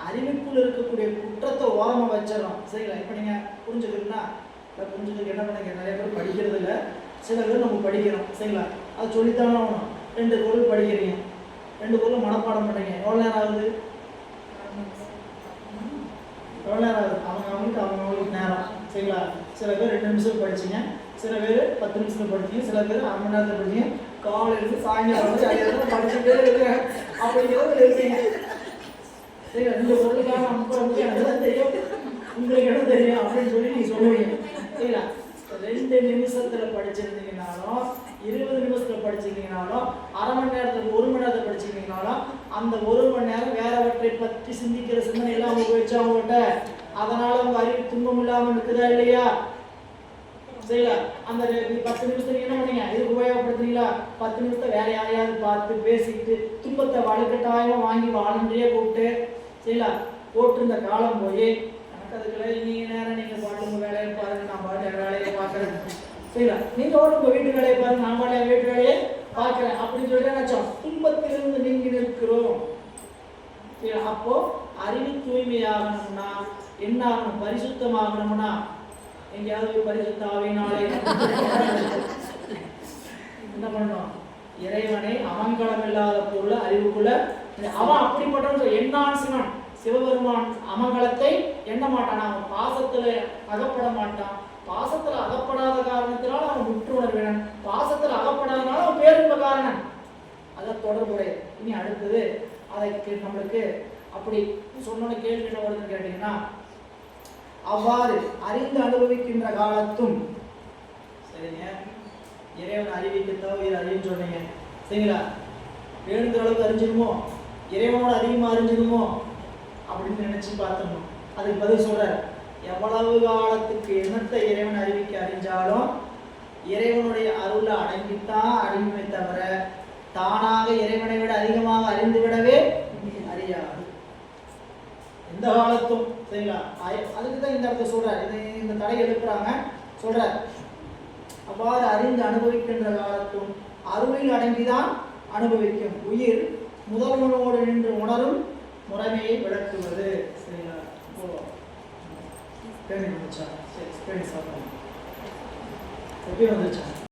அறிவுக்குள் இருக்கக்கூடிய குற்றத்தை ஓரமாக வச்சிடறோம். சரிங்களா? இப்போ நீங்கள் புரிஞ்சுக்கிறீங்கன்னா, புரிஞ்சுக்கிறதுக்கு என்ன பண்ணுங்க, நிறைய பேர் படிக்கிறது இல்லை, சில பேர் நம்ம படிக்கிறோம். சரிங்களா? அது சொல்லித்தானே ஆகணும். 2 பொருள் படிக்கிறீங்க, 2 பொருள் மனப்பாடம் பண்ணுறீங்க. எவ்வளோ நேரம் ஆகுது? எவ்வளோ நேரம் ஆகுது? அவங்களுக்கு நேரம். சரிங்களா? சில பேர் 2 நிமிஷம் படிச்சிங்க, சில பேர் 10 நிமிஷத்தில் படிச்சிங்க, சில பேர் 1/2 மணி நேரத்தில் படிச்சிங்க, காலையிலிருந்து சாயங்காலம் வந்து அதெல்லாம் படிச்சுட்டே இருக்கிறேன் அப்படிங்கிறது இருக்கீங்க. சரிங்களா? இந்த பொருளுக்காக நமக்கு எனக்கு தெரியும், உங்களுக்கு என்ன தெரியும் அப்படின்னு சொல்லி நீங்கள் சொல்லுவீங்க. சரிங்களா? 2 நிமிஷத்தில் படிச்சிருந்தீங்கனாலும் 20 நிமிஷத்தில் படிச்சிருந்தீங்கனாலும் 1/2 மணி நேரத்தில் 1 மணி நேரத்தில் படிச்சிருந்தீங்கனாலும் அந்த 1 மணி நேரம் வேறவற்றை பற்றி சிந்திக்கிற சிந்தனை எல்லாம் அவங்க வச்சா அவங்ககிட்ட, அதனால உங்க அறிவு துன்பம் இல்லாமல் இருக்குதா இல்லையா? சரிங்களா? அந்த 10 நிமிஷத்துக்கு என்ன பண்ணீங்க? இதுக்கு உபயோகப்படுத்துறீங்களா? சரிங்களா? 10 நிமிஷம் வேற யாரையாவது பார்த்து பேசிக்கிட்டு துன்பத்தை வலுக்கட்டாயமா வாங்கி வாலண்டியே கூப்பிட்டு சரிங்களா போட்டிருந்த காலம் போய் எனக்கு அதுக்குள்ள நீங்க நேரம் நீங்க பாட்டு உங்க வேலையை பாருங்க, நான் பாட்டு என் வேலையை பார்க்கறேன் சரிங்களா, நீங்க உங்க வீட்டு வேலையை பாருங்க, நான் பாட்டு என் வீட்டு வேலையை பார்க்கிறேன் அப்படின்னு சொல்லிட்டு நினைச்சோம். துன்பத்திலிருந்து நீங்கி நிற்கிறோம். அப்போ அறிவு தூய்மையாகணும்னா என்ன ஆகணும்? பரிசுத்தமாகணும்னா எங்கேயாவது பரிசுத்த ஆவியினாலே என்ன பண்ணணும்? இறைவனை அமங்கலம் இல்லாத பொருள் அறிவுக்குள்ள அவன் அப்படிப்பட்ட எண்ணான் சிவபெருமான் அமங்கலத்தை எண்ண மாட்டான். அவன் பாசத்துல அகப்பட மாட்டான். பாசத்துல அகப்படாத காரணத்தினால அவன் முற்றுணர்வினன். பாசத்துல அகப்படாதனால அவன் பேரும்ப காரணன். அதான் தொடர்புடைய. இனி அடுத்தது அதை நம்மளுக்கு அப்படி சொன்ன கேள்வி என்ன வருதுன்னு கேட்டீங்கன்னா, அவ்வாறு அறிந்து அனுபவிக்கின்ற காலத்தும் சரிங்க, இறைவன் அறிவிக்கத்தோ இது அறிவுன்னு சொன்னீங்க சரிங்களா, வேணுங்கிற அளவுக்கு அறிஞ்சிடுமோ, இறைவனோட அதிகமாக அறிஞ்சிடுமோ அப்படின்னு நினைச்சு பார்த்தோம். அதுக்கு பதில் சொல்றார், எவ்வளவு காலத்துக்கு என்னத்தை இறைவன் அறிவிக்க அறிஞ்சாலும் இறைவனுடைய அருளை அடங்கித்தான் அறிவுமே தவிர தானாக இறைவனை விட அதிகமாக அறிந்து விடவே அறியாது எந்த காலத்தும் சரிங்களா. அதுக்கு தான் இந்த இடத்த சொல்றார், இந்த தடை எடுக்கிறாங்க சொல்றார். அவ்வாறு அறிந்து அனுபவிக்கின்ற காலத்தும் அருளில் அடங்கிதான் அனுபவிக்கும். உயிர் முதல்வனோடு நின்று உணரும் முறைமையை விளக்குவது சரிங்களா. பேணி வந்துச்சா? சரி பேணி சாப்பிடலாம். எப்படி வந்துச்சா?